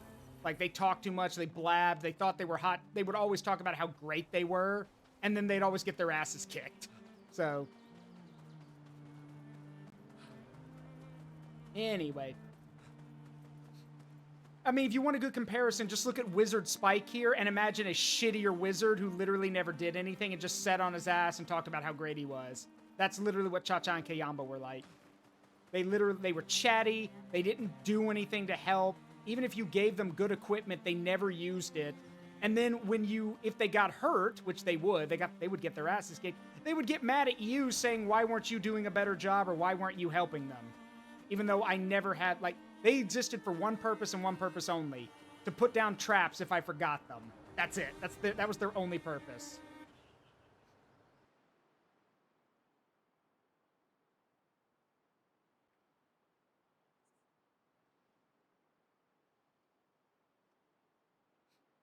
Like, they talked too much, they blabbed, they thought they were hot. They would always talk about how great they were, and then they'd always get their asses kicked. So... Anyway. I mean, if you want a good comparison, just look at Wizard Spike here and imagine a shittier wizard who literally never did anything and just sat on his ass and talked about how great he was. That's literally what Cha-Cha and Kayamba were like. They were chatty, they didn't do anything to help. Even if you gave them good equipment, they never used it. And then if they got hurt, which they would get their asses kicked, they would get mad at you saying, why weren't you doing a better job, or why weren't you helping them? Even though I never had, like, they existed for one purpose and one purpose only. To put down traps if I forgot them. That's it. That was their only purpose.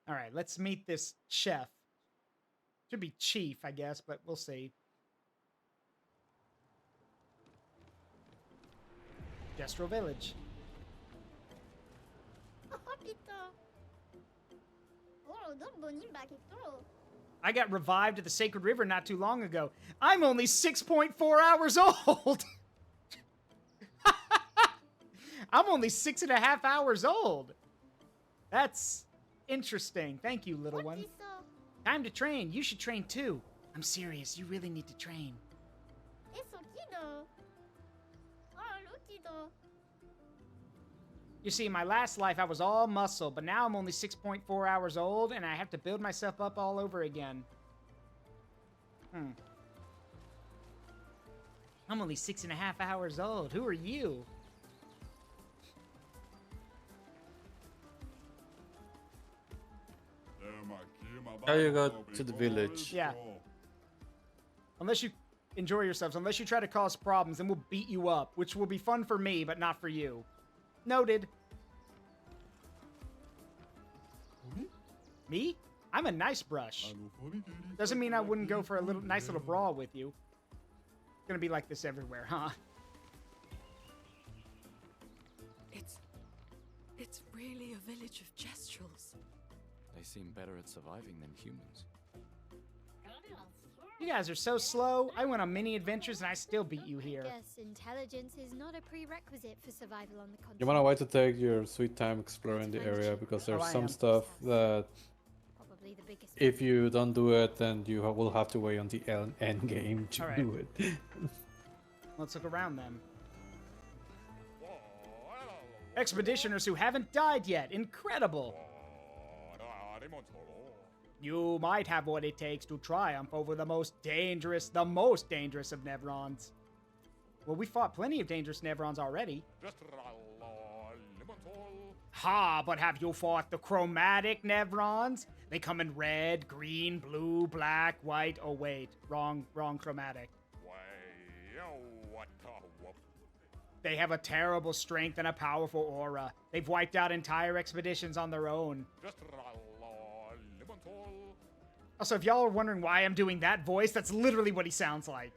All right, let's meet this chef. Should be chief, I guess, but we'll see. Gestro Village. I got revived at the Sacred River not too long ago. I'm only 6.4 hours old! I'm only 6.5 hours old! That's interesting. Thank you, little one. Time to train. You should train too. I'm serious. You really need to train. You see, in my last life, I was all muscle, but now I'm only 6.4 hours old, and I have to build myself up all over again. I'm only 6.5 hours old. Who are you? How you got to the village? Yeah. Unless you enjoy yourselves, unless you try to cause problems, then we'll beat you up, which will be fun for me, but not for you. Noted. Me? I'm a nice brush. Doesn't mean I wouldn't go for a nice little brawl with you. It's gonna be like this everywhere, huh? It's really a village of Jestrels. They seem better at surviving than humans. You guys are so slow. I went on many adventures and I still beat you here. Guess intelligence is not a prerequisite for survival on the continent. You wanna why to take your sweet time exploring the area, because there's I some am. stuff that Probably the biggest. if you don't do it, then you will have to wait on the end game to Alright. do it. Let's look around them. Expeditioners who haven't died yet. Incredible. You might have what it takes to triumph over the most dangerous of Nevrons. Well, we fought plenty of dangerous Nevrons already. Ha, but have you fought the chromatic Nevrons? They come in red, green, blue, black, white. Oh, wait. Wrong chromatic. They have a terrible strength and a powerful aura. They've wiped out entire expeditions on their own. Also, if y'all are wondering why I'm doing that voice, that's literally what he sounds like.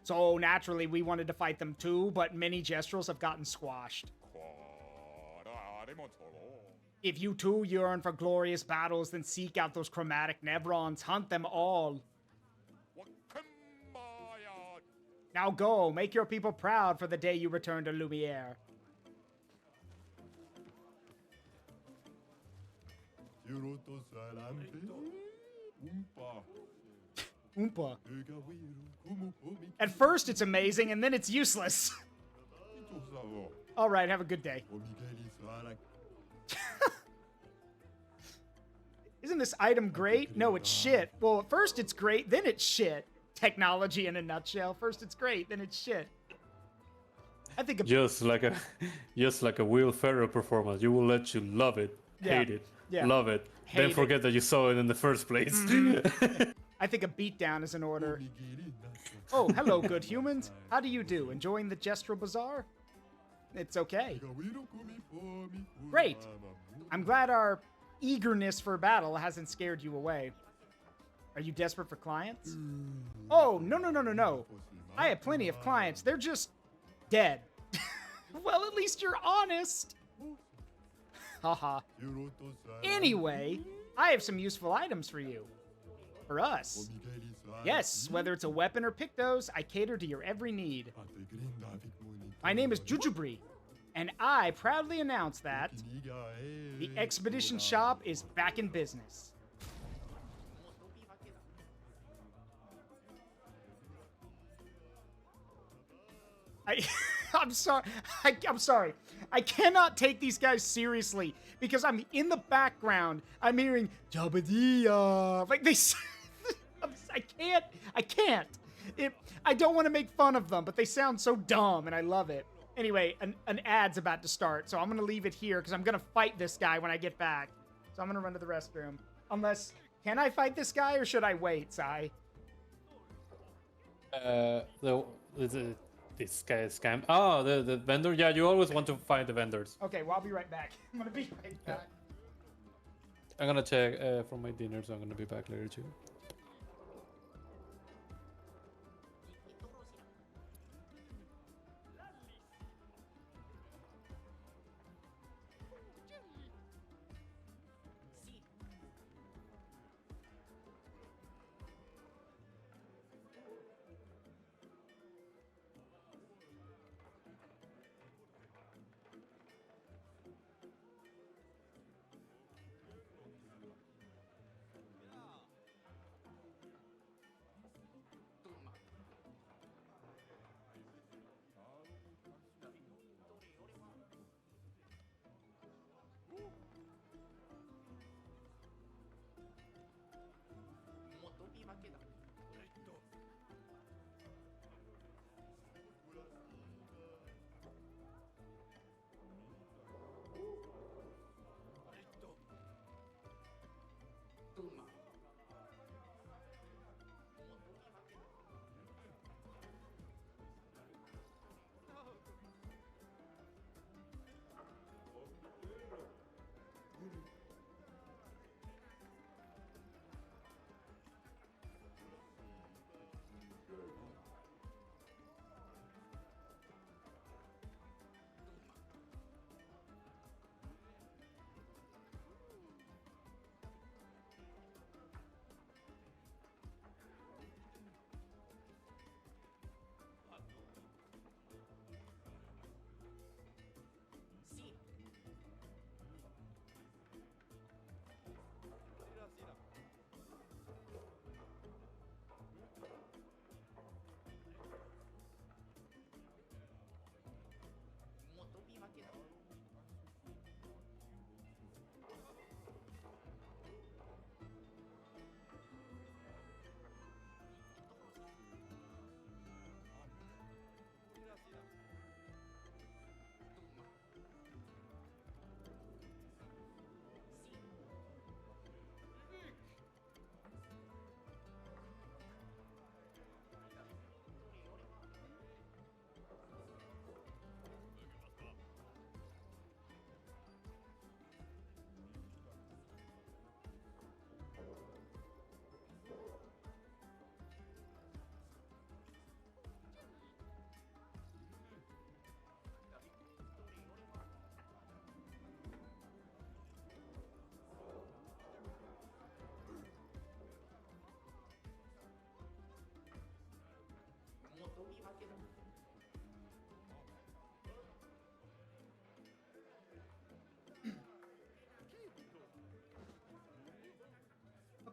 So naturally, we wanted to fight them too, but many Jestrels have gotten squashed. If you too yearn for glorious battles, then seek out those chromatic Nevrons. Hunt them all. Now go, make your people proud for the day you return to Lumiere. Oompa. At first it's amazing, and then it's useless. Alright, have a good day. Isn't this item great? No, it's shit. Well, at first it's great, then it's shit. Technology in a nutshell. First it's great, then it's shit. I think Just like a Will Ferrell performance. You will let you love it, hate it, love it, then Hate forget that you saw it in the first place. I think a beatdown is in order. Oh, hello, good humans. How do you do? Enjoying the Gestural Bazaar? It's okay. Great. I'm glad our eagerness for battle hasn't scared you away. Are you desperate for clients? Oh, no. I have plenty of clients. They're just dead. Well, at least you're honest. Haha. Anyway, I have some useful items for you. For us. Yes, whether it's a weapon or pictos, I cater to your every need. My name is Jujubri, and I proudly announce that the Expedition Shop is back in business. I'm sorry. I'm sorry. I cannot take these guys seriously because I'm in the background. I'm hearing Jabadiya. Like they. I can't. I don't want to make fun of them, but they sound so dumb, and I love it. Anyway, an ad's about to start, so I'm gonna leave it here because I'm gonna fight this guy when I get back. So I'm gonna run to the restroom. Unless, can I fight this guy or should I wait, Sai? This guy is scam. Oh, the vendor. Yeah, you always want to find the vendors. Okay, well, I'll be right back. I'm gonna be right back. I'm gonna check for my dinner, so I'm gonna be back later too.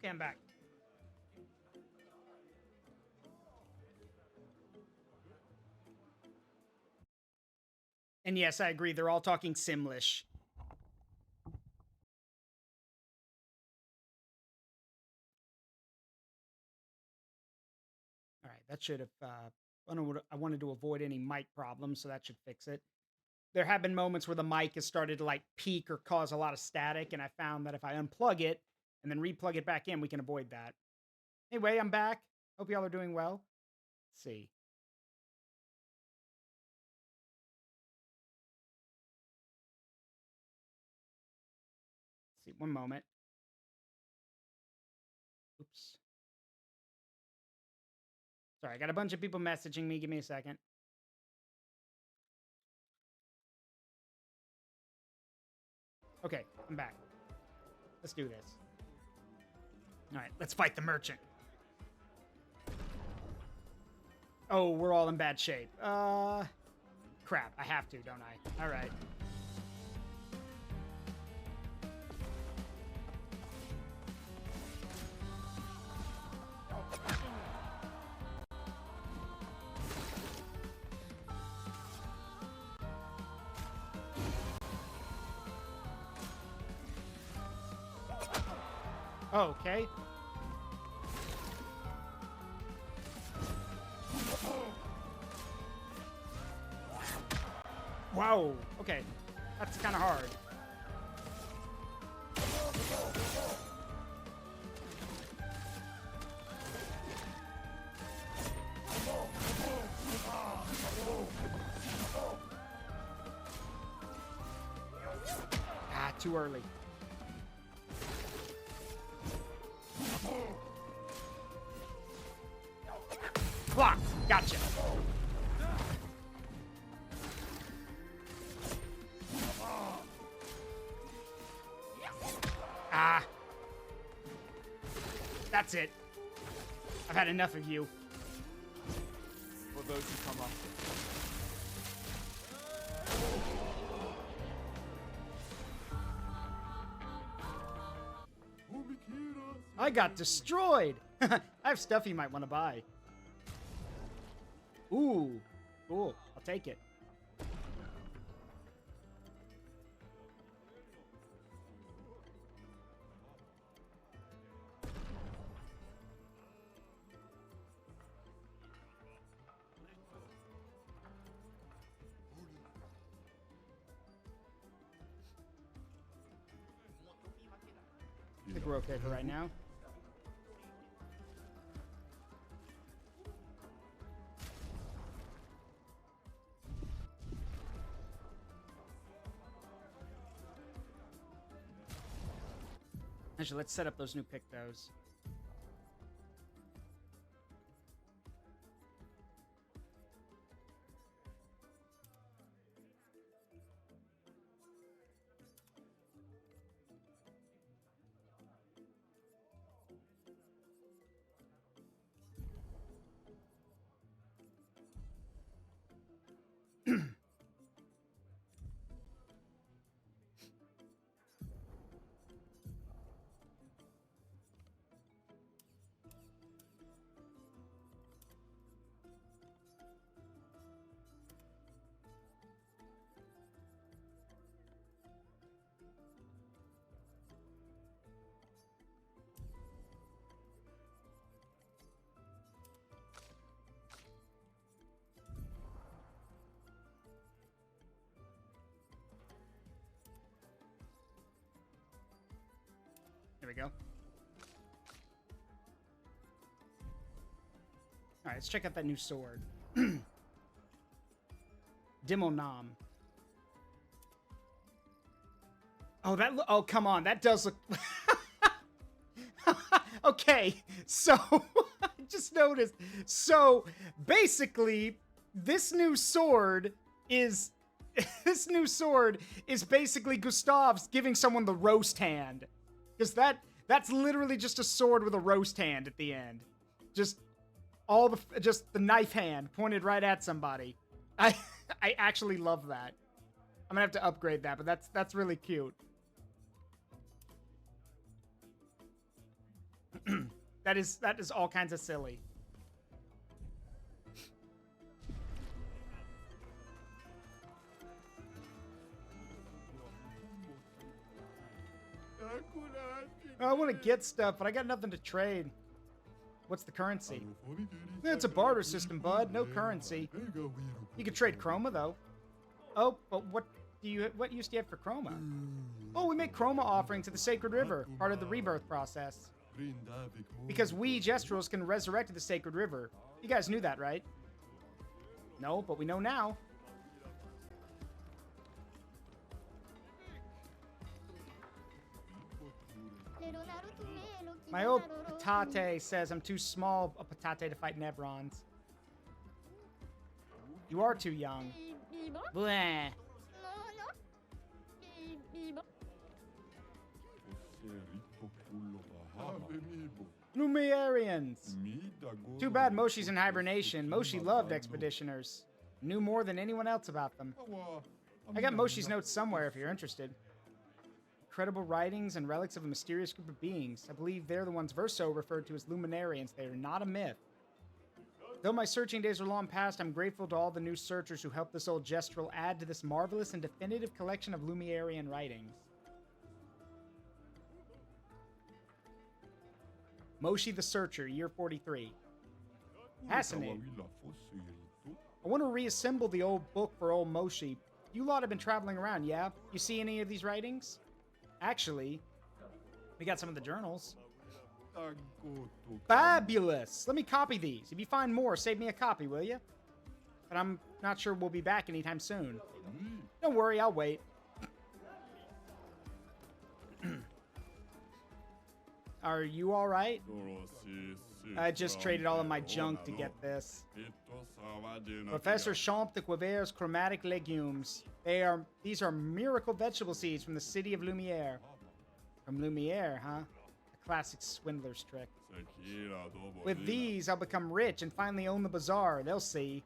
Okay, I'm back. And yes, I agree. They're all talking Simlish. All right, that should have. I wanted to avoid any mic problems, so that should fix it. There have been moments where the mic has started to like peak or cause a lot of static, and I found that if I unplug it and then replug it back in, we can avoid that. Anyway, I'm back. Hope y'all are doing well. Let's see. Let's see, one moment. Oops. Sorry, I got a bunch of people messaging me. Give me a second. Okay, I'm back. Let's do this. All right, let's fight the merchant. Oh, we're all in bad shape. Crap, I have to, don't I? All right. Okay. Wow. Okay. That's kind of hard. Ah, too early. Blocked. Gotcha. Ah. That's it. I've had enough of you. For those who come after. I got destroyed. I have stuff you might want to buy. Ooh, cool. I'll take it. I think we're okay for right now. Actually, let's set up those new pictos. There we go. All right, let's check out that new sword. Dimonam. Oh, oh, come on. That does look... Okay, so... I just noticed. So, basically, this new sword is... This new sword is basically Gustav's giving someone the roast hand. Because that's literally just a sword with a roast hand at the end. Just the knife hand pointed right at somebody. I actually love that. I'm gonna have to upgrade that, but that's really cute. That is all kinds of silly. I want to get stuff, but I got nothing to trade. What's the currency? It's a barter system, bud. No currency. You could trade chroma, though. Oh, but what use do you have for chroma? Oh, we make chroma offering to the Sacred River, part of the rebirth process. Because we, Gestrels, can resurrect the Sacred River. You guys knew that, right? No, but we know now. My old patate says I'm too small a patate to fight Nevrons. You are too young. Bleh. Lumierians. Too bad Moshi's in hibernation. Moshi loved expeditioners. Knew more than anyone else about them. I got Moshi's notes somewhere if you're interested. Incredible writings and relics of a mysterious group of beings. I believe they're the ones Verso referred to as Luminarians. They are not a myth. Though my searching days are long past, I'm grateful to all the new searchers who helped this old Gestrel add to this marvelous and definitive collection of Luminarian writings. Moshi the Searcher, year 43. Fascinating. I want to reassemble the old book for old Moshi. You lot have been traveling around, yeah? You see any of these writings? Actually, we got some of the journals. Fabulous! Let me copy these. If you find more, save me a copy, will you? But I'm not sure we'll be back anytime soon. Don't worry, I'll wait. Are you alright? I just traded all of my junk to get this. Professor Champ de Quiver's chromatic legumes. These are miracle vegetable seeds from the city of Lumiere. From Lumiere, huh? A classic swindler's trick. With these, I'll become rich and finally own the bazaar. They'll see.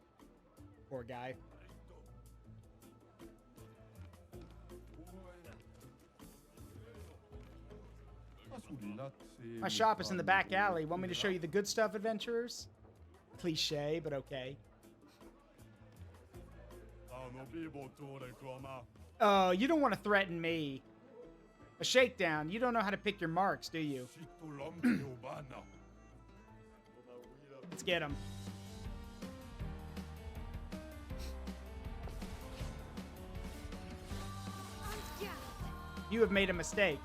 Poor guy. My shop is in the back alley. Want me to show you the good stuff, adventurers? Cliche, but okay. Oh, you don't want to threaten me. A shakedown. You don't know how to pick your marks, do you? Let's get him. You have made a mistake.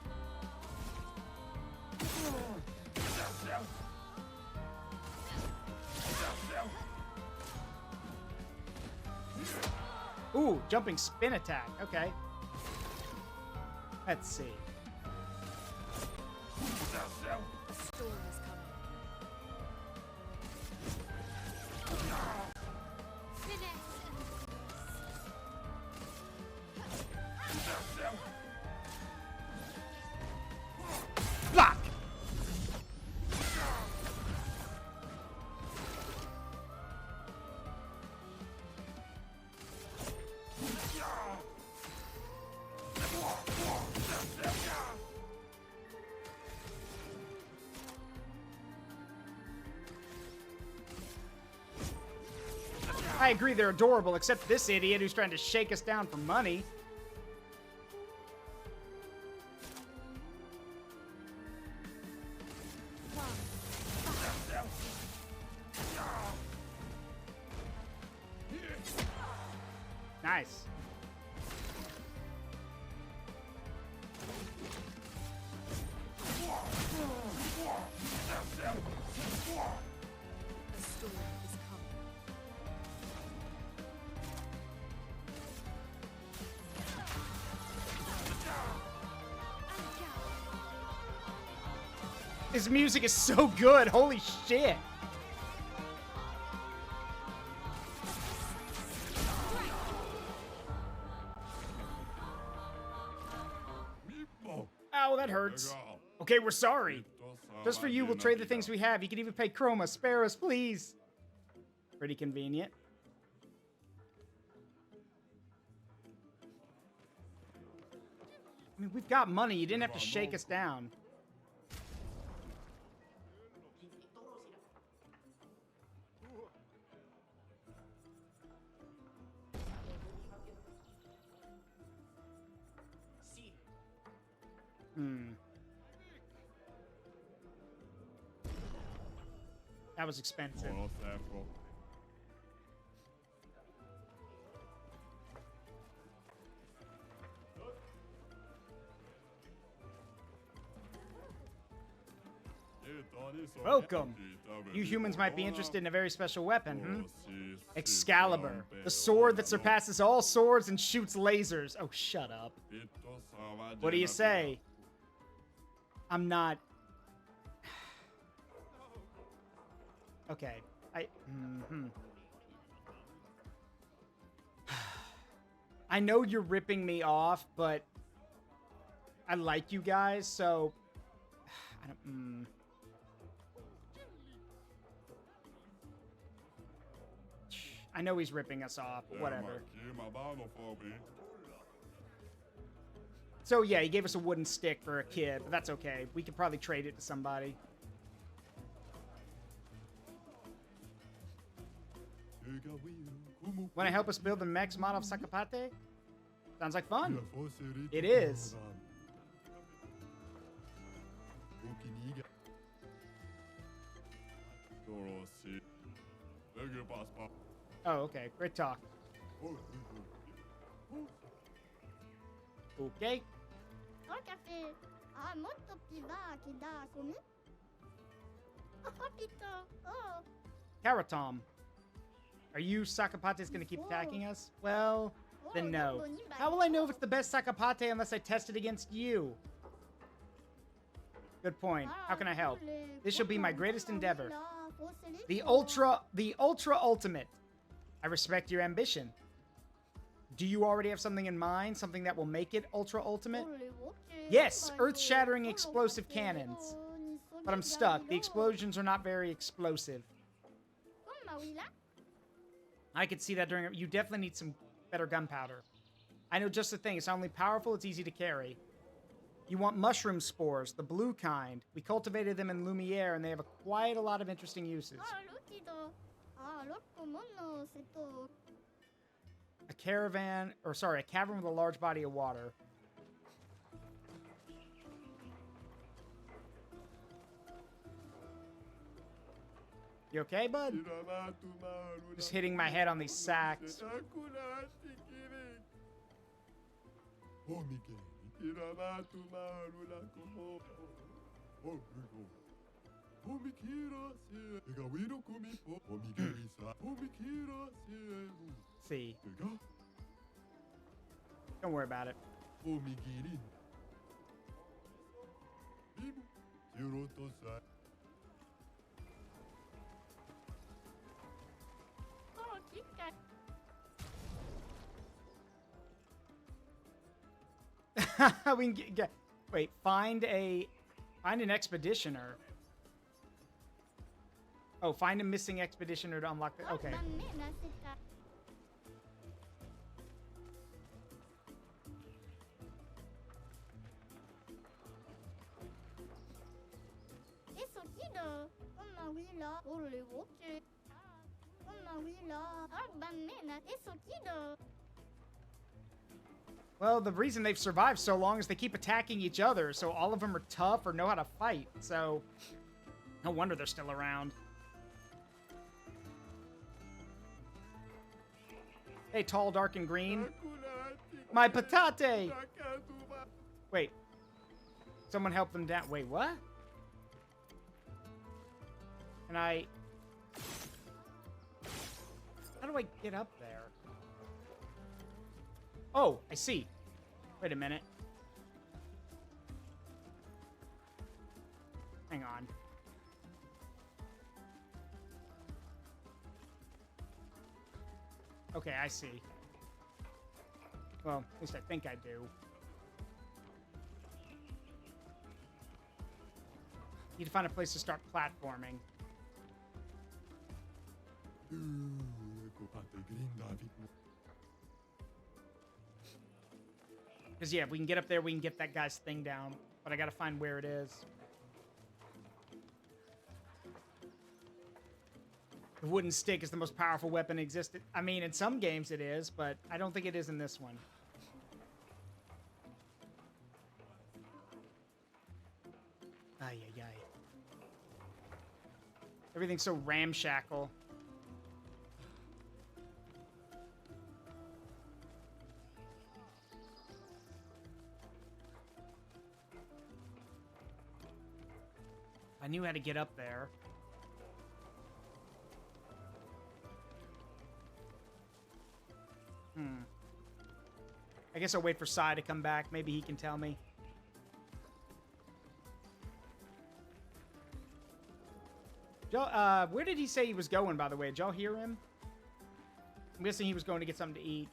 Ooh, jumping spin attack. Okay. Let's see. Block! I agree they're adorable, except this idiot who's trying to shake us down for money. Nice. This music is so good. Holy shit. Ow, that hurts. Okay, we're sorry. Just for you, we'll trade the things we have. You can even pay Chroma. Spare us, please. Pretty convenient. I mean, we've got money. You didn't have to shake us down. Hmm. That was expensive. Welcome. You humans might be interested in a very special weapon, hmm? Excalibur, the sword that surpasses all swords and shoots lasers. Oh, shut up. What do you say? I'm not... Okay. I know you're ripping me off, but I like you guys, so... I don't... I know he's ripping us off, but whatever. So yeah, he gave us a wooden stick for a kid, but that's okay. We could probably trade it to somebody. Want to help us build the mech's model of Sakapate? Sounds like fun. It is. Oh, okay. Great talk. Okay. Karatom. Are you Sakapate's gonna keep attacking us? Well, then no. How will I know if it's the best Sakapate unless I test it against you? Good point. How can I help? This shall be my greatest endeavor. The ultra ultimate. I respect your ambition. Do you already have something in mind? Something that will make it ultra ultimate? Yes, earth-shattering explosive cannons. But I'm stuck. The explosions are not very explosive. I could see that during... You definitely need some better gunpowder. I know just the thing. It's not only powerful, it's easy to carry. You want mushroom spores, the blue kind. We cultivated them in Lumiere, and they have quite a lot of interesting uses. A cavern with a large body of water. You okay, bud? Just hitting my head on these sacks. See. Don't worry about it. We can get wait, find an expeditioner. Oh, find a missing expeditioner to unlock the... Okay. Well, the reason they've survived so long is they keep attacking each other, so all of them are tough or know how to fight, so no wonder they're still around. Hey, tall, dark, and green. My patate! Wait. Someone help them down. Wait, what? Can I... How do I get up there? Oh, I see. Wait a minute. Hang on. Okay, I see. Well, at least I think I do. Need to find a place to start platforming. Because, yeah, if we can get up there, we can get that guy's thing down. But I gotta find where it is. The wooden stick is the most powerful weapon existed. I mean, in some games it is, but I don't think it is in this one. Everything's so ramshackle. I knew how to get up there. I guess I'll wait for Sai to come back. Maybe he can tell me. Where did he say he was going, by the way? Did y'all hear him? I'm guessing he was going to get something to eat.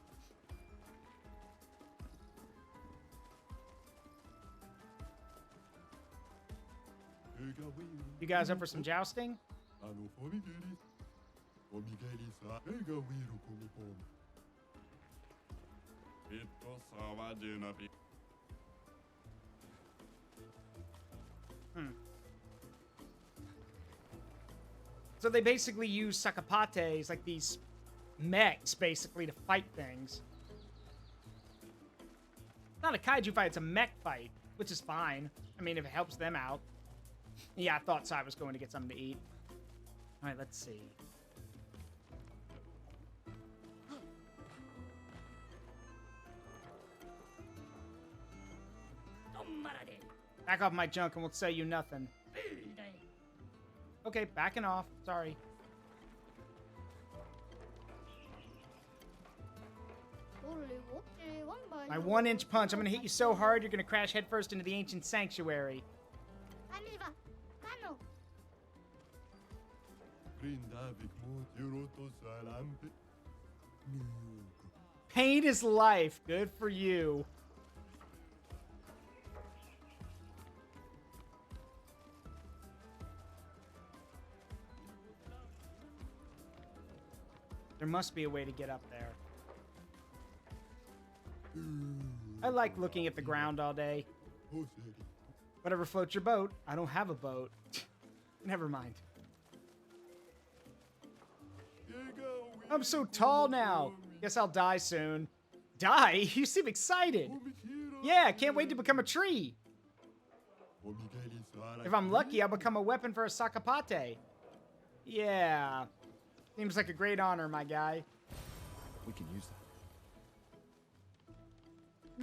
You guys up for some jousting? So they basically use sakapates, like these mechs, basically, to fight things. It's not a kaiju fight, it's a mech fight, which is fine. I mean, if it helps them out. Yeah, I thought Sai was going to get something to eat. All right, let's see. Back off my junk and we'll say you nothing. Okay, backing off. Sorry. My 1-inch punch. I'm gonna hit you so hard you're gonna crash headfirst into the ancient sanctuary. Pain is life. Good for you. There must be a way to get up there. I like looking at the ground all day. Whatever floats your boat. I don't have a boat. Never mind. I'm so tall now. Guess I'll die soon. Die? You seem excited. Yeah, can't wait to become a tree. If I'm lucky, I'll become a weapon for a sakapate. Yeah. Seems like a great honor, my guy. We can use that.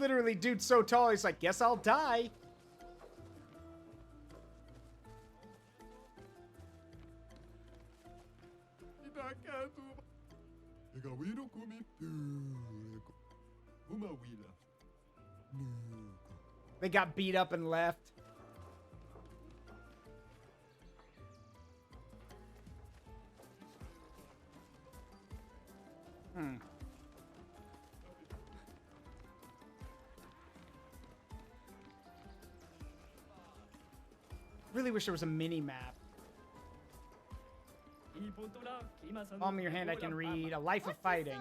Literally, dude's so tall, he's like, guess I'll die. They got beat up and left. Really wish there was a mini map. Palm of your hand, I can read A Life of Fighting.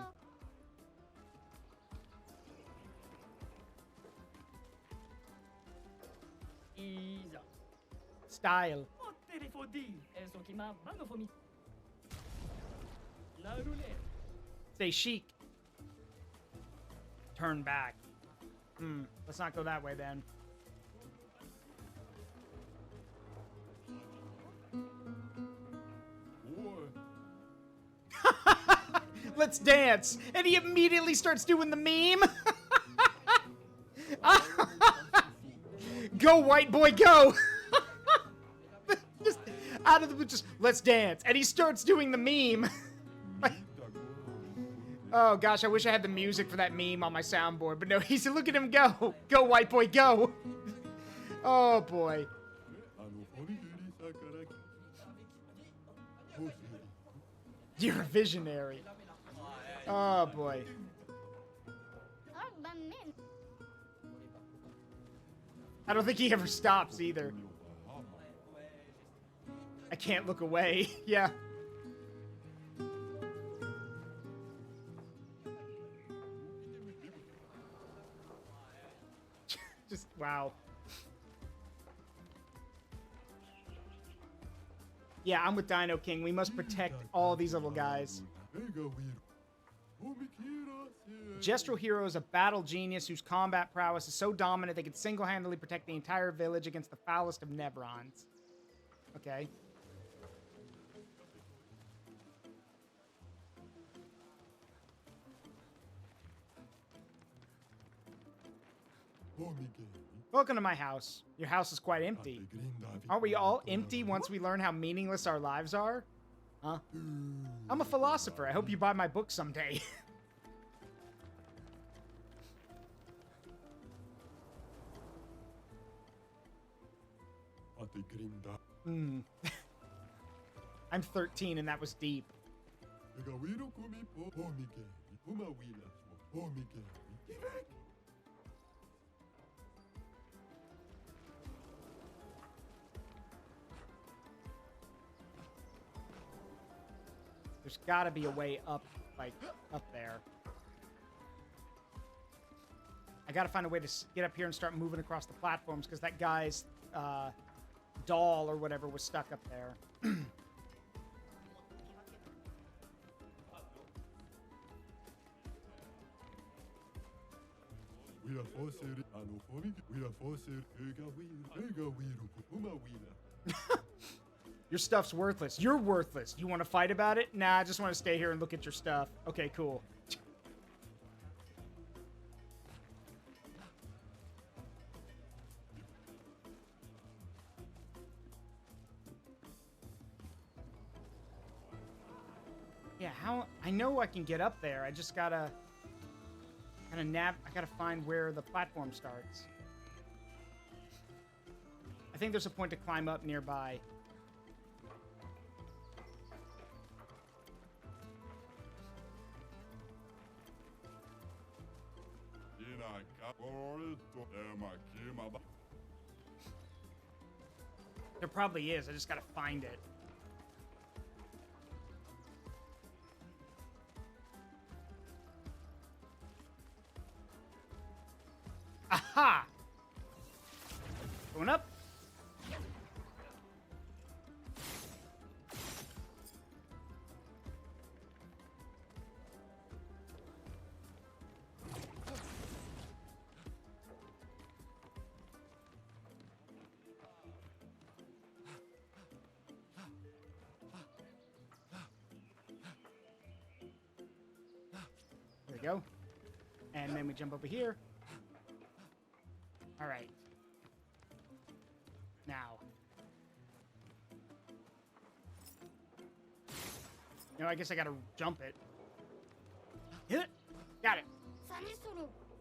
Style. Stay chic. Turn back. Let's not go that way then. Let's dance. And he immediately starts doing the meme. Go, white boy, go. Just out of the blue, just let's dance. And he starts doing the meme. Oh gosh, I wish I had the music for that meme on my soundboard, but no, he's look at him go. Go, white boy, go. Oh boy. You're a visionary. Oh boy. I don't think he ever stops either. I can't look away. Yeah. Just, wow. Yeah, I'm with Dino King. We must protect all these little guys. Gestural Hero is a battle genius whose combat prowess is so dominant they can single-handedly protect the entire village against the foulest of Nevrons. Okay. Welcome to my house. Your house is quite empty. Aren't we all empty once we learn how meaningless our lives are? Huh? I'm a philosopher. I hope you buy my book someday. I'm 13 and that was deep. There's gotta be a way up, like, up there. I gotta find a way to get up here and start moving across the platforms, because that guy's doll or whatever was stuck up there. Your stuff's worthless. You're worthless. You want to fight about it? Nah, I just want to stay here and look at your stuff. Okay, cool. Yeah, how... I know I can get up there. I just gotta... I gotta find where the platform starts. I think there's a point to climb up nearby. There probably is. I just gotta find it. Aha! Going up. There we go. And then we jump over here. All right. Now. No, I guess I gotta jump it. Hit it. Got it.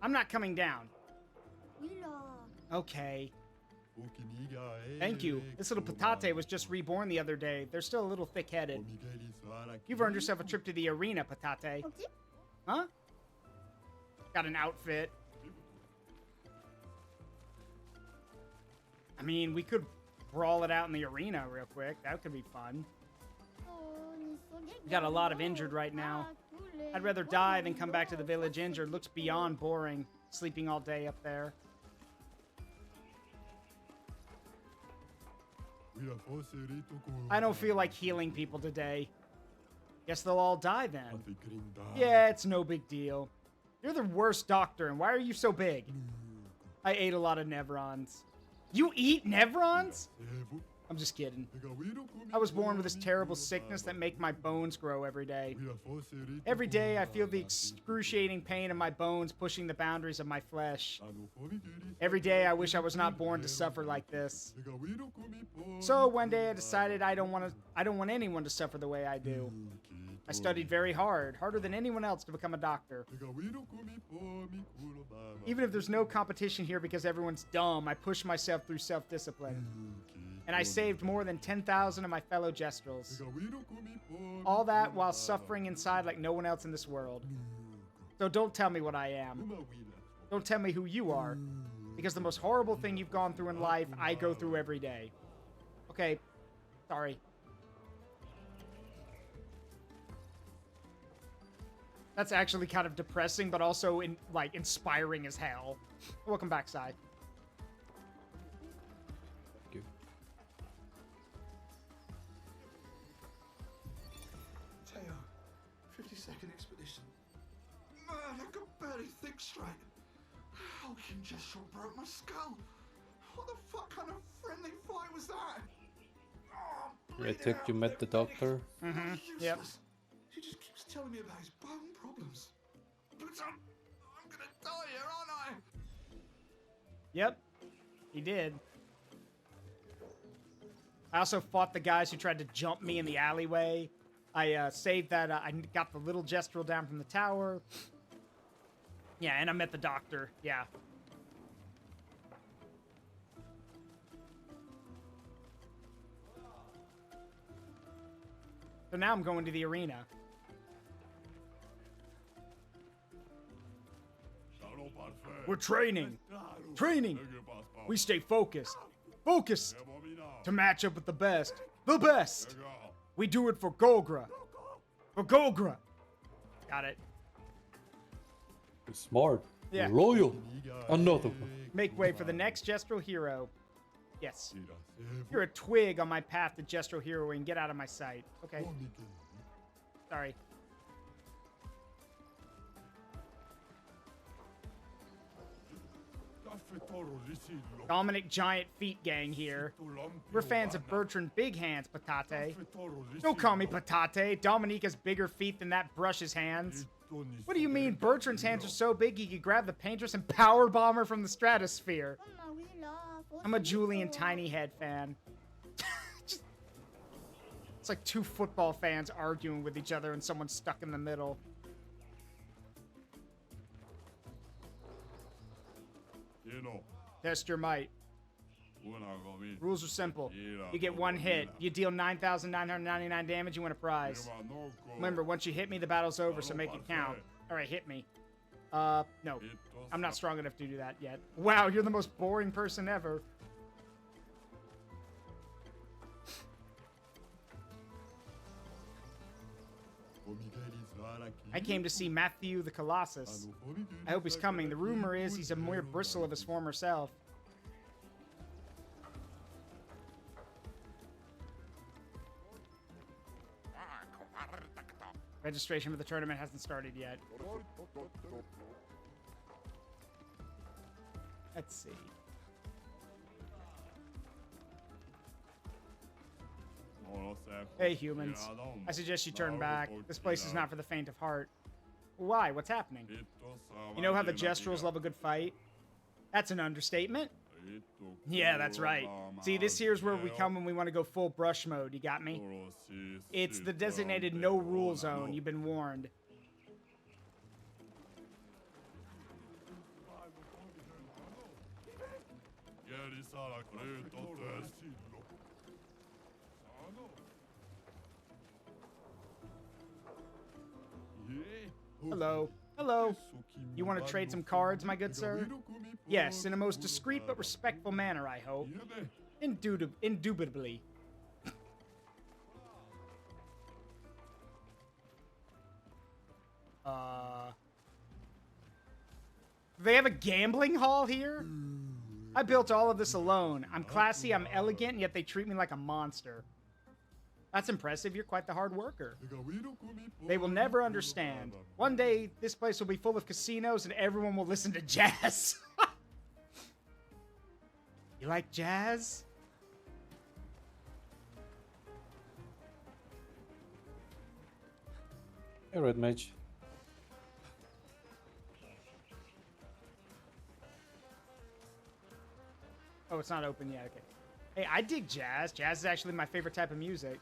I'm not coming down. Okay. Thank you. This little patate was just reborn the other day. They're still a little thick-headed. You've earned yourself a trip to the arena, patate. Huh? Got an outfit. I mean, we could brawl it out in the arena real quick. That could be fun. We got a lot of injured right now. I'd rather die than come back to the village injured. Looks beyond boring, sleeping all day up there. I don't feel like healing people today. Guess they'll all die then. Yeah, it's no big deal. You're the worst doctor, and why are you so big? I ate a lot of Nevrons. You eat Nevrons? I'm just kidding. I was born with this terrible sickness that make my bones grow every day. Every day I feel the excruciating pain in my bones pushing the boundaries of my flesh. Every day I wish I was not born to suffer like this. So one day I decided I don't want anyone to suffer the way I do. I studied very hard, harder than anyone else, to become a doctor. Even if there's no competition here because everyone's dumb, I push myself through self-discipline. And I saved more than 10,000 of my fellow Gestrels. All that while suffering inside like no one else in this world. So don't tell me what I am. Don't tell me who you are. Because the most horrible thing you've gone through in life, I go through every day. Okay, sorry. That's actually kind of depressing, but also inspiring as hell. Welcome back, Sai. Thank you. Teo, 52nd expedition. Man, I could barely think straight. Hulking Gestrel broke my skull. What the fuck kind of friendly fight was that? Oh, I think you met the doctor. Mm-hmm. Yep. He just keeps telling me about his bone problems. But I'm gonna die here, aren't I? Yep, he did. I also fought the guys who tried to jump me in the alleyway. I saved that. I got the little gestural down from the tower. Yeah, and I met the doctor. Yeah. So now I'm going to the arena. We're training. Training. We stay focused. Focused. To match up with the best. The best. We do it for Gogra. For Gogra. Got it. Smart. Yeah. Loyal. Another one. Make way for the next Gestural Hero. Yes. You're a twig on my path to Gestural Heroing. Get out of my sight. Okay. Sorry. Dominic Giant Feet Gang here. We're fans of Bertrand Big Hands, Patate. Don't call me Patate. Dominique has bigger feet than that brush's hands. What do you mean Bertrand's hands are so big he could grab the paintress and power bomb her from the stratosphere? I'm a Julian Tiny Head fan. It's like two football fans arguing with each other and someone's stuck in the middle. Test your might. Rules are simple. You get one hit. You deal 9,999 damage, you win a prize. Remember, once you hit me, the battle's over, so make it count. Alright, hit me. No. I'm not strong enough to do that yet. Wow, you're the most boring person ever. I came to see Matthew the Colossus. I hope he's coming. The rumor is he's a mere bristle of his former self. Registration for the tournament hasn't started yet. Let's see. Hey, humans. I suggest you turn back. This place is not for the faint of heart. Why? What's happening? You know how the Gestrals love a good fight? That's an understatement. Yeah, that's right. See, this here's where we come when we want to go full brush mode. You got me? It's the designated no-rule zone. You've been warned. Hello. Hello. You want to trade some cards, my good sir? Yes, in a most discreet but respectful manner, I hope. Indubitably. Do they have a gambling hall here? I built all of this alone. I'm classy, I'm elegant, and yet they treat me like a monster. That's impressive. You're quite the hard worker. They will never understand. One day, this place will be full of casinos and everyone will listen to jazz. You like jazz? Hey, Red Mage. Oh, it's not open yet. Okay. Hey, I dig jazz. Jazz is actually my favorite type of music.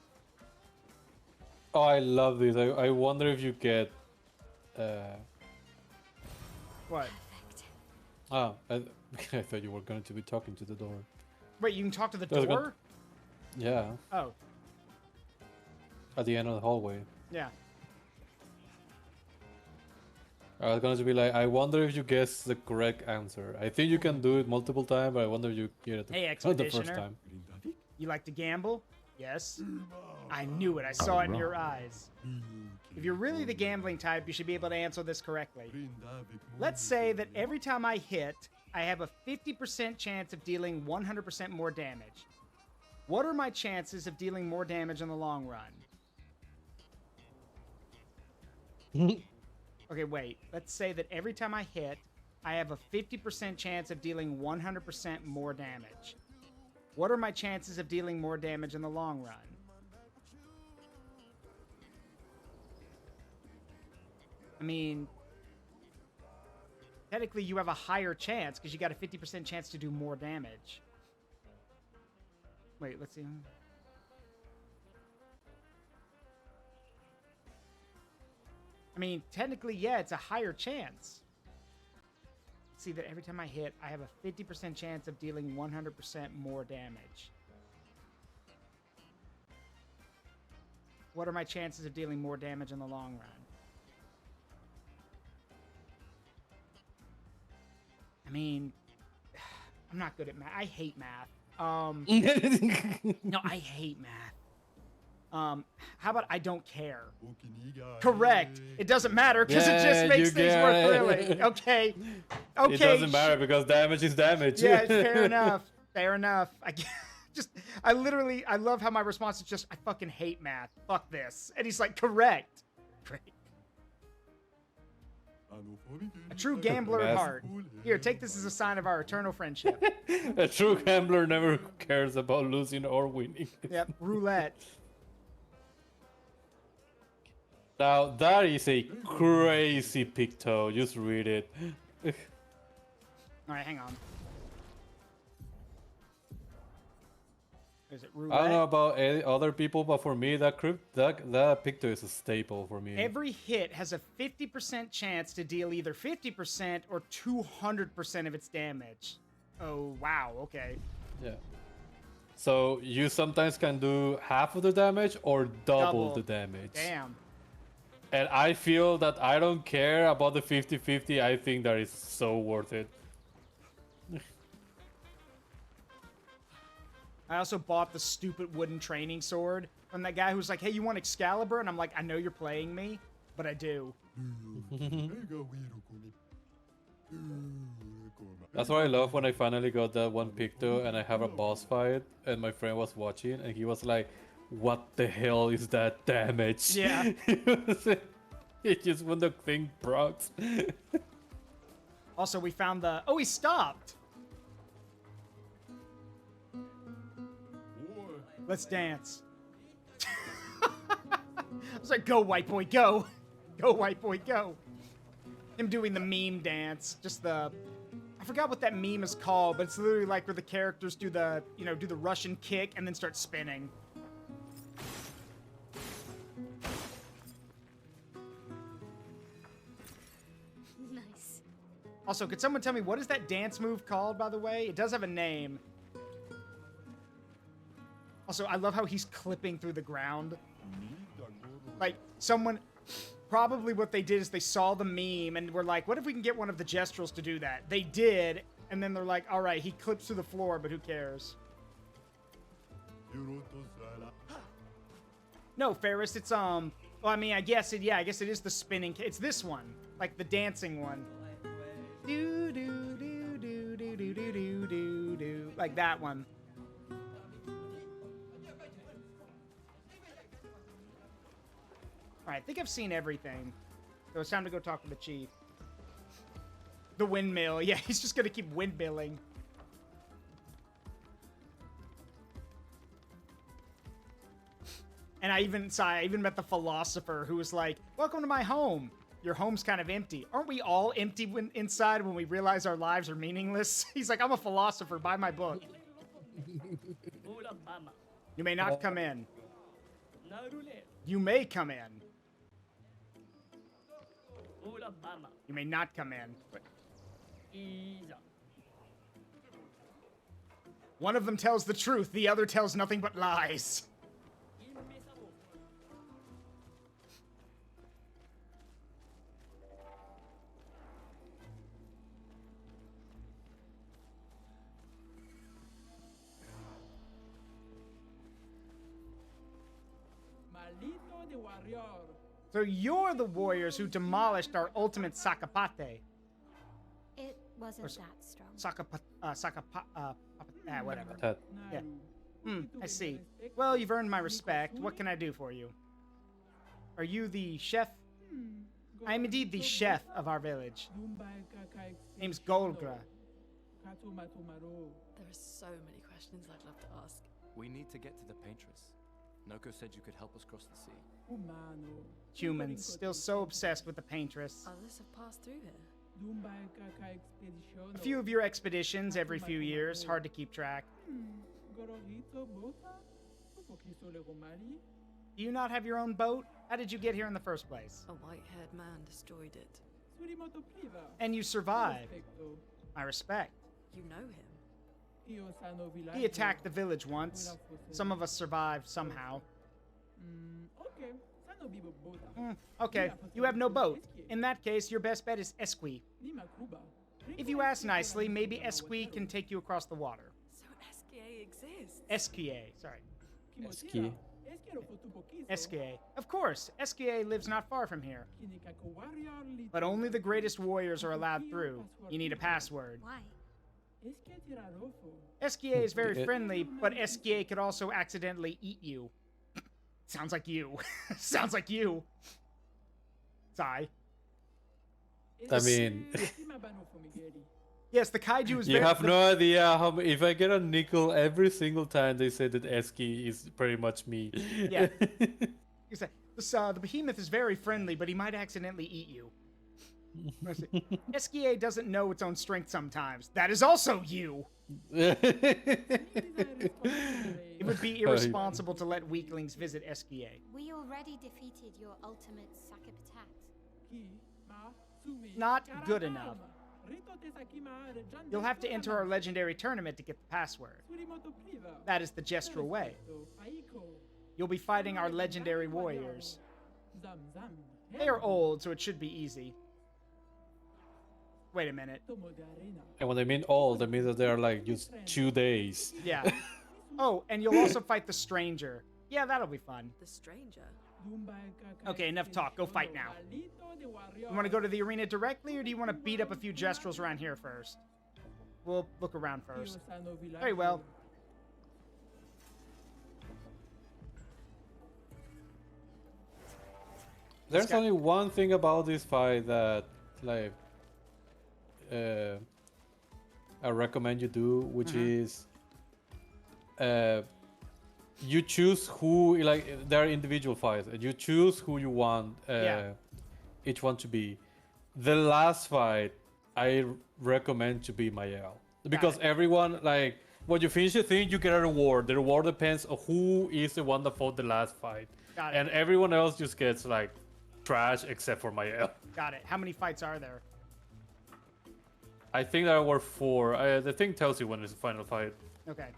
Oh, I love this. I wonder if you get... What? Ah, I thought you were going to be talking to the door. Wait, you can talk to the That's door? Yeah, Oh, at the end of the hallway. yeah. I was going to be like, I wonder if you guess the correct answer. I think you can do it multiple times, but I wonder if you get it Hey, not the first Expeditioner. time. You like to gamble? Yes. I knew it. I saw it in your eyes. If you're really the gambling type, you should be able to answer this correctly. Let's say that every time I hit, I have a 50% chance of dealing 100% more damage. What are my chances of dealing more damage in the long run? Okay, wait. Let's say that every time I hit, I have a 50% chance of dealing 100% more damage. What are my chances of dealing more damage in the long run? I mean, technically you have a higher chance because you got a 50% chance to do more damage. Wait, let's see. I mean, technically, yeah, it's a higher chance. See that every time I hit, I have a 50% chance of dealing 100% more damage. What are my chances of dealing more damage in the long run? I mean, I'm not good at math. I hate math. No, I hate math. How about I don't care? Correct. It doesn't matter because it just makes things more thrilling. Okay. Okay. It doesn't matter because damage is damage. Yeah, fair enough. Fair enough. I love how my response is just, I fucking hate math. Fuck this. And he's like, correct. Great. A true gambler at heart. Here, take this as a sign of our eternal friendship. A true gambler never cares about losing or winning. Yep, roulette. Now, that is a crazy picto. Just read it. Alright, hang on. Is it I roulette? don't know about other people, but for me, that picto is a staple for me. Every hit has a 50% chance to deal either 50% or 200% of its damage. Oh, wow, okay. Yeah. So you sometimes can do half of the damage or double the damage. Damn. And I feel that I don't care about the 50-50. I think that is so worth it. I also bought the stupid wooden training sword from that guy who's like, hey, you want Excalibur? And I'm like, I know you're playing me, but I do. That's what I love when I finally got that one picto and I have a boss fight and my friend was watching and he was like, what the hell is that damage? Yeah. It's just when the thing procs. Also, we found the... Oh, he stopped! Let's dance. I was like, go, white boy, go! Go, white boy, go! Him doing the meme dance. Just the... I forgot what that meme is called, but it's literally like where the characters do the, do the Russian kick and then start spinning. Nice. Also, could someone tell me what is that dance move called, by the way? It does have a name. Also, I love how he's clipping through the ground. Like, someone... Probably what they did is they saw the meme and were like, what if we can get one of the Gestrels to do that? They did, and then they're like, all right, he clips through the floor, but who cares? No, Ferris, it's, well, I mean, I guess it is the spinning... It's this one. Like, the dancing one. Do, do, do, do, do, do, do, do, do, do. Like that one. Alright, I think I've seen everything. So it's time to go talk to the chief. The windmill. Yeah, he's just gonna keep windmilling. And I even met the philosopher who was like, welcome to my home. Your home's kind of empty. Aren't we all empty inside when we realize our lives are meaningless? He's like, I'm a philosopher. Buy my book. You may not come in. You may come in. You may not come in. But... One of them tells the truth, the other tells nothing but lies. So you're the warriors who demolished our ultimate Sakapate. It wasn't that strong. Whatever. Yeah. I see. Well, you've earned my respect. What can I do for you? Are you the chef? I am indeed the chef of our village. Name's Golgra. There are so many questions I'd love to ask. We need to get to the paintress. Noko said you could help us cross the sea. Humans, still so obsessed with the paintress. Others have passed through here. A few of your expeditions every few years. Hard to keep track. Do you not have your own boat? How did you get here in the first place? A white-haired man destroyed it. And you survived. I respect. You know him? He attacked the village once. Some of us survived somehow. Okay, you have no boat. In that case, your best bet is Esquie. If you ask nicely, maybe Esquie can take you across the water. So Esquie exists? Esquie, sorry. Esquie. Esquie. Of course, Esquie lives not far from here. But only the greatest warriors are allowed through. You need a password. Why? Esquie is very friendly, but Esquie could also accidentally eat you. Sounds like you. Sounds like you. Sigh. I mean, Yes, the kaiju is you very... have no idea how if I get a nickel every single time they say that Esky is pretty much me. Yeah. The behemoth is very friendly, but he might accidentally eat you. Esquie doesn't know its own strength sometimes. That is also you. It would be irresponsible to let weaklings visit Esquie. We already defeated your ultimate Sakapatat. Not good enough. You'll have to enter our legendary tournament to get the password. That is the gestural way. You'll be fighting our legendary warriors. They are old, so it should be easy. Wait a minute. And when they mean old, they mean that they're like just 2 days. Yeah. Oh, and you'll also fight the stranger. Yeah, that'll be fun. The stranger? Okay, enough talk. Go fight now. You want to go to the arena directly, or do you want to beat up a few gestrels around here first? We'll look around first. Very well. There's only one thing about this fight that, like, I recommend you do, which is, you choose who, like, there are individual fights, and you choose who you want each one to be. The last fight, I recommend to be Mael. Because everyone, like, when you finish the thing, you get a reward. The reward depends on who is the one that fought the last fight. And everyone else just gets, like, trash except for Mael. Got it. How many fights are there? I think there were 4. The thing tells you when it's the final fight. Okay.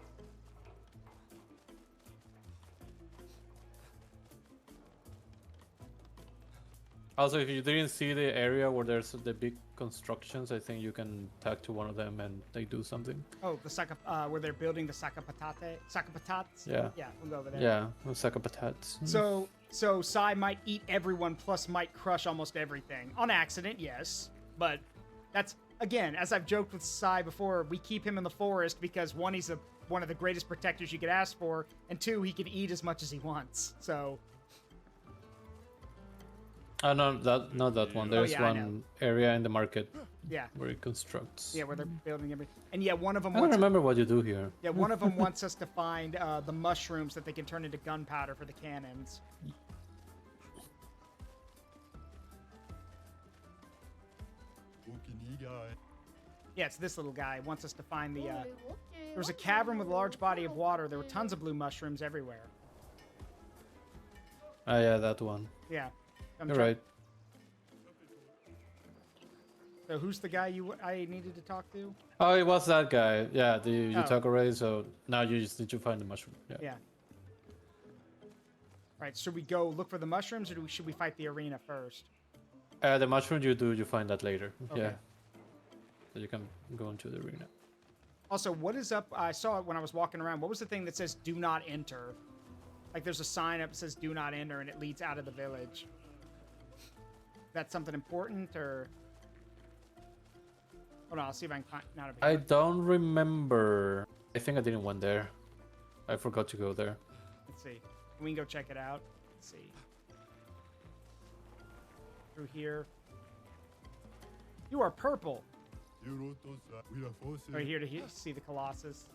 Also, if you didn't see the area where there's the big constructions, I think you can tag to one of them and they do something. Oh, the where they're building the Sakapatats? Yeah. Yeah, we'll go over there. Yeah, Sakapatats. So Sai might eat everyone, plus might crush almost everything. On accident, yes. But that's, again, as I've joked with Sai before, we keep him in the forest because one, he's one of the greatest protectors you could ask for, and 2, he can eat as much as he wants. So... no, not that one. There's one area in the market. Yeah. Where it constructs. Yeah, where they're building everything. And yeah, one of them. I don't remember what you do here. Yeah, one of them wants us to find the mushrooms that they can turn into gunpowder for the cannons. Yeah, it's this little guy. Wants us to find the. There was a cavern with a large body of water. There were tons of blue mushrooms everywhere. Ah, yeah, that one. Yeah. You're right. So who's the guy I needed to talk to? Oh, it was that guy. Yeah, you talk already, so now you just need to find the mushroom. Yeah. Right, should we go look for the mushrooms, or should we fight the arena first? The mushroom you find that later. Okay. Yeah. So you can go into the arena. Also, what is up? I saw it when I was walking around. What was the thing that says "Do not enter"? Like there's a sign up that says "Do not enter" and it leads out of the village. That's something important, or hold on, I'll see if I can find. Not I don't remember. I think I didn't went there. I forgot to go there. Let's see. We can go check it out. Let's see. Through here. You are purple. Right here to see the Colossus.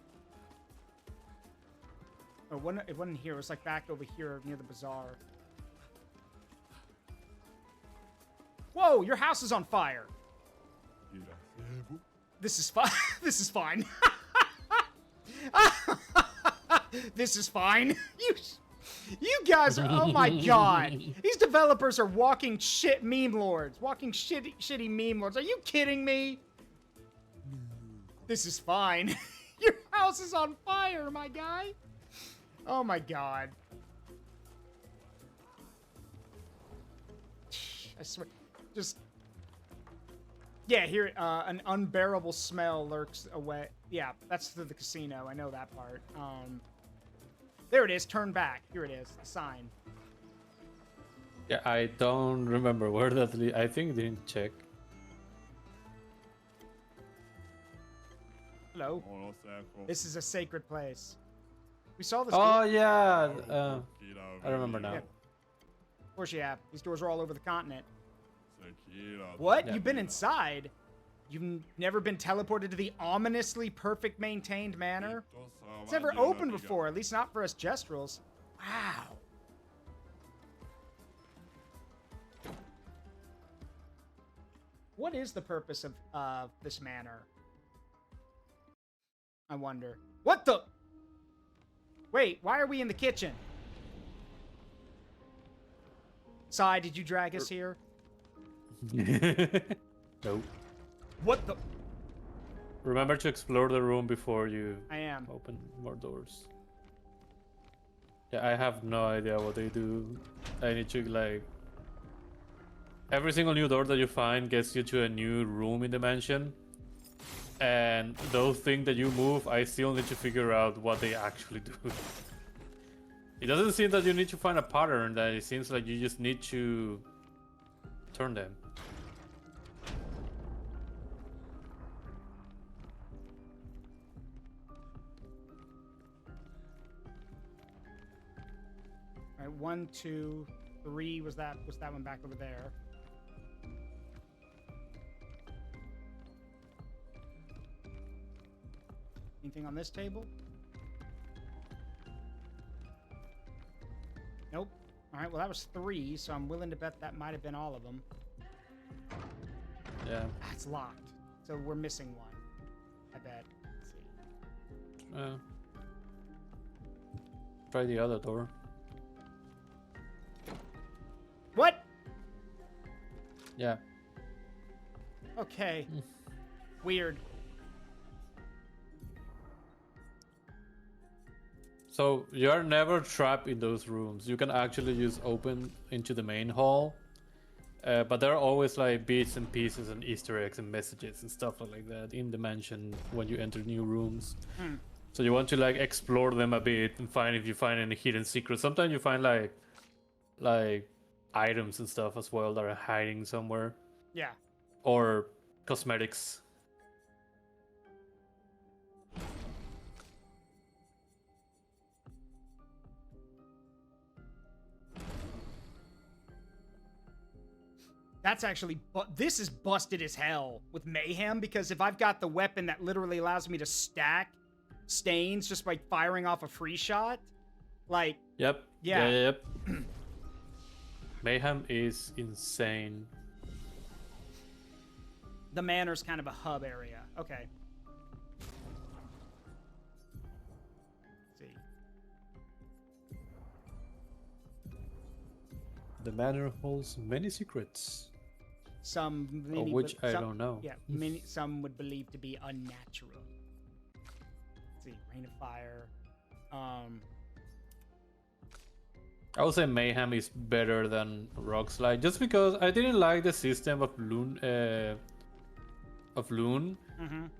Oh, it wasn't here. It was like back over here near the bazaar. Whoa, your house is on fire. This is fine. This is fine. This is fine. You guys are, oh my god. These developers are walking shit meme lords. Walking shitty meme lords. Are you kidding me? This is fine. Your house is on fire, my guy. Oh my god. I swear. Just. Yeah, here, an unbearable smell lurks away. Yeah, that's the casino. I know that part. There it is. Turn back. Here it is. The sign. Yeah, I don't remember where that I think didn't check. Hello. This is a sacred place. We saw this. Oh yeah, I remember now. Yeah. Of course you have. These doors are all over the continent. What? Yeah. You've been inside? You've never been teleported to the ominously perfect maintained manor? It's never opened before, at least not for us Jestrels. Wow. What is the purpose of this manor? I wonder. What the? Wait, why are we in the kitchen? Sai, did you drag us here? Nope. What the? Remember to explore the room before you I am. open more doors. Yeah, I have no idea what they do. I need to like... Every single new door that you find gets you to a new room in the mansion. And those things that you move, I still need to figure out what they actually do. It doesn't seem that you need to find a pattern, that it seems like you just need to turn them. All right, 1, 2, 3. Was that one back over there? Anything on this table? Nope. All right, well that was 3, so I'm willing to bet that might have been all of them. Yeah. Ah, it's locked, so we're missing one. I bet. Let's see. Try the other door. What? Yeah. Okay. Weird. So you're never trapped in those rooms. You can actually just open into the main hall. But there are always like bits and pieces and Easter eggs and messages and stuff like that in the mansion when you enter new rooms. So you want to like explore them a bit and find if you find any hidden secrets. Sometimes you find like items and stuff as well that are hiding somewhere. Yeah. Or cosmetics. That's actually, this is busted as hell with Mayhem, because if I've got the weapon that literally allows me to stack stains just by firing off a free shot, like... Yep. Yeah. Yep. Mayhem is insane. The manor's kind of a hub area. Okay. Let's see. The manor holds many secrets. Some Of maybe, which I some, don't know. Yeah, some would believe to be unnatural. Let's see, Rain of Fire. I would say Mayhem is better than Rockslide, just because I didn't like the system of Loon,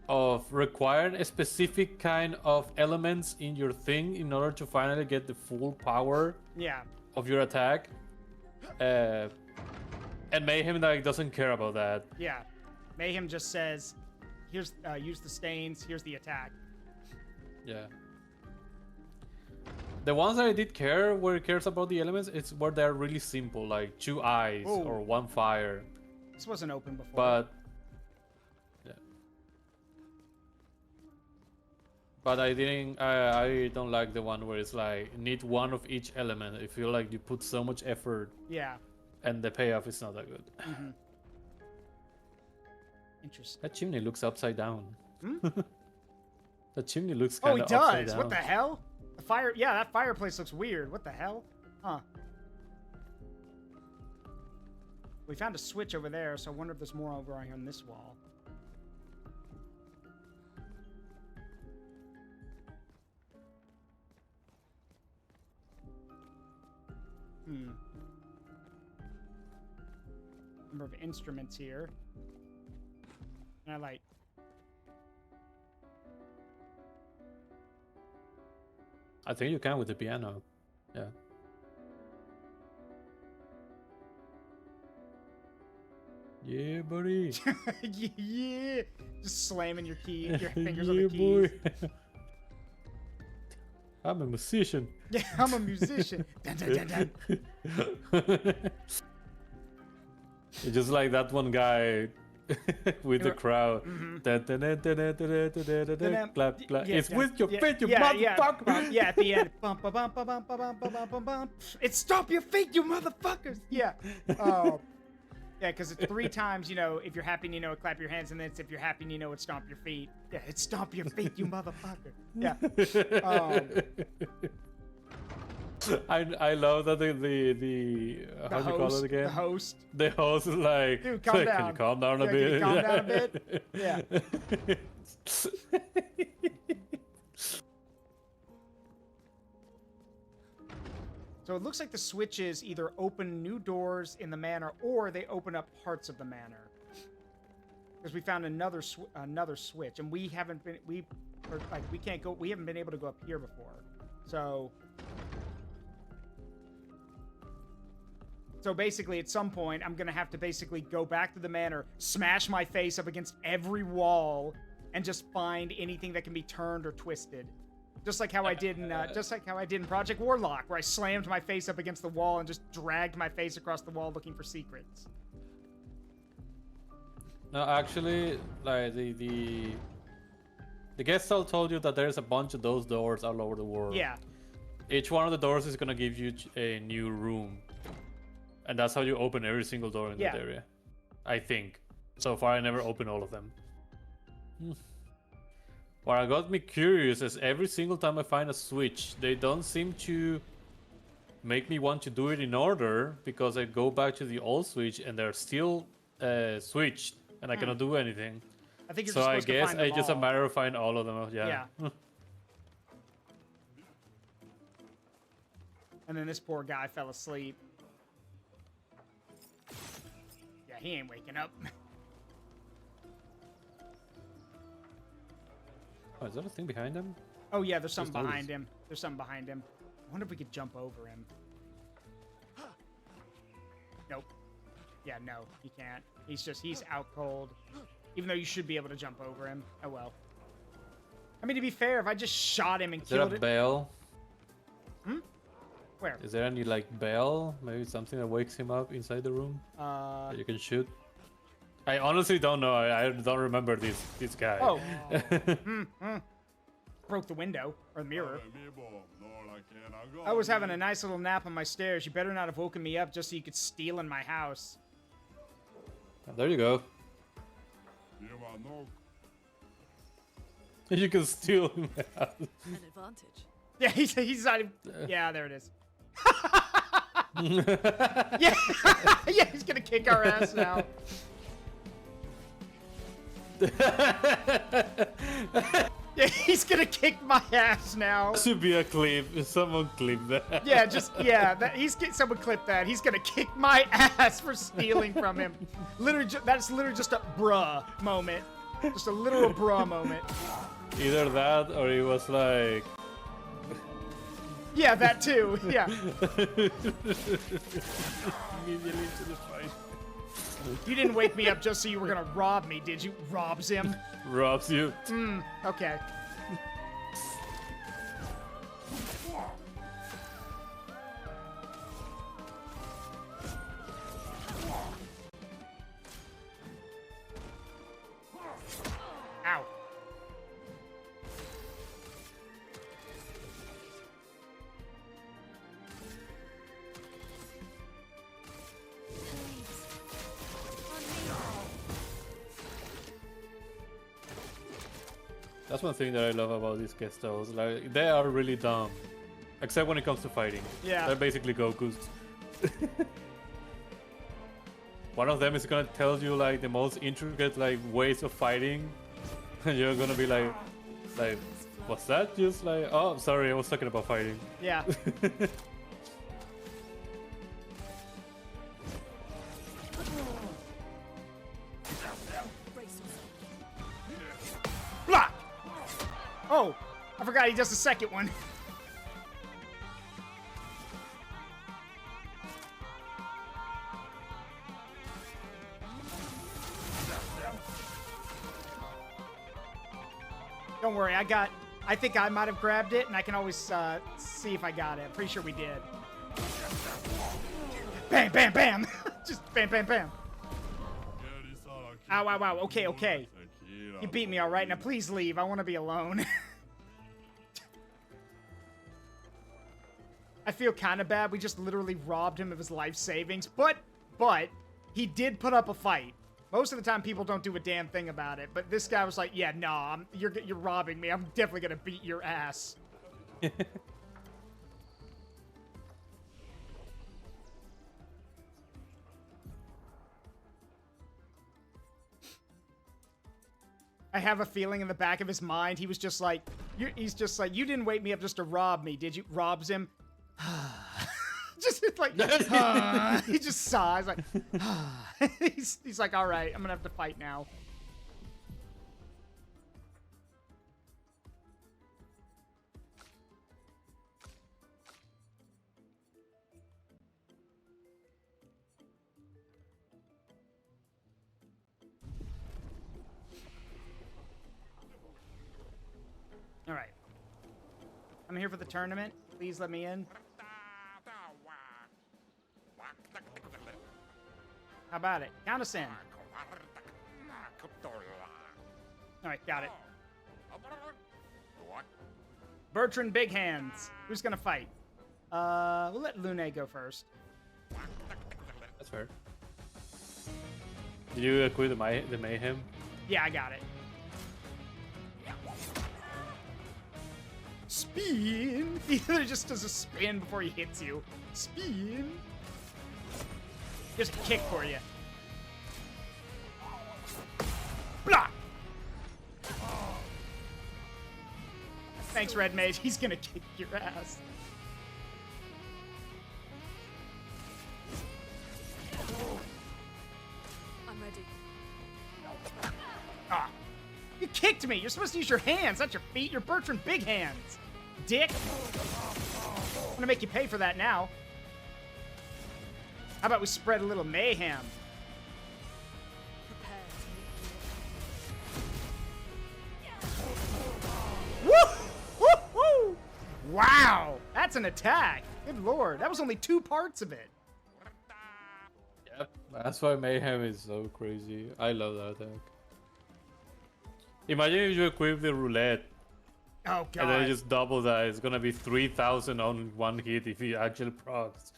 of requiring a specific kind of elements in your thing in order to finally get the full power of your attack. And Mayhem like doesn't care about that. Yeah, Mayhem just says, "Here's use the stains. Here's the attack." Yeah. The ones that I did care, where it cares about the elements, it's where they're really simple, like 2 eyes or 1 fire. This wasn't open before. But yeah. But I didn't. I don't like the one where it's like need one of each element. I feel like you put so much effort. Yeah. And the payoff is not that good. Interesting. That chimney looks upside down. Hmm? That chimney looks Oh, kind he of upside does. down. What the hell? The fire. Yeah, that fireplace looks weird. What the hell? Huh. We found a switch over there, so I wonder if there's more over on this wall. Number of instruments here. And I like. I think you can with the piano. Yeah. Yeah, buddy. Yeah. Just slamming your key, your fingers on Yeah, the keys. boy. I'm a musician. Yeah, I'm a musician. Dun, dun, dun, dun. It's just like that one guy with the crowd. Clap, clap. Yeah, It's with your feet, you yeah, motherfucker. yeah, at the end. Bum, ba, bum, ba, bum, ba, bum, ba, bum, ba, bum. It's stomp your feet, you motherfuckers. Yeah. Oh. Yeah, because it's 3 times, you know, if you're happy and you know it, clap your hands, and then it's if you're happy and you know it, stomp your feet. Yeah, it's stomp your feet, you motherfucker. Yeah. I love that the how do you call it again? The host. The host is like, Dude, calm like, down. Can you calm down a Yeah, bit? can you calm down a bit? Yeah. So it looks like the switches either open new doors in the manor or they open up parts of the manor. Because we found another switch, and we haven't been we can't go. We haven't been able to go up here before. So basically, at some point, I'm gonna have to basically go back to the manor, smash my face up against every wall, and just find anything that can be turned or twisted. Just like how I did in Project Warlock, where I slammed my face up against the wall and just dragged my face across the wall looking for secrets. No, actually, like the guest all told you that there's a bunch of those doors all over the world. Yeah. Each one of the doors is gonna give you a new room, and that's how you open every single door in that area. I think. So far, I never opened all of them. What got me curious is every single time I find a switch, they don't seem to make me want to do it in order, because I go back to the old switch and they're still switched, and I cannot do anything. I think you're So just I supposed to guess find them it's just a all. matter of finding all of them. Yeah. And then this poor guy fell asleep. Yeah, he ain't waking up. Oh, is that a thing behind them? Oh yeah, there's something Just behind noticed. him. There's something behind him. I wonder if we could jump over him. Nope. Yeah, no, he can't. He's out cold. Even though you should be able to jump over him. Oh well. I mean, to be fair, if I just shot him and Is there killed a it. bell? Where? Is there any like bell? Maybe something that wakes him up inside the room that you can shoot? I honestly don't know. I don't remember this guy. Oh. Broke the window or the mirror. I was having a nice little nap on my stairs. You better not have woken me up just so you could steal in my house. There you go. You can steal him. An advantage. Yeah, he's not even... Yeah, there it is. Yeah, yeah, he's gonna kick our ass now. Yeah, he's gonna kick my ass now. Should be a clip. Someone clip that. Yeah, someone clip that. He's gonna kick my ass for stealing from him. Literally, that's literally just a bruh moment. Just a literal bruh moment. Either that or it was like. Yeah, that too. Yeah. Immediately to the fight. You didn't wake me up just so you were gonna rob me, did you? Robs him. Robs you. Okay. Ow. That's one thing that I love about these Gestos. Like, they are really dumb. Except when it comes to fighting. Yeah. They're basically Gokus. One of them is gonna tell you like the most intricate like ways of fighting. And you're gonna be like, what's that? Just like, oh, sorry, I was talking about fighting. Yeah. Blah! Oh, I forgot he does the second one. Don't worry, I think I might have grabbed it, and I can always see if I got it. I'm pretty sure we did. Bam, bam, bam! Just bam, bam, bam. Ow, ow, ow. Okay, okay. You beat me all right. Now please leave. I want to be alone. I feel kind of bad. We just literally robbed him of his life savings. But he did put up a fight. Most of the time, people don't do a damn thing about it. But this guy was like, yeah, nah, you're robbing me. I'm definitely going to beat your ass. I have a feeling in the back of his mind, he was just like, he's just like, you didn't wake me up just to rob me, did you? Robs him. Just like, he just sighs like, he's like, all right, I'm gonna have to fight now. All right. I'm here for the tournament. Please let me in. How about it? Count us in. All right, got it. Bertrand Big Hands. Who's gonna fight? We'll let Lune go first. That's fair. Did you equip the Mayhem? Yeah, I got it. Spin! He literally just does a spin before he hits you. Spin! Just a kick for you. Blah! Thanks, Red Mage. He's gonna kick your ass. I'm ready. Ah! You kicked me! You're supposed to use your hands, not your feet. You're Bertrand Big Hands. Dick! I'm gonna make you pay for that now. How about we spread a little mayhem? Woo! Woo! Woo! Wow! That's an attack. Good lord. That was only 2 parts of it. Yep. That's why Mayhem is so crazy. I love that attack. Imagine if you equip the roulette. Oh, God. And then you just double that. It's gonna be 3,000 on one hit if he actually procs.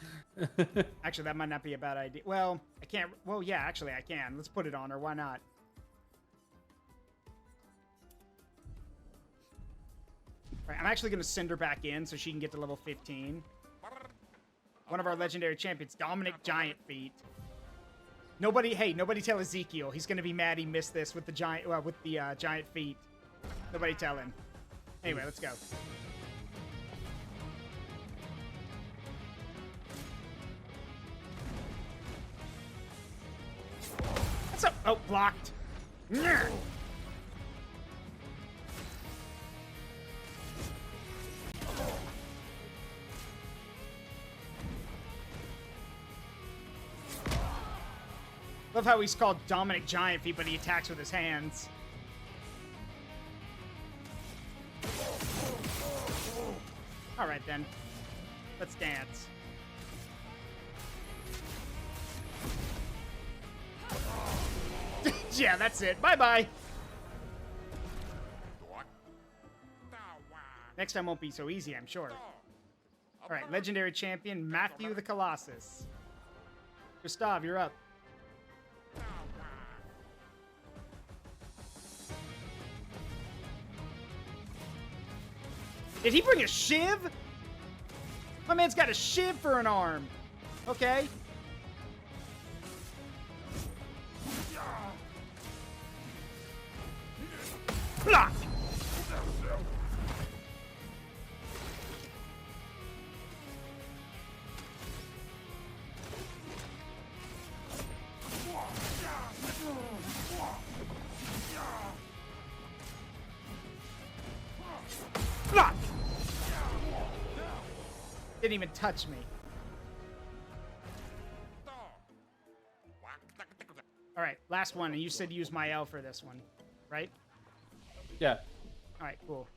Actually, that might not be a bad idea. Well, I can't. Well, yeah, actually, I can. Let's put it on her. Why not? Right, I'm actually going to send her back in so she can get to level 15. One of our legendary champions, Dominic Giant Feet. Nobody tell Ezekiel. He's going to be mad he missed this with the giant, giant feet. Nobody tell him. Anyway, let's go. What's up? Oh, blocked. Nyeh. Love how he's called Dominic Giant Feet, but he attacks with his hands. All right, then. Let's dance. Yeah, that's it. Bye-bye. Next time won't be so easy, I'm sure. All right, legendary champion Matthew the Colossus. Gustav, you're up. Did he bring a shiv? My man's got a shiv for an arm. Okay. Blah! Blah! Didn't even touch me. All right, last one, and you said use my L for this one, right? Yeah. All right, cool.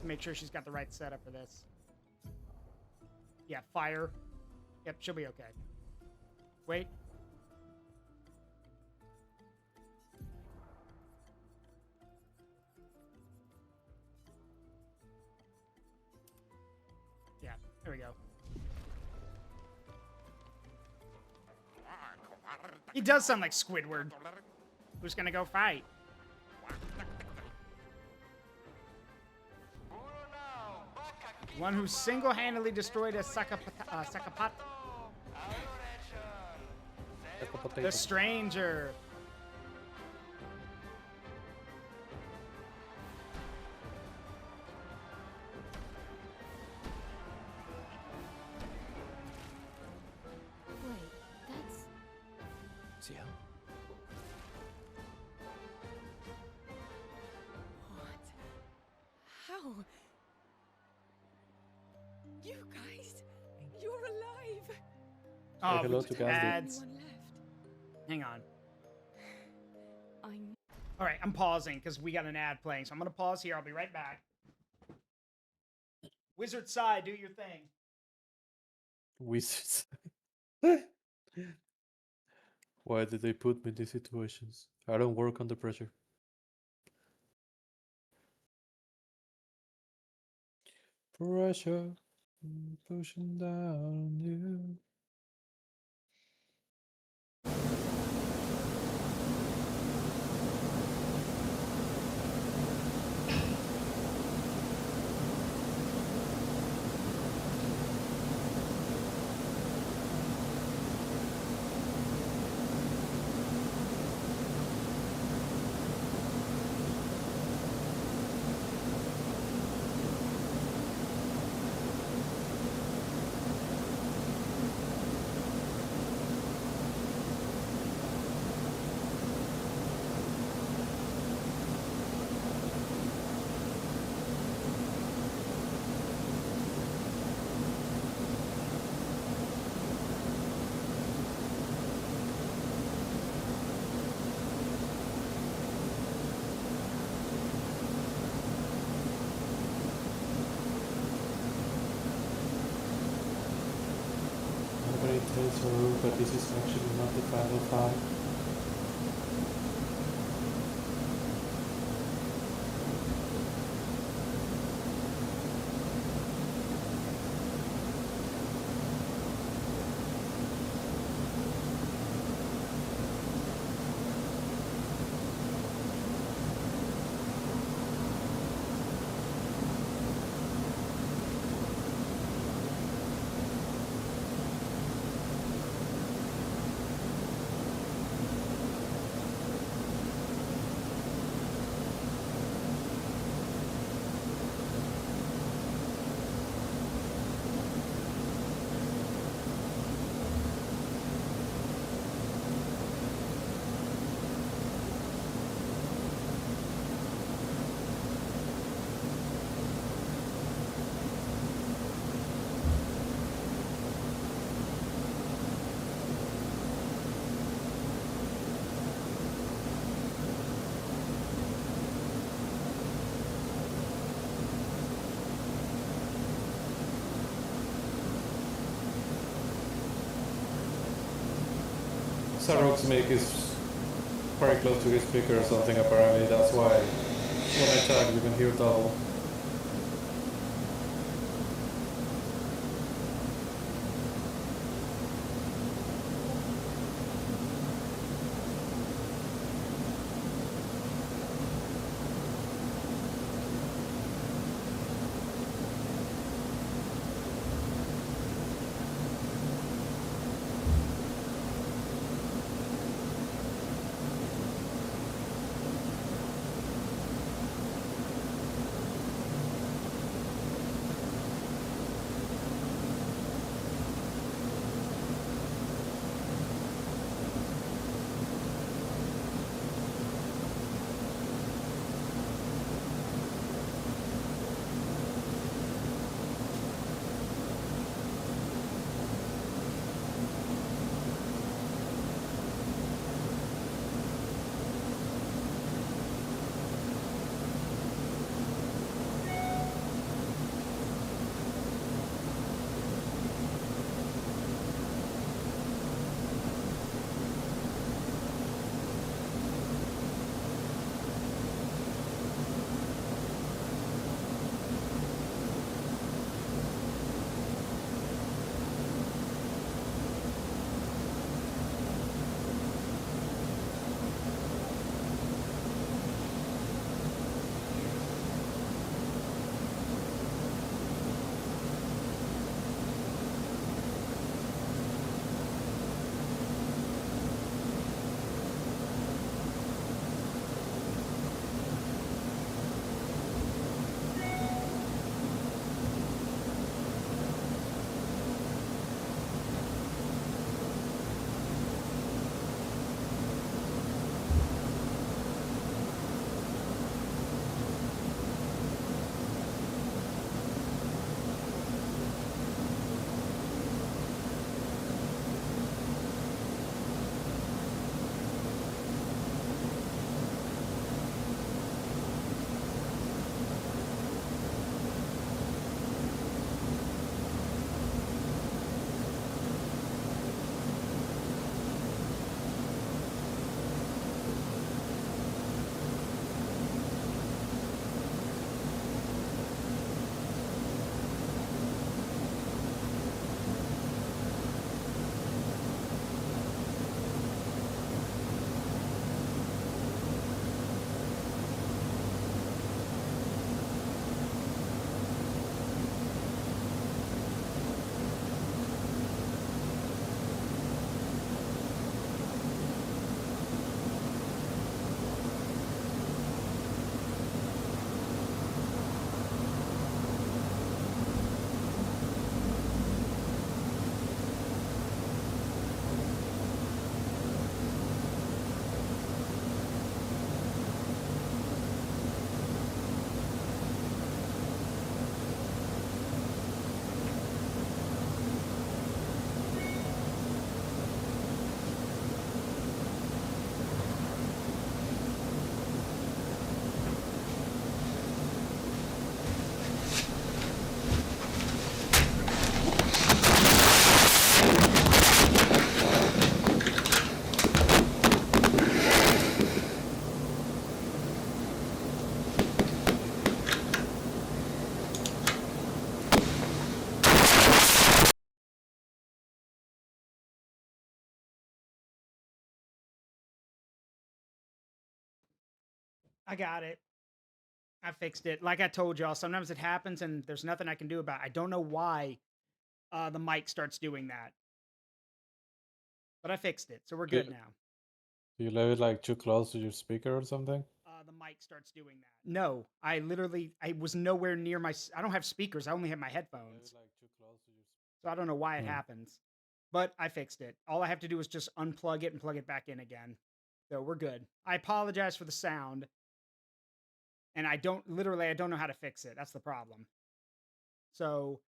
Make sure she's got the right setup for this. Yeah, fire. Yep, she'll be okay. Wait. Yeah, there we go. He does sound like Squidward. Who's gonna go fight? One who single-handedly destroyed a Sakapat. The stranger. Wait, that's... See ya. What? How? You guys, you're alive. Oh, hello to Gazdy. ads. Anyone left? Hang on. I All right, I'm pausing because we got an ad playing. So I'm going to pause here. I'll be right back. Wizard Side, do your thing. Wizards. Why did they put me in these situations? I don't work under pressure. Pressure pushing down you. Nobody tells her that this is actually not the final fight. Sarok's mic is very close to his speaker or something apparently, that's why when I tag you can hear double. I got it. I fixed it. Like I told y'all, sometimes it happens and there's nothing I can do about it. I don't know why the mic starts doing that. But I fixed it, so we're good now. Do you leave it like too close to your speaker or something? The mic starts doing that. No, I was nowhere near I don't have speakers. I only have my headphones. Like too close to your So I don't know why it Hmm. happens. But I fixed it. All I have to do is just unplug it and plug it back in again. So we're good. I apologize for the sound. And I don't know how to fix it. That's the problem. So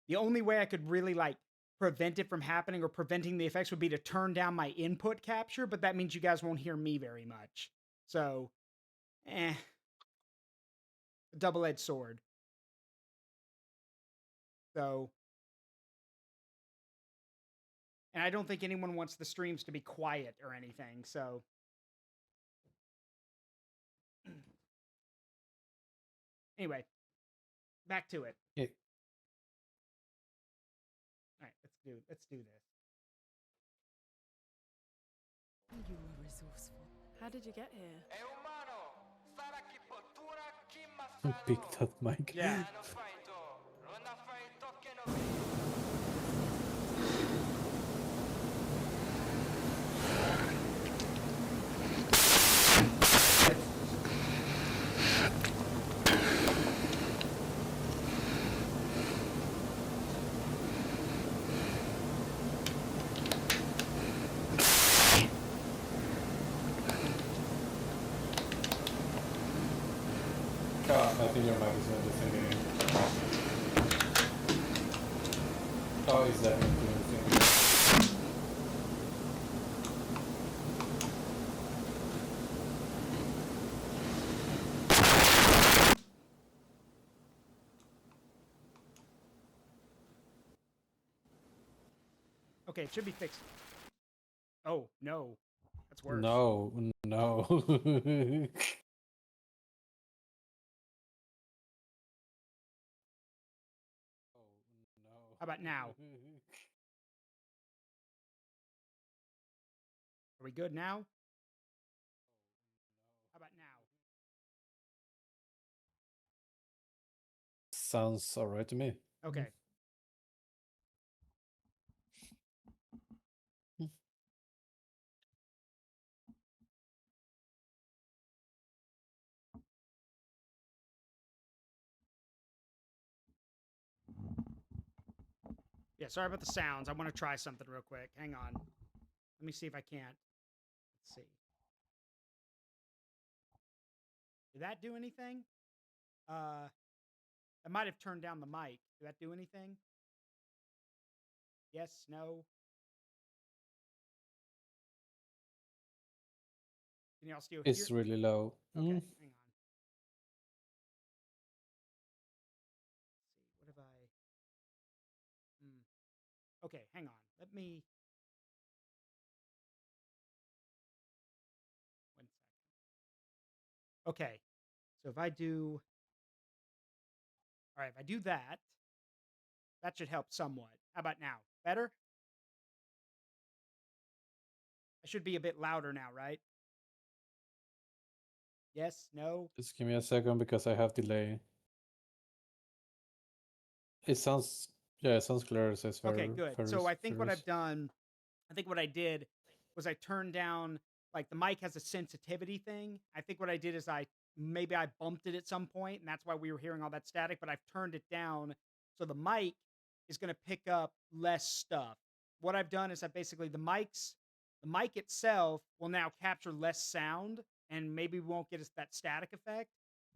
the only way I could really like prevent it from happening or preventing the effects would be to turn down my input capture, but that means you guys won't hear me very much. So, double-edged sword. So, and I don't think anyone wants the streams to be quiet or anything, so. Anyway, back to it. Yeah. All right, let's do this. You were resourceful. How did you get here? Pick that mic. Yeah. I think your mic is not thinking. Oh, it's definitely thinking. Okay, it should be fixed. Oh, no. That's worse. No. How about now? Are we good now? How about now? Sounds alright to me. Okay. Yeah, sorry about the sounds. I want to try something real quick. Hang on. Let me see if I can't. Let's see. Did that do anything? I might have turned down the mic. Did that do anything? Yes, no. Can y'all still hear? It's really low. Okay, hang on. Let's see. What have I? Okay, hang on. Let me. 1 second. Okay, so if I do. All right, if I do that, that should help somewhat. How about now? Better? I should be a bit louder now, right? Yes, no. Just give me a second because I have delay. It sounds clear. It says Okay, good. So I think what Ferris. I've done, I think what I did was I turned down, like the mic has a sensitivity thing. I think what I did is maybe I bumped it at some point, and that's why we were hearing all that static, but I've turned it down so the mic is going to pick up less stuff. What I've done is the mic itself will now capture less sound, and maybe we won't get that static effect.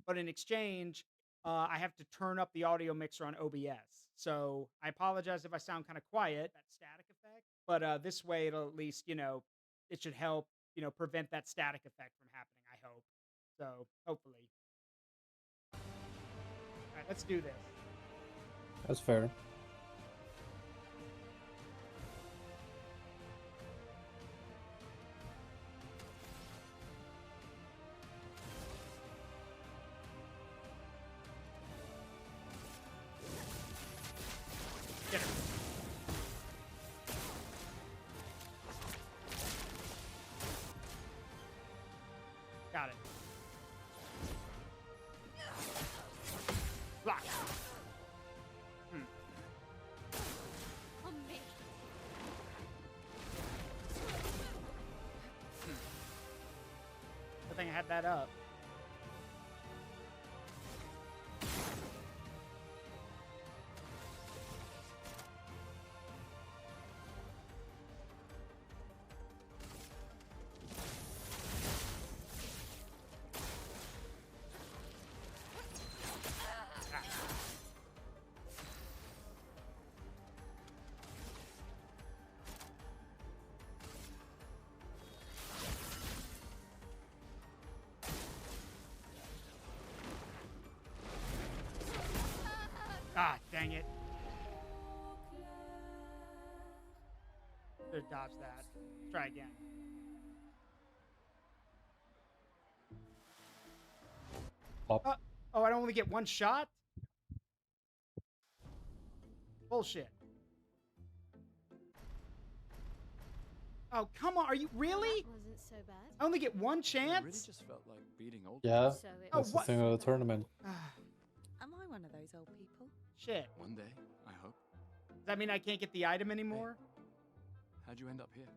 But in exchange, I have to turn up the audio mixer on OBS. So I apologize if I sound kind of quiet, that static effect. But this way, it'll at least, it should help, prevent that static effect from happening, I hope. So hopefully. All right, let's do this. That's fair. Get her. Got it. can't have that up. Ah, dang it. Should have dodged that. Try again. Pop. Oh, I only get one shot? Bullshit. Oh, come on. Are you really? That wasn't so bad. I only get one I chance? really just felt like beating old. Yeah, So it Oh, that's the what? thing of the tournament. Am I one of those old people? Shit. One day, I hope. Does that mean I can't get the item anymore? How'd you end up here?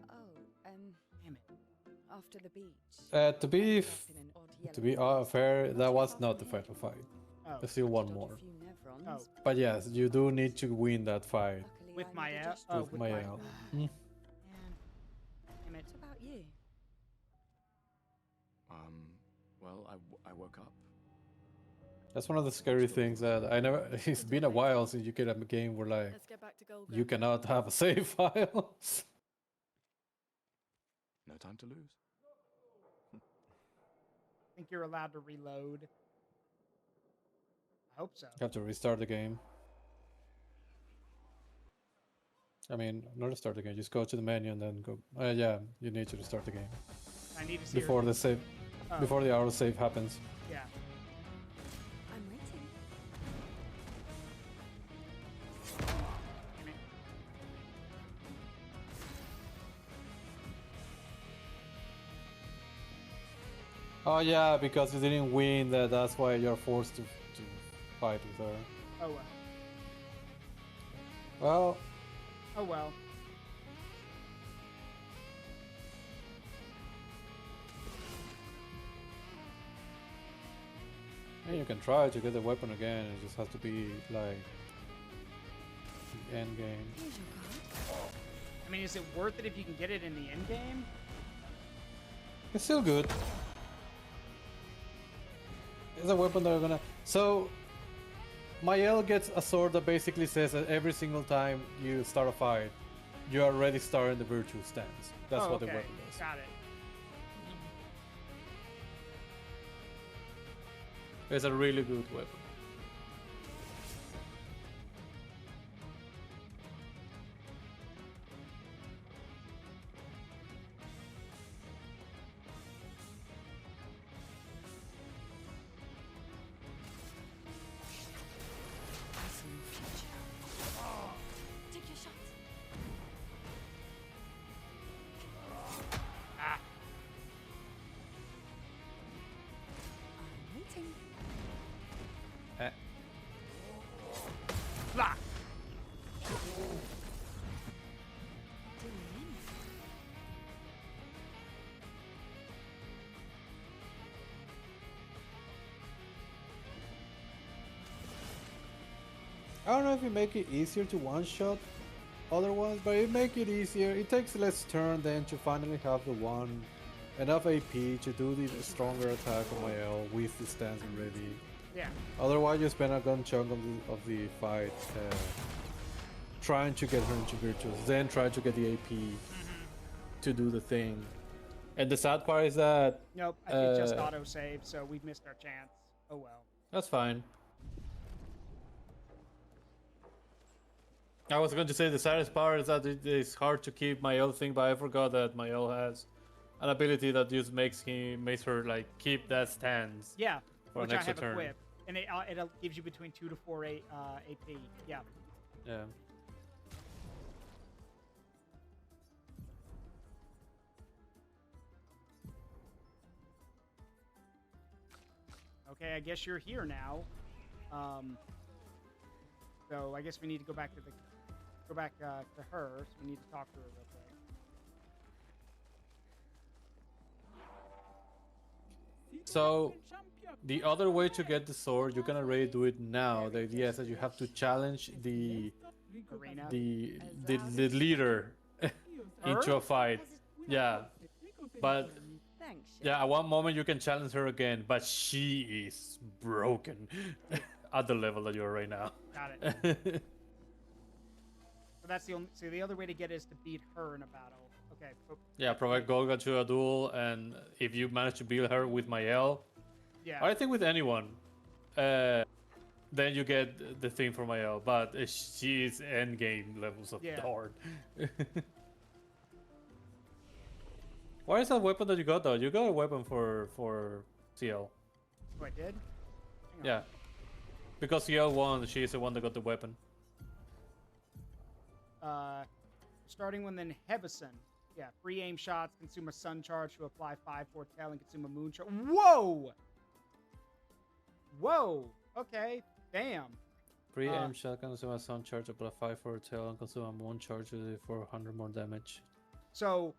Oh, Damn it. after the beach. To be ended up in an odd to be yellow fair, Not that too was far not from the here. final fight. Oh, There's still one Dodged more. a few nevrons. Oh. But yes, you do need to win that fight Luckily, With I my made a L? gesture. Oh, with with my my... L. Man. Mm. Damn it. What about you? Well, I woke up. That's one of the scary things that I never. It's been a while since you get a game where like Let's get back to Golga. you cannot have a save file. No time to lose. I think you're allowed to reload. I hope so. You have to restart the game. I mean, not restart the game. Just go to the menu and then go. Yeah, you need to restart the game I need to see her before do- the save. Oh, Before the auto save happens. Yeah. I'm waiting. Damn it. Oh yeah, because you didn't win. That's why you're forced to fight with her. Oh, well. Well, Oh, well. yeah, you can try to get the weapon again. It just has to be like the end game. Here's your card. I mean, is it worth it if you can get it in the end game? It's still good. It's a weapon that are gonna. So, Mael gets a sword that basically says that every single time you start a fight, you are already starting the virtual stance. That's Oh, what the okay. weapon does. Got it. It's a really good weapon. I see no future. Take your shot. Ah. I'm waiting. Eh. Blah. I don't know if you make it easier to one-shot other ones, but it make it easier. It takes less turn then to finally have the one enough AP to do the stronger attack on Mael with the stance already. Yeah. Otherwise, you spend a good chunk of the fight trying to get her into virtuous, then try to get the AP to do the thing. And the sad part is that Nope. It just auto-saved, so we've missed our chance. Oh, well. that's fine. I was going to say the saddest part is that it is hard to keep Mael thing, but I forgot that Mael has an ability that just makes her like keep that stance Yeah. for Which an I extra have turn. equipped. And it gives you between 2 to 4 AP. Yeah. Yeah. Okay, I guess you're here now. So I guess we need to go back to her. So we need to talk to her real quick. So the other way to get the sword, you can already do it now. The idea is that you have to challenge Arena. the leader into a fight. Yeah, but Thanks. yeah, at one moment you can challenge her again, but she is broken at the level that you are right now. Got it. So that's the only. So the other way to get it is to beat her in a battle. Okay. Yeah, provide Golga to a duel, and if you manage to beat her with Mael, Yeah. I think with anyone, then you get the thing for Mael. But she is end game levels of hard. Why is that weapon that you got though? You got a weapon for CL. Oh, I did. Hang on. Yeah, because CL won. She's the one that got the weapon. Starting with then Hevison. Yeah, free aim shots, consume a sun charge to apply 5 foretell, and consume a moon charge. Whoa! Whoa! Okay, damn. Free aim shot, consume a sun charge, apply 5 for a tail, and consume a moon charge for 100 more damage. So,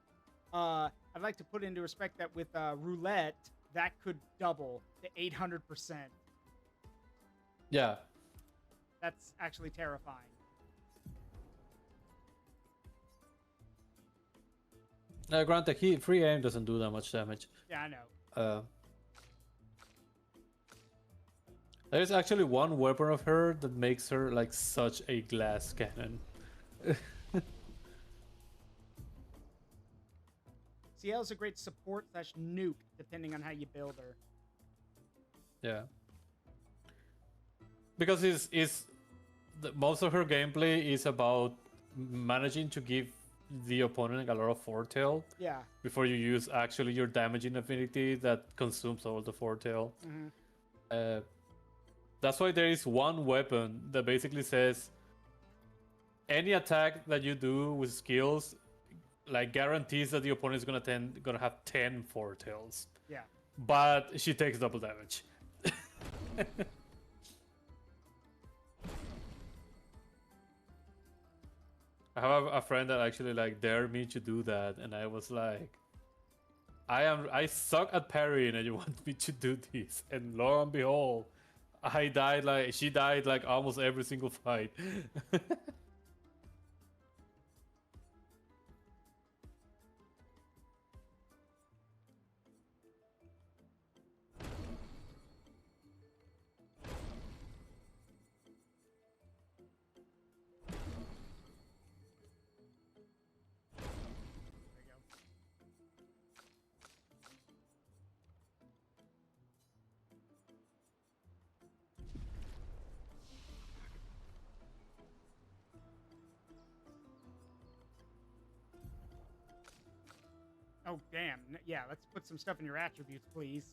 I'd like to put into respect that with roulette, that could double to 800%. Yeah. That's actually terrifying. Granted, free aim doesn't do that much damage. Yeah, I know. There's actually one weapon of her that makes her like such a glass cannon. CL is a great support / nuke, depending on how you build her. Yeah. Because most of her gameplay is about managing to give the opponent a lot of foretell. Yeah. Before you use actually your damaging affinity that consumes all the foretell. Mm-hmm. That's why there is one weapon that basically says any attack that you do with skills like guarantees that the opponent is gonna have 10 foretells. Yeah. But she takes double damage. I have a friend that actually like dared me to do that, and I was like, I suck at parrying, and you want me to do this? And lo and behold, she died like almost every single fight. Oh, damn. Yeah, let's put some stuff in your attributes, please.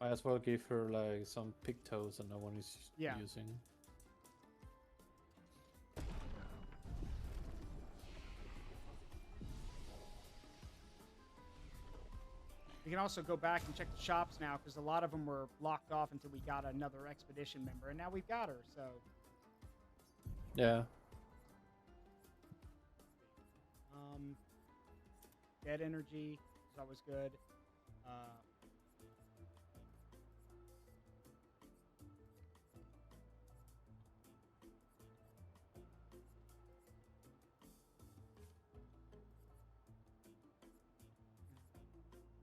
I as well give her like some pigtails that no one is using. We can also go back and check the shops now, because a lot of them were locked off until we got another expedition member, and now we've got her, so... Yeah. Dead energy is always good.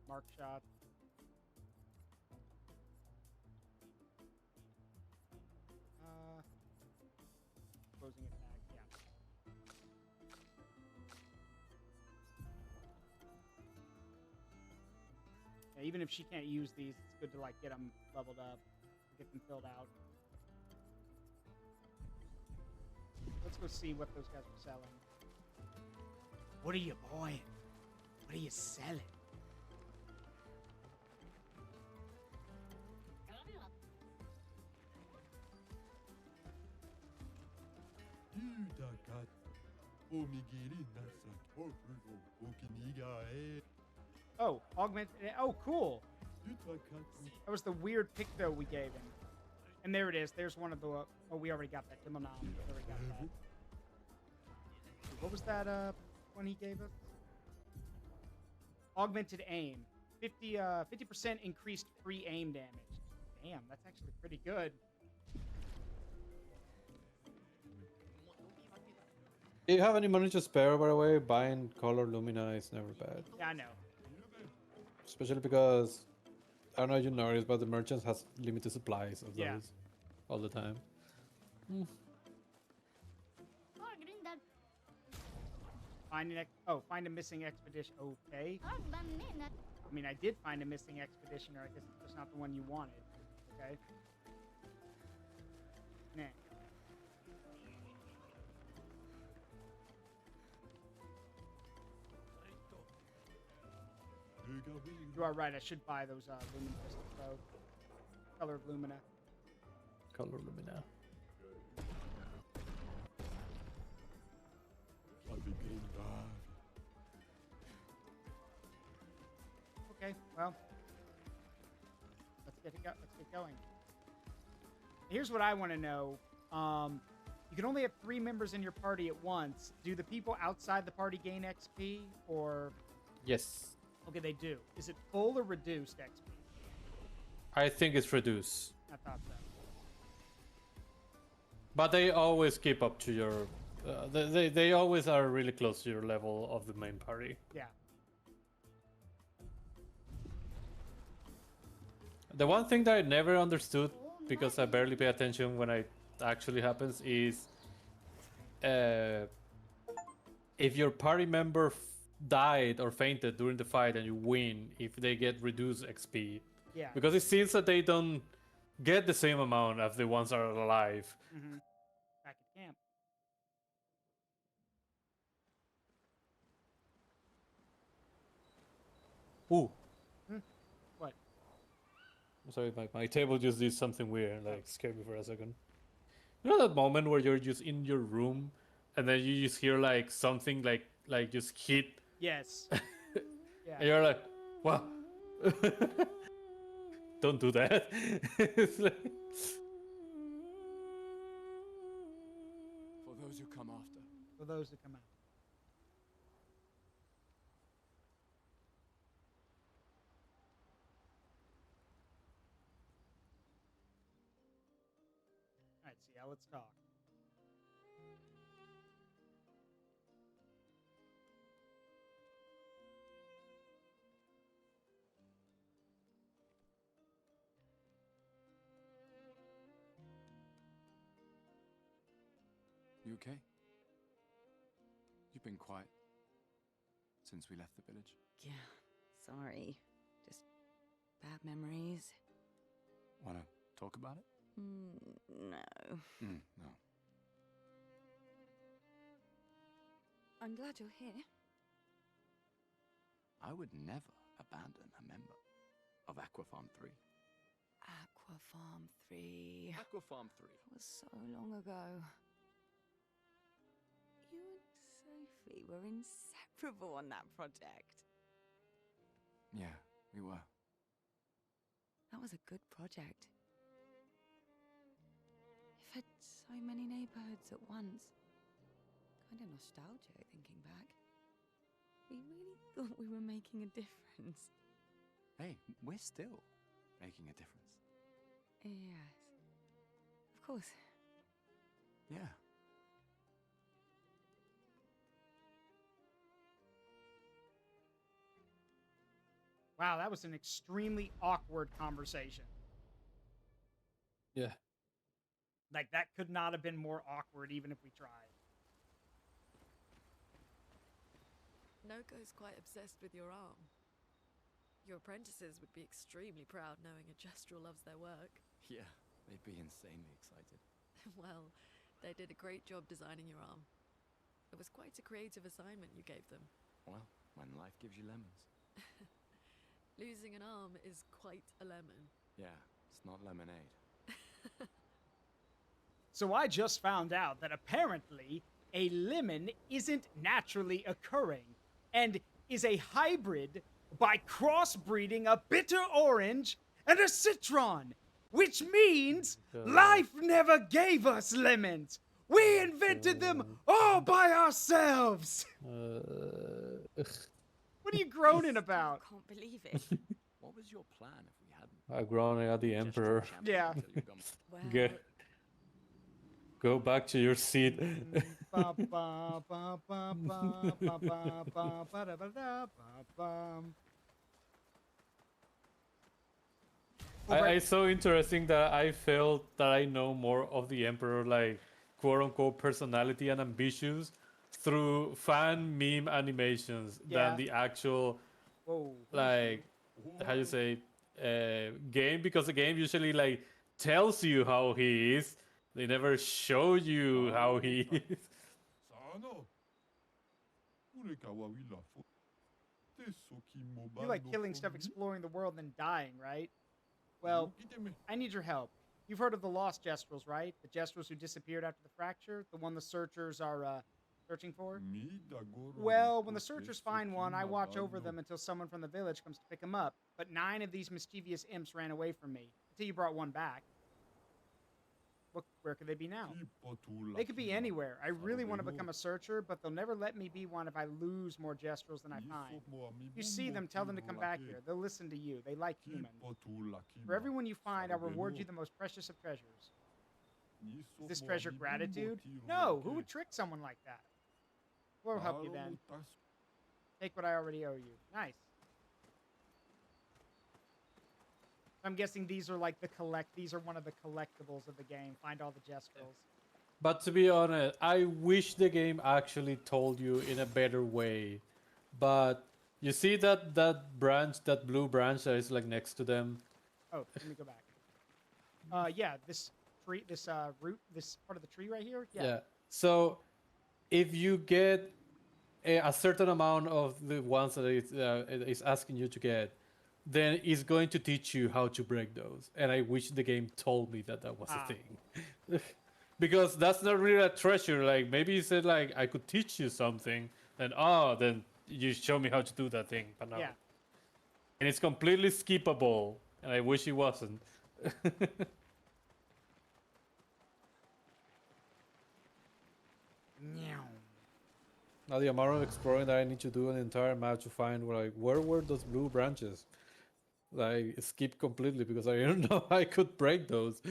Mark shot. Closing it back, yeah. Yeah, even if she can't use these, it's good to like get them leveled up, get them filled out. Let's go see what those guys are selling. What are you buying? What are you selling? Oh, augment. Oh, cool. That was the weird picto we gave him. And there it is. There's one of the. Oh, we already got that. We already got that. What was that one he gave us? Augmented aim. 50% increased free aim damage. Damn, that's actually pretty good. Do you have any money to spare, by the way? Buying color lumina is never bad. Yeah, I know. Especially because, I don't know if you noticed, but the merchants has limited supplies of Yeah. those all the time. Find a missing expedition. Okay. I mean, I did find a missing expeditioner. I guess it's not the one you wanted. Okay. Nah. You are right. I should buy those lumen crystals, though. Color of Lumina. Color lumina. Okay, well, let's get going. Here's what I want to know. You can only have 3 members in your party at once. Do the people outside the party gain XP, or? Yes. Okay, they do. Is it full or reduced XP? I think it's reduced. I thought so. But they always keep up to your... they always are really close to your level of the main party. Yeah. The one thing that I never understood, because I barely pay attention when it actually happens, is if your party member died or fainted during the fight and you win, if they get reduced XP. Yeah. Because it seems that they don't get the same amount as the ones that are alive. Mm-hmm. Back at camp. Ooh. What? I'm sorry, my table just did something weird, like scared me for a second. You know that moment where you're just in your room and then you just hear like something like just hit? Yes. Yeah. And you're like, wow. Don't do that. It's like... For those who come after. For those who come out. All right, so yeah, let's talk. You okay? You've been quiet since we left the village. Yeah, sorry. Just bad memories. Wanna talk about it? No. No. I'm glad you're here. I would never abandon a member of Aquafarm 3. Aquafarm 3. Aquafarm 3. That was so long ago. You and Sophie were inseparable on that project. Yeah, we were. That was a good project. It fed so many neighborhoods at once. Kind of nostalgic thinking back. We really thought we were making a difference. Hey, we're still making a difference. Yes. Of course. Yeah. Wow, that was an extremely awkward conversation. Yeah. Like, that could not have been more awkward even if we tried. Noko's quite obsessed with your arm. Your apprentices would be extremely proud knowing a Gestural loves their work. Yeah, they'd be insanely excited. Well, they did a great job designing your arm. It was quite a creative assignment you gave them. Well, when life gives you lemons. Losing an arm is quite a lemon. Yeah, it's not lemonade. So I just found out that apparently a lemon isn't naturally occurring and is a hybrid by crossbreeding a bitter orange and a citron, which means life never gave us lemons. We invented them all by ourselves. What are you groaning about? Can't believe it. What was your plan if we hadn't? I'm groaning at the Gesture emperor. champion Yeah. until you've gone- Well, Go back to your seat. Ba, ba, ba, ba, ba, ba, ba, ba, ba, da, ba, da, ba, bum. It's so interesting that I felt that I know more of the Emperor, like quote unquote personality and ambitions through fan meme animations Yeah. than the actual Whoa. like how you say game, because the game usually like tells you how he is. They never show you how he is. You like killing stuff, exploring the world, and then dying, right? Well, I need your help. You've heard of the lost Jestrels, right? The Jestrels who disappeared after the fracture? The one the searchers are searching for? Well, when the searchers find one, I watch over them until someone from the village comes to pick them up. But 9 of these mischievous imps ran away from me, until you brought one back. Where could they be now? They could be anywhere. I really want to become a searcher, but they'll never let me be one if I lose more Jestrels than I find. If you see them, tell them to come back here. They'll listen to you. They like humans. For everyone you find, I'll reward you the most precious of treasures. Is this treasure gratitude? No, who would trick someone like that? We'll help you then. Take what I already owe you. Nice. I'm guessing these are like these are one of the collectibles of the game. Find all the Jestrels. But to be honest, I wish the game actually told you in a better way. But you see that branch, that blue branch that is like next to them? Oh, let me go back. Yeah, this tree, this root, this part of the tree right here. Yeah. So if you get a certain amount of the ones that it is asking you to get, then it's going to teach you how to break those. And I wish the game told me that was a thing. Because that's not really a treasure. Like, maybe you said, like, I could teach you something. And, then you show me how to do that thing. But no. Yeah. And it's completely skippable. And I wish it wasn't. Now the amount of exploring that I need to do an entire map to find where were those blue branches? Like, skip completely because I didn't know I could break those.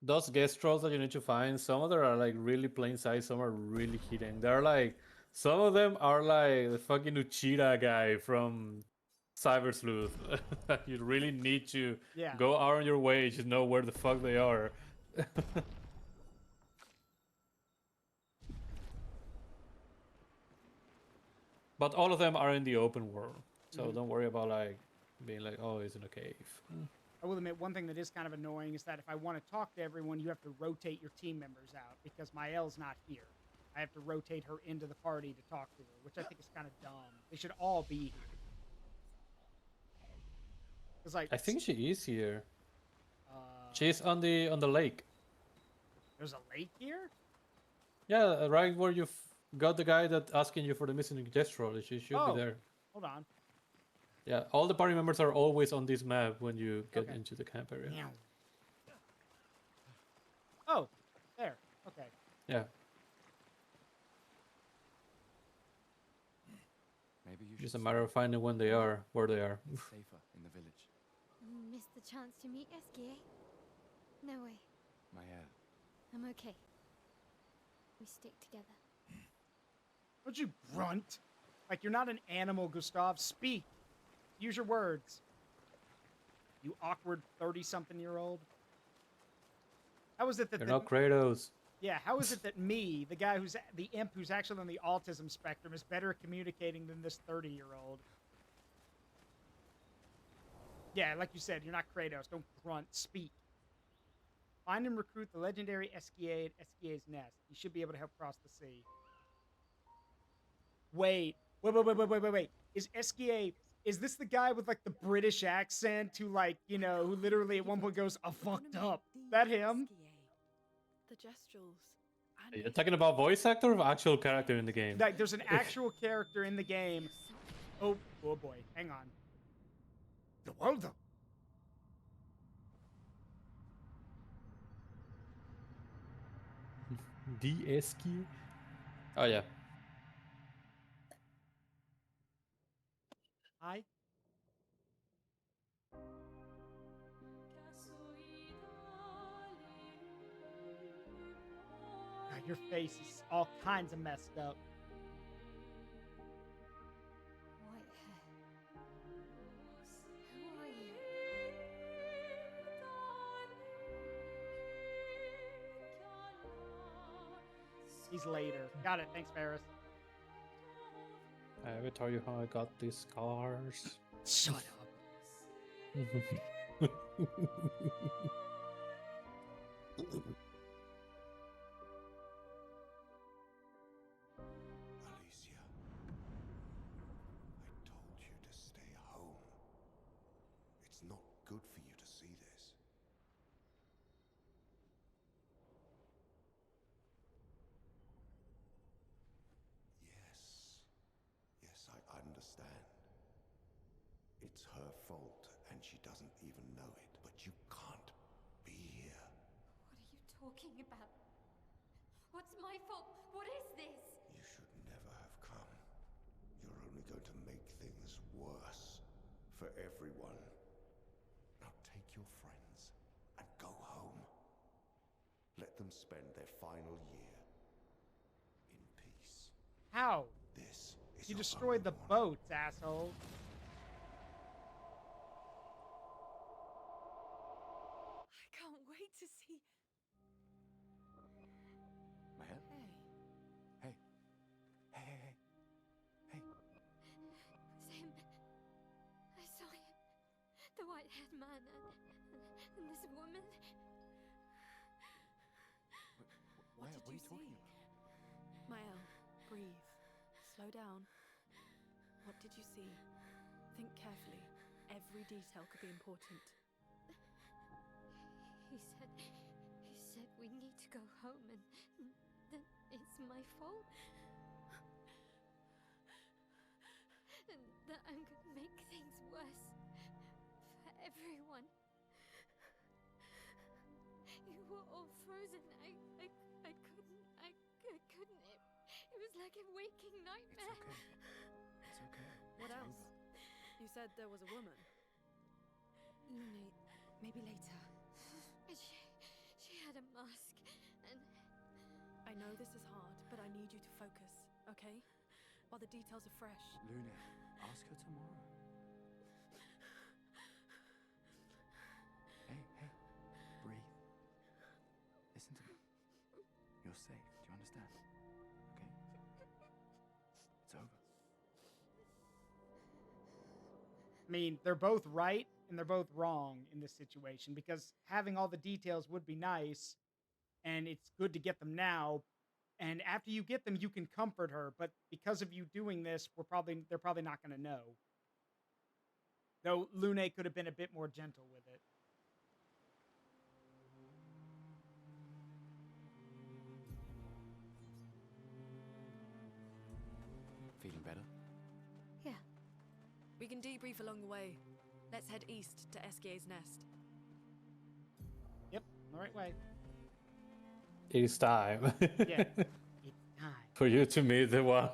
Those guest trolls that you need to find, some of them are like really plain sight, some are really hidden. They're like, some of them are like the fucking Uchida guy from Cyber Sleuth. You really need to go out on your way to know where the fuck they are. But all of them are in the open world, so don't worry about like being like, oh, it's in a cave. I will admit, one thing that is kind of annoying is that if I want to talk to everyone, you have to rotate your team members out because Mael's not here. I have to rotate her into the party to talk to her, which I think is kind of dumb. They should all be here. Cause like, I think she is here. She's on the lake. There's a lake here? Yeah, right where you got the guy that asking you for the missing Destro. She should be there. Hold on. Yeah, all the party members are always on this map when you get into the camp area. Oh, there. Okay. Yeah. Maybe you Just a matter of finding when they are, where they are. Safer in the village. Missed the chance to meet Esquie. No way. Mael. I'm okay. We stick together. Don't you grunt? Like, you're not an animal, Gustav. Speak. Use your words. You awkward 30-something-year-old. How is it that You're not Kratos. Yeah, how is it that me, the guy who's the imp who's actually on the autism spectrum, is better at communicating than this 30-year-old? Yeah, like you said, you're not Kratos. Don't grunt. Speak. Find and recruit the legendary Esquie at Esquie's nest. You should be able to help cross the sea. Wait. Is Esquie Is this the guy with like the British accent who like, you know, who literally at one point goes, "I fucked up"? That him? The gestuals. And You're his talking about voice actor or actual character in the game? Like there's an actual character in the game. Oh boy, hang on. The world. The Esquie? Oh yeah. Hi. God, your face is all kinds of messed up. White hair. Who are you? He's later. Got it. Thanks, Ferris. I ever told you how I got these scars? Shut up. Alicia, I told you to stay home. It's not good for you to see this. Yes, I understand. It's her fault, and she doesn't even know it. But you can't be here. What are you talking about? What's my fault? What is this? You should never have come. You're only going to make things worse for everyone. Now take your friends and go home. Let them spend their final year in peace. How? This is You your destroyed the only warning. boats, asshole. I can't wait to see. Maya? Hey. Hey. Hey. It was him. I saw him. The white-haired man and this woman. Maya, did what are you you talking see? about? Mael, breathe. Slow down. What did you see? Think carefully. Every detail could be important. He said we need to go home and that it's my fault. And that I'm gonna make things worse for everyone. You were all frozen. I couldn't. It was like a waking nightmare. It's okay. What It's else? over. You said there was a woman. Lune, maybe later. She had a mask and I know this is hard, but I need you to focus, okay? While the details are fresh. Lune, ask her tomorrow. Hey. Breathe. Listen to me. You're safe. Do you understand? Okay? It's over. I mean, they're both right and they're both wrong in this situation because having all the details would be nice and it's good to get them now. And after you get them, you can comfort her. But because of you doing this, they're probably not going to know. Though Lune could have been a bit more gentle with it. Feeling better? yeah. We can debrief along the way. Let's head east to Esquie's nest. Yep, the right way. It's time. Yeah, it's time For you to meet the one.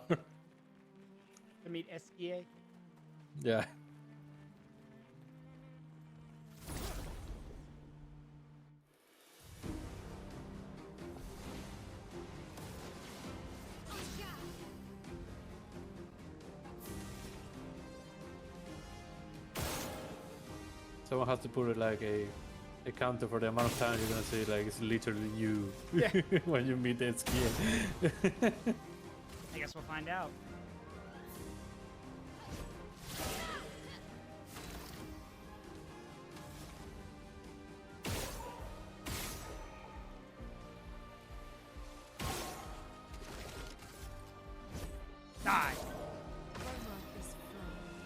to meet Esquie. Yeah. Someone has to put like a counter for the amount of times you're gonna say like it's literally you Yeah. when you meet Esquie. I guess we'll find out. Die. Roma is flowing.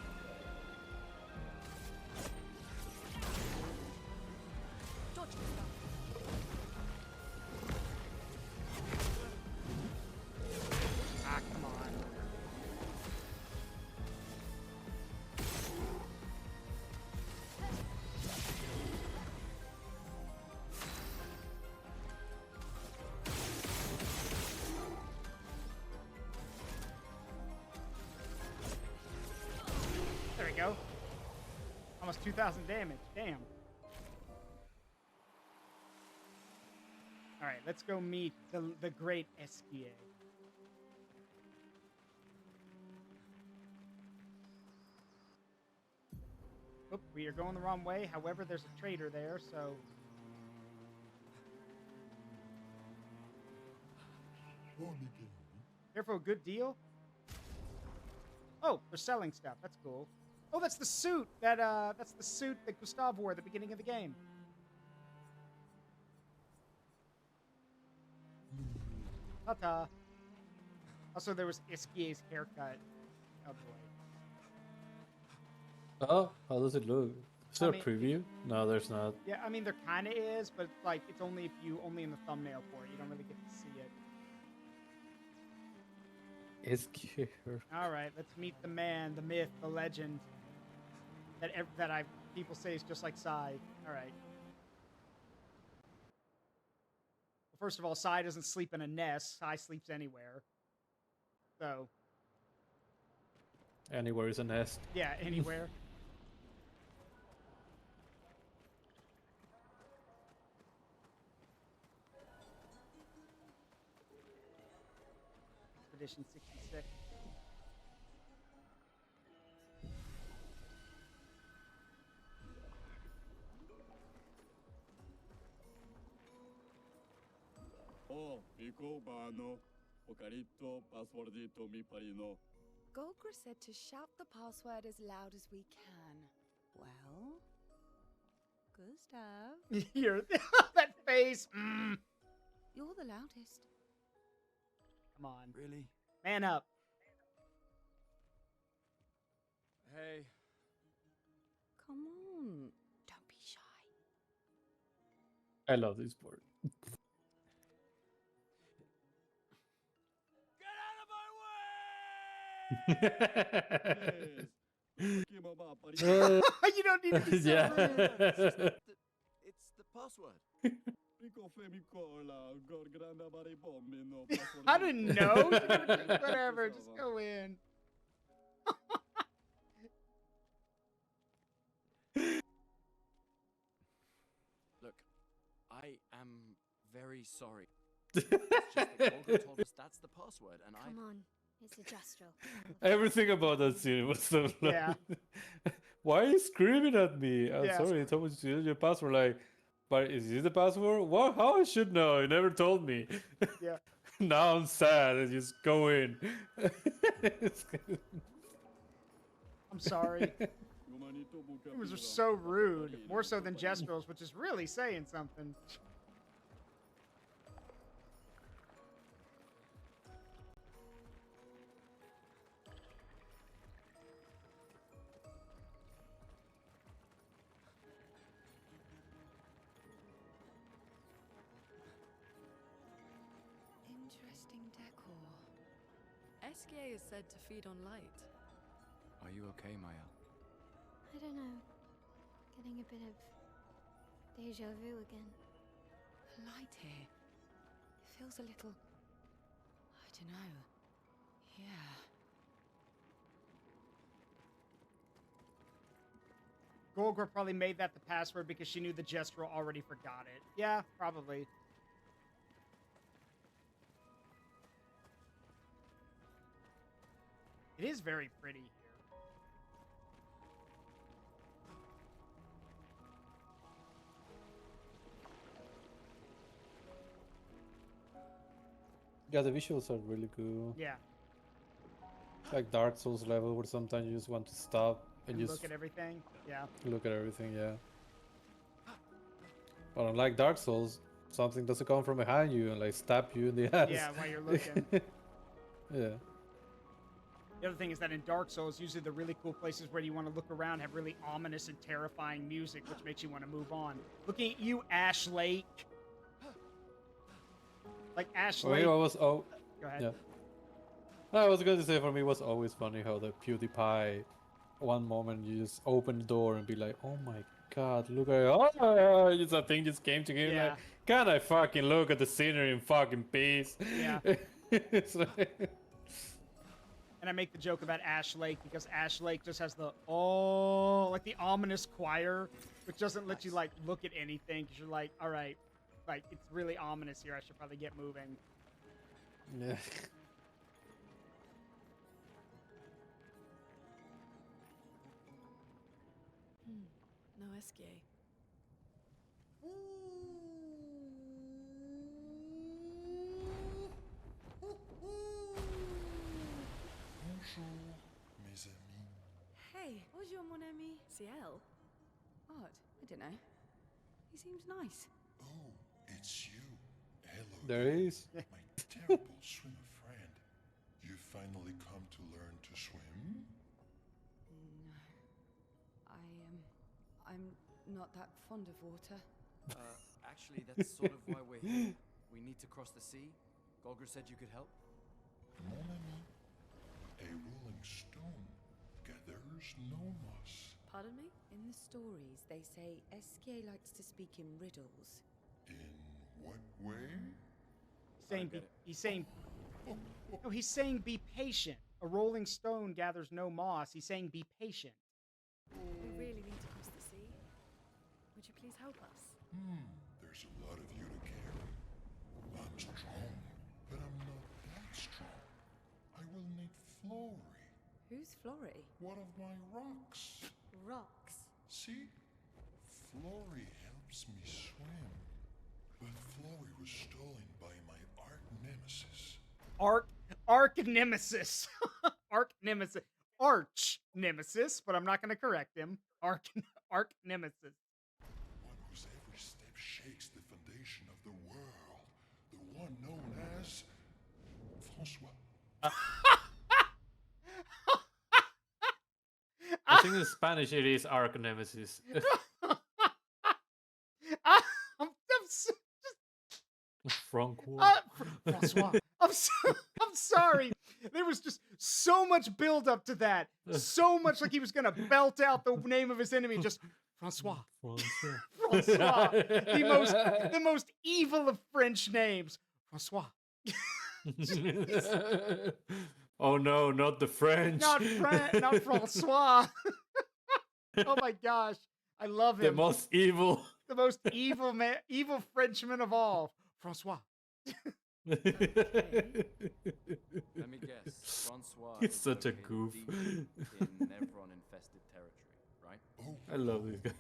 2,000 damage. Damn. All right, let's go meet the great Esquie. Oop, we are going the wrong way. However, there's a trader there, so... Here for a good deal? Oh, they're selling stuff. That's cool. Oh, that's the suit that Gustav wore at the beginning of the game. Ta-ta. Also, there was Esquie's haircut. Oh boy. Oh, how does it look? Is there I a preview? No, there's not. Yeah, I mean there kind of is, but like it's only in the thumbnail for it. You don't really get to see it. Esquie. All right, let's meet the man, the myth, the legend. That people say is just like Sai. All right. Well, first of all, Sai doesn't sleep in a nest. Sai sleeps anywhere. So. Anywhere is a nest. Yeah, anywhere. Expedition 66. Golgra said to shout the password as loud as we can. Well, Gustav, Here, that face. Mm. you're the loudest. Come on, Really? man up. Hey. Come on, don't be shy. I love this part. You don't need to be so Yeah. rude. It's the password. I didn't know. Whatever, just go in. Look, I am very sorry. It's just that Golga told us that's the password, and Come on, it's a Justral. Everything about that scene was so like, Yeah. why are you screaming at me? I'm Yeah. sorry, it's always your password. Like, but is this the password? What? How I should know? You never told me. Yeah. Now I'm sad and just go in. I'm sorry. It was just so rude. More so than Gestrals, which is really saying something. Interesting decor. Esquie is said to feed on light. are you okay, Maya? I don't know. Getting a bit of deja vu again. The light here. It feels a little. I don't know. Yeah. Golgra probably made that the password because she knew the Gestral already forgot it. Yeah, probably. It is very pretty here. Yeah, the visuals are really cool. Yeah. Like Dark Souls level where sometimes you just want to stop and And just look at everything. Yeah. look at everything, yeah. But unlike Dark Souls, something doesn't come from behind you and like stab you in the ass. Yeah, while you're looking. Yeah. The other thing is that in Dark Souls, usually the really cool places where you want to look around have really ominous and terrifying music, which makes you want to move on. Looking at you, Ash Lake. Like Ash For me, Lake. it was Go ahead. yeah. I was going to say for me it was always funny how the PewDiePie, one moment you just open the door and be like, oh my god, look at that thing just came together. Yeah. Like, can I fucking look at the scenery in fucking peace? Yeah. It's like, And I make the joke about Ash Lake because Ash Lake just has the like the ominous choir, which doesn't let you like look at anything because you're like, all right, like it's really ominous here. I should probably get moving. Yeah. No Esquie. Bonjour, mes amis. Hey, bonjour mon ami. Ciel? Odd. I don't know. He seems nice. Oh, it's you. Hello There he is. my terrible swimmer friend. You finally come to learn to swim? No. I'm not that fond of water. Actually, that's sort of why we're here. We need to cross the sea. Golger said you could help. Mon ami, a rolling stone gathers no moss. Pardon me? In the stories, they say Esquie likes to speak in riddles. In what way? He's saying no, he's saying be patient. A rolling stone gathers no moss. He's saying be patient. We really need to cross the sea. Would you please help us? There's a lot of you to carry. I'm strong, but I'm not that strong. I will need Flory, Who's Flory? one of my rocks. Rocks. See? Flory helps me swim. But Flory was stolen by my arch nemesis. Arch nemesis. Arch nemesis, but I'm not going to correct him. Arch nemesis. One whose every step shakes the foundation of the world. The one known as Francois. I think in Spanish it is Arch Nemesis. I'm Francois. Francois. I'm sorry. There was just so much build up to that. So much like he was gonna belt out the name of his enemy. Just Francois. Francois. The most evil of French names. Francois. Oh no, not the French. Not Francois. Oh my gosh. I love him. The most evil. The most evil Frenchman of all. Francois. Let me guess. Francois He's is such a located goof. deep in Nevron-infested territory, right? Oh, I love this guy.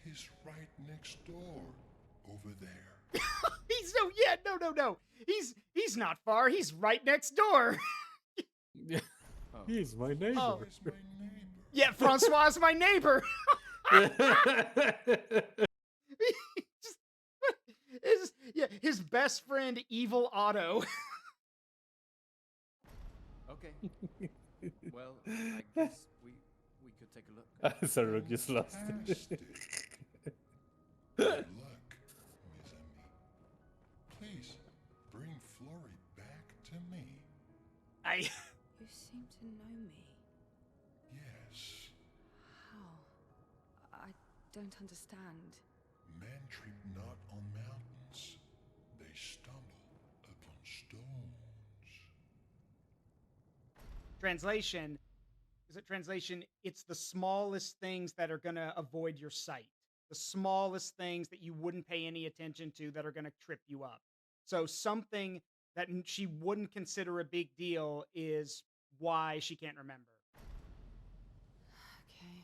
he's right next door. Over there. No. He's not far. He's right next door. Yeah. Oh. He's my neighbor. Oh. He's my neighbor. Yeah, Francois is my neighbor. His best friend, Evil Otto. Okay. Well, I guess we could take a look. Sorry, just lost it. Fantastic. Good luck, mes amis. Please, bring Flory back to me. You seem to know me. Yes, How? I don't understand. men trip not on mountains. They stumble upon stones. Translation. It's the smallest things that are going to avoid your sight. The smallest things that you wouldn't pay any attention to that are going to trip you up. So something that she wouldn't consider a big deal is why she can't remember. Okay.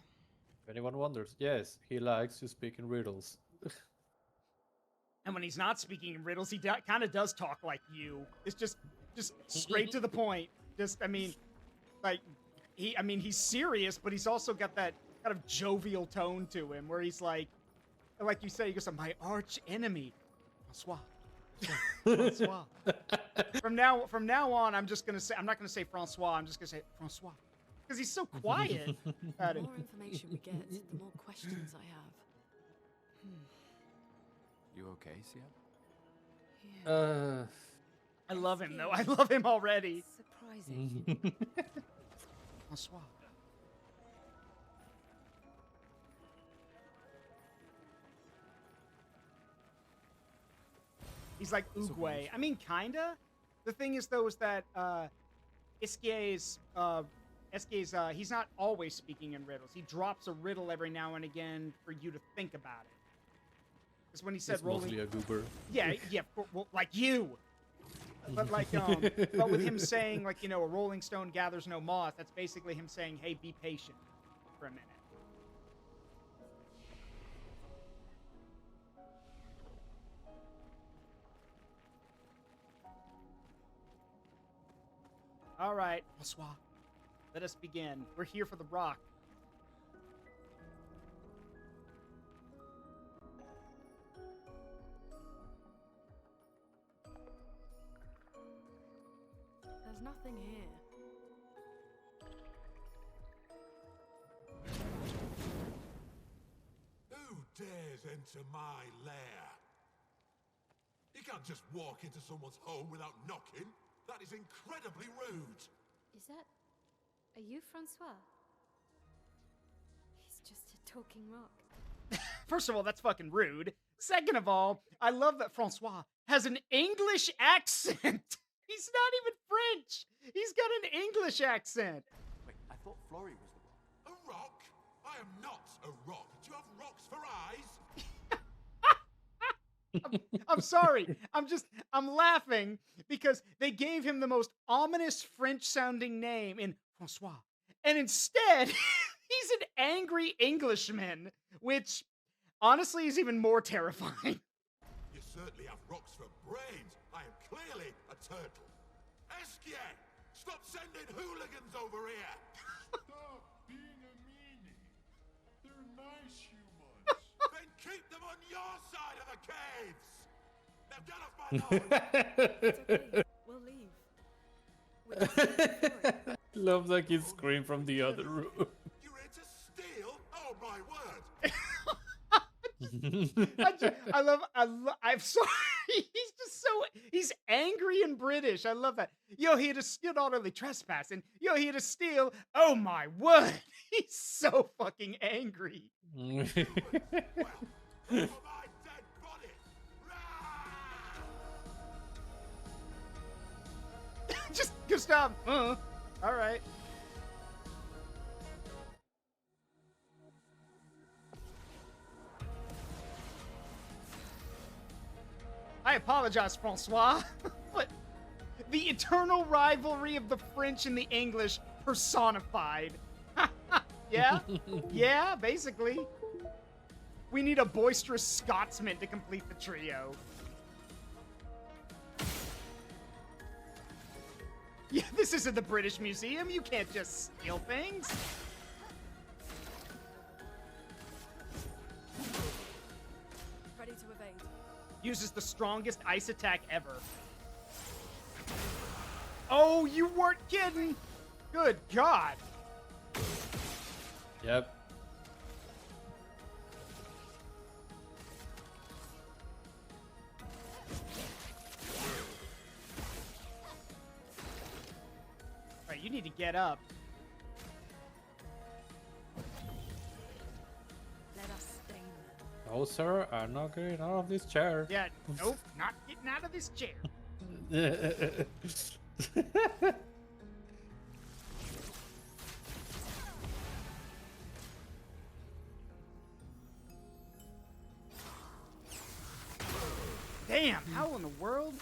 If anyone wonders, yes, he likes to speak in riddles. And when he's not speaking in riddles, he kind of does talk like you. It's just straight to the point. He's serious, but he's also got that kind of jovial tone to him where he's like you say, he goes, my arch enemy, Francois. Francois. From now on, I'm not gonna say Francois. I'm just gonna say Francois because he's so quiet. The more information we get, the more questions I have. You okay, Sia? Yeah. I love him though. I love him already. Surprising. Francois. He's like Oogway. I mean, kinda. The thing is, though, is that Esquie's he's not always speaking in riddles. He drops a riddle every now and again for you to think about it. Because when he said It's rolling, mostly a goober. yeah, well, like you. But like, but with him saying like, you know, a rolling stone gathers no moss, that's basically him saying, hey, be patient for a minute. All right, Francois, let us begin. We're here for the rock. There's nothing here. Who dares enter my lair? You can't just walk into someone's home without knocking. That is incredibly rude. Is that... Are you Francois? He's just a talking rock. First of all, that's fucking rude. Second of all, I love that Francois has an English accent. He's not even French. He's got an English accent. Wait, I thought Flory was the rock. A rock? I am not a rock. Do you have rocks for eyes? I'm sorry. I'm laughing because they gave him the most ominous French-sounding name in Francois. And instead, he's an angry Englishman, which honestly is even more terrifying. You certainly have rocks for brains. I am clearly a turtle. Esquie! Stop sending hooligans over here! Stop being a meanie. They're nice humans. Then keep them on your side of the caves! Now get off my lawn! It's okay. We'll leave. We're just here for Flory. Love that kid scream from the other room. You're here to steal? Oh my word! I'm sorry. He's just he's angry and British. I love that. You're here to steal, not only trespassing, you're here to steal. Oh my word. He's so fucking angry. Well, for my dead body! Just Gustav. All right. I apologize, Francois, but the eternal rivalry of the French and the English personified. Yeah? Yeah, basically. We need a boisterous Scotsman to complete the trio. Yeah, this isn't the British Museum. You can't just steal things. Ready to evade. Uses the strongest ice attack ever. Oh, you weren't kidding! Good God! Yep. Alright, you need to get up. Let us stain them. Oh, sir, I'm not getting out of this chair. Yeah, nope, not getting out of this chair. Damn, how in the world?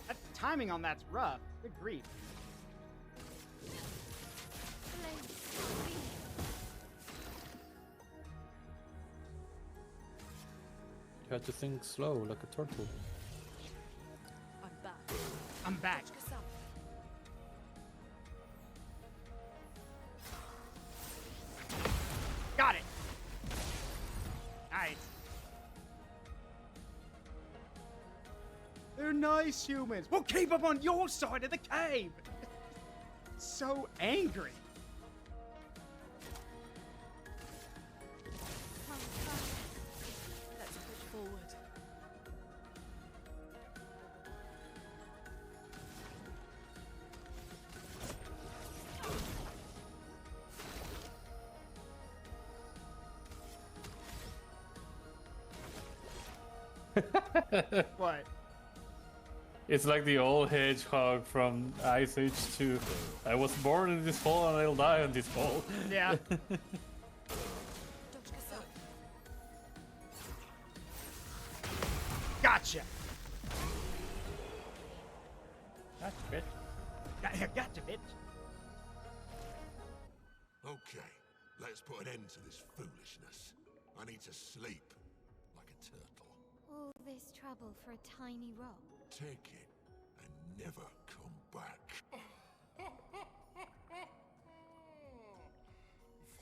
That timing on that's rough. Good grief. You have to think slow, like a turtle. I'm back. I'm back. Watch yourself. Got it. Nice. They're nice humans. We'll keep them on your side of the cave. So angry. Let's push forward. What? It's like the old hedgehog from Ice Age 2. I was born in this hole and I'll die in this hole. Yeah. Gotcha. Gotcha, bitch. Gotcha, bitch. Okay, let's put an end to this foolishness. I need to sleep like a turtle. All this trouble for a tiny rock. Take it and never come back.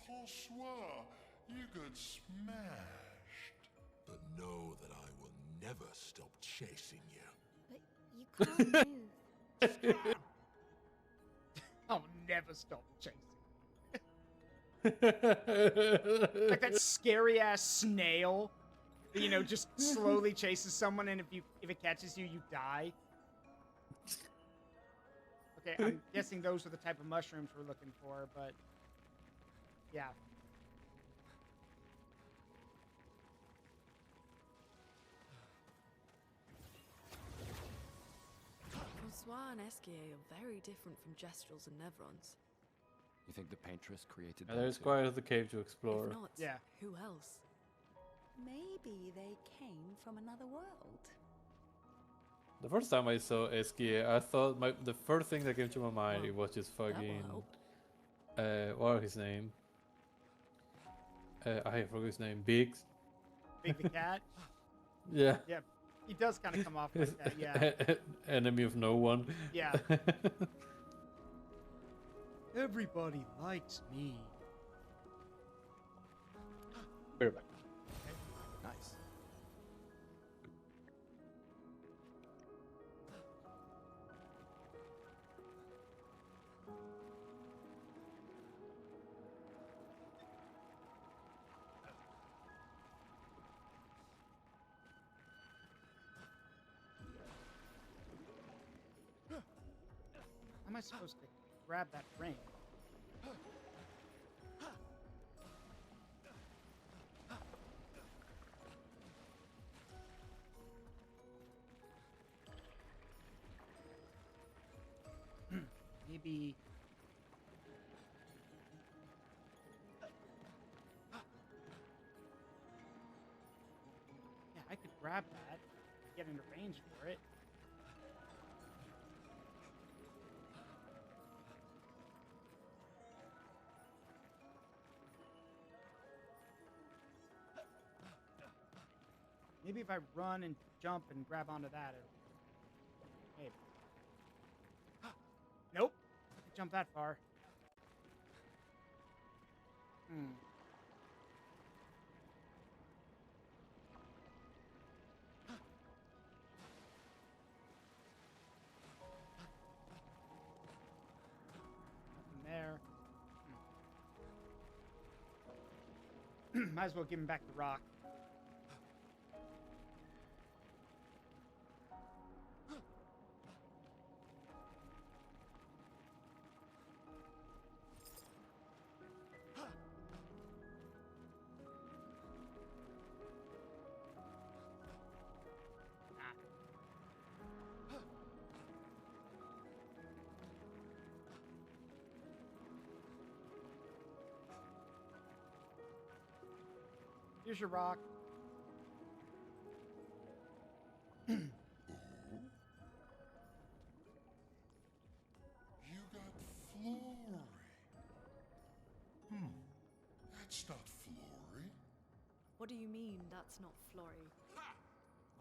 François, you got smashed. But know that I will never stop chasing you. But you can't move. I'll never stop chasing. Like that scary ass snail that, you know, just slowly chases someone, and if it catches you, you die. Okay, I'm guessing those are the type of mushrooms we're looking for, but yeah. François and Esquie are very different from Gestrels and Nevrons. You think the paintress created Yeah, them there's too? quite a cave to explore. If not, Yeah. who else? Maybe they came from another world. The first time I saw Esquie, I thought the first thing that came to my mind it was just fucking help. what was his name? I forgot his name. Biggs. Big the cat. Yeah. Yeah, he does kind of come off like that. Yeah. Enemy of no one. Yeah. Everybody likes me. We're back. Nice. How am I supposed to grab that ring? Maybe. Yeah, I could grab that, get into range for it. Maybe if I run and jump and grab onto that, maybe. Nope. I can jump that far. Nothing there. Might as well give him back the rock. Here's your rock. You got Flory. That's not Flory. What do you mean that's not Flory? Ha!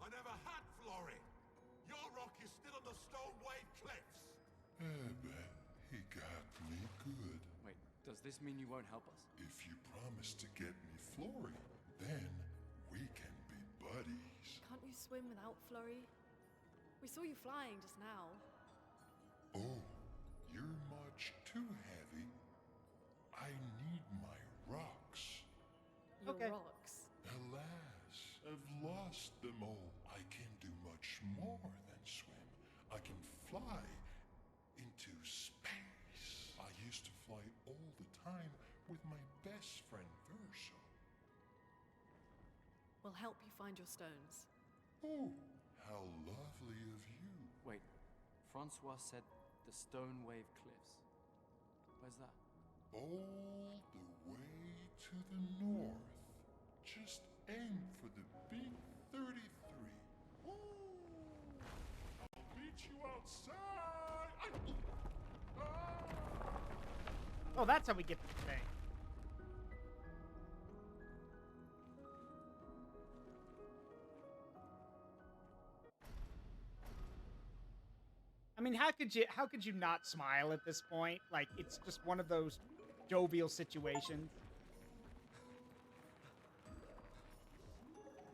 I never had Flory. Your rock is still on the Stone Wave Cliffs. Bet he got me good. Wait, does this mean you won't help us? If you promise to get me Flory, then we can be buddies. Can't you swim without Flory? We saw you flying just now. Oh, you're much too heavy. I need my rocks. Your Okay. rocks. Alas, I've lost them all. I can do much more than swim. I can fly into space. I used to fly all the time with my best friend Verso. We'll help you find your stones. Oh, how lovely of you. Wait, Francois said the Stone Wave Cliffs. Where's that? All the way to the north. Just aim for the big 33. Ooh, I'll meet you outside. Oh, that's how we get to the thing. I mean, how could you not smile at this point? Like, it's just one of those jovial situations.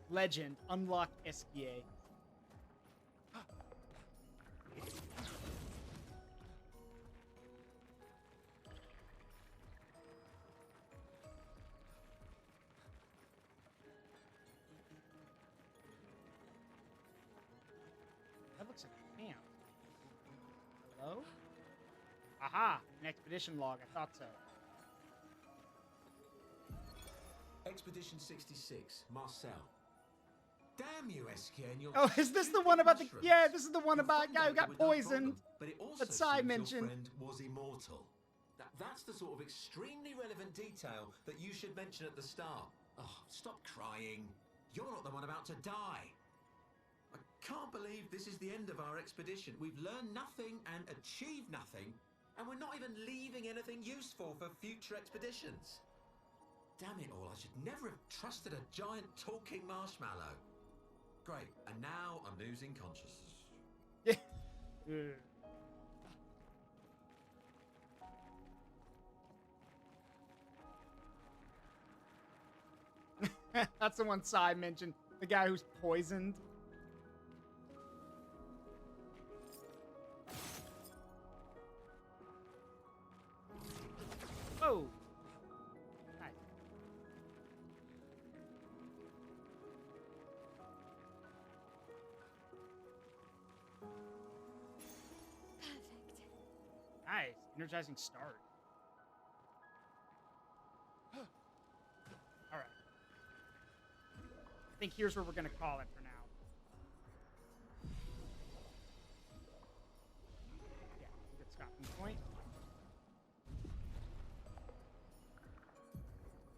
Legend, unlock Esquie. That looks like a camp. Hello? Aha! An expedition log. I thought so. Expedition 66, Marcel. Damn you, Esquie, and your Oh, is this the one about the... Yeah, this is the one about guy who got poisoned. But it also That Sai seems mentioned. your friend was immortal. That's the sort of extremely relevant detail that you should mention at the start. Oh, stop crying. You're not the one about to die. I can't believe this is the end of our expedition. We've learned nothing and achieved nothing, and we're not even leaving anything useful for future expeditions. Damn it all, I should never have trusted a giant talking marshmallow. Great, and now I'm losing consciousness. That's the one Sai mentioned. The guy who's poisoned. Oh. Nice. Perfect. Nice. Energizing start. All right. I think here's where we're going to call it for now. Yeah, good stopping point.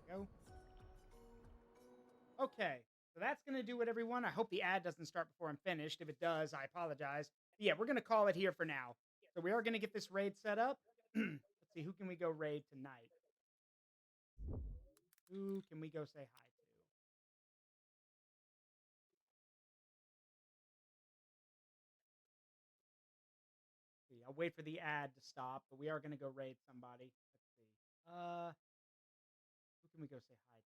There we go. Okay, so that's going to do it, everyone. I hope the ad doesn't start before I'm finished. If it does, I apologize. But yeah, we're going to call it here for now. So we are going to get this raid set up. Let's see, who can we go raid tonight? Who can we go say hi to? See, I'll wait for the ad to stop, but we are going to go raid somebody. Let's see. Who can we go say hi to?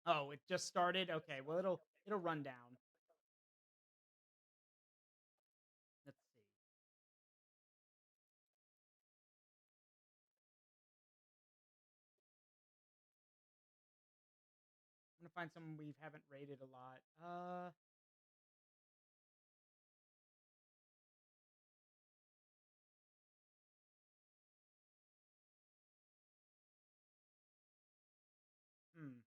Oh, it just started? Okay, well it'll run down. Let's see. I'm gonna find someone we haven't rated a lot. Hmm.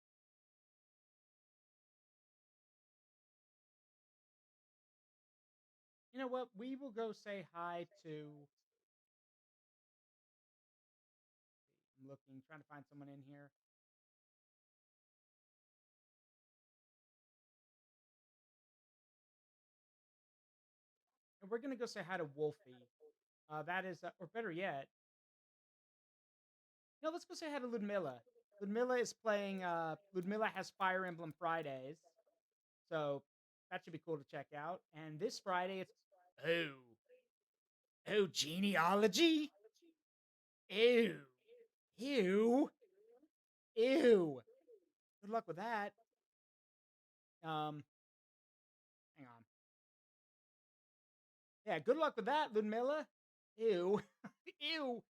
You know what? We will go say hi to. I'm looking, trying to find someone in here. And we're gonna go say hi to Wolfie. That is, or better yet, no, let's go say hi to Ludmilla. Ludmilla is playing. Ludmilla has Fire Emblem Fridays, so that should be cool to check out. And this Friday, it's oh genealogy. Ew, ew, ew. Good luck with that. Hang on. Yeah, good luck with that, Ludmilla. Ew. Ew.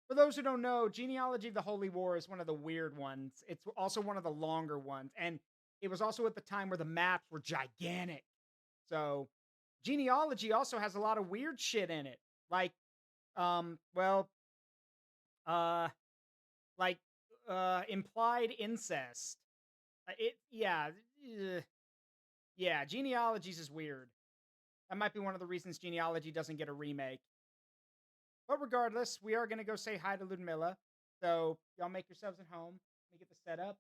For those who don't know, Genealogy of the Holy War is one of the weird ones. It's also one of the longer ones. And it was also at the time where the maps were gigantic. So Genealogy also has a lot of weird shit in it. Like, well, Uh, like, implied incest. Yeah, yeah, genealogies is weird. That might be one of the reasons genealogy doesn't get a remake. But regardless, we are going to go say hi to Ludmilla. So y'all make yourselves at home. Let me get the setup.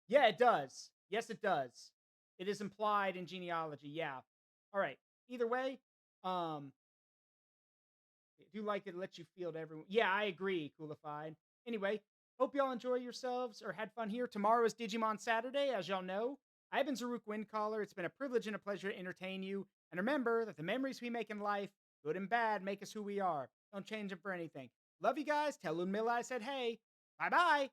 Yeah, it does. Yes, it does. It is implied in genealogy. Yeah. All right. Either way, um, I do like it lets you feel to everyone. Yeah, I agree, Coolified. Anyway, hope y'all enjoy yourselves or had fun here. Tomorrow is Digimon Saturday, as y'all know. I've been Zaruk Windcaller. It's been a privilege and a pleasure to entertain you. And remember that the memories we make in life, good and bad, make us who we are. Don't change them for anything. Love you guys. Tell Ludmilla I said hey. Bye bye.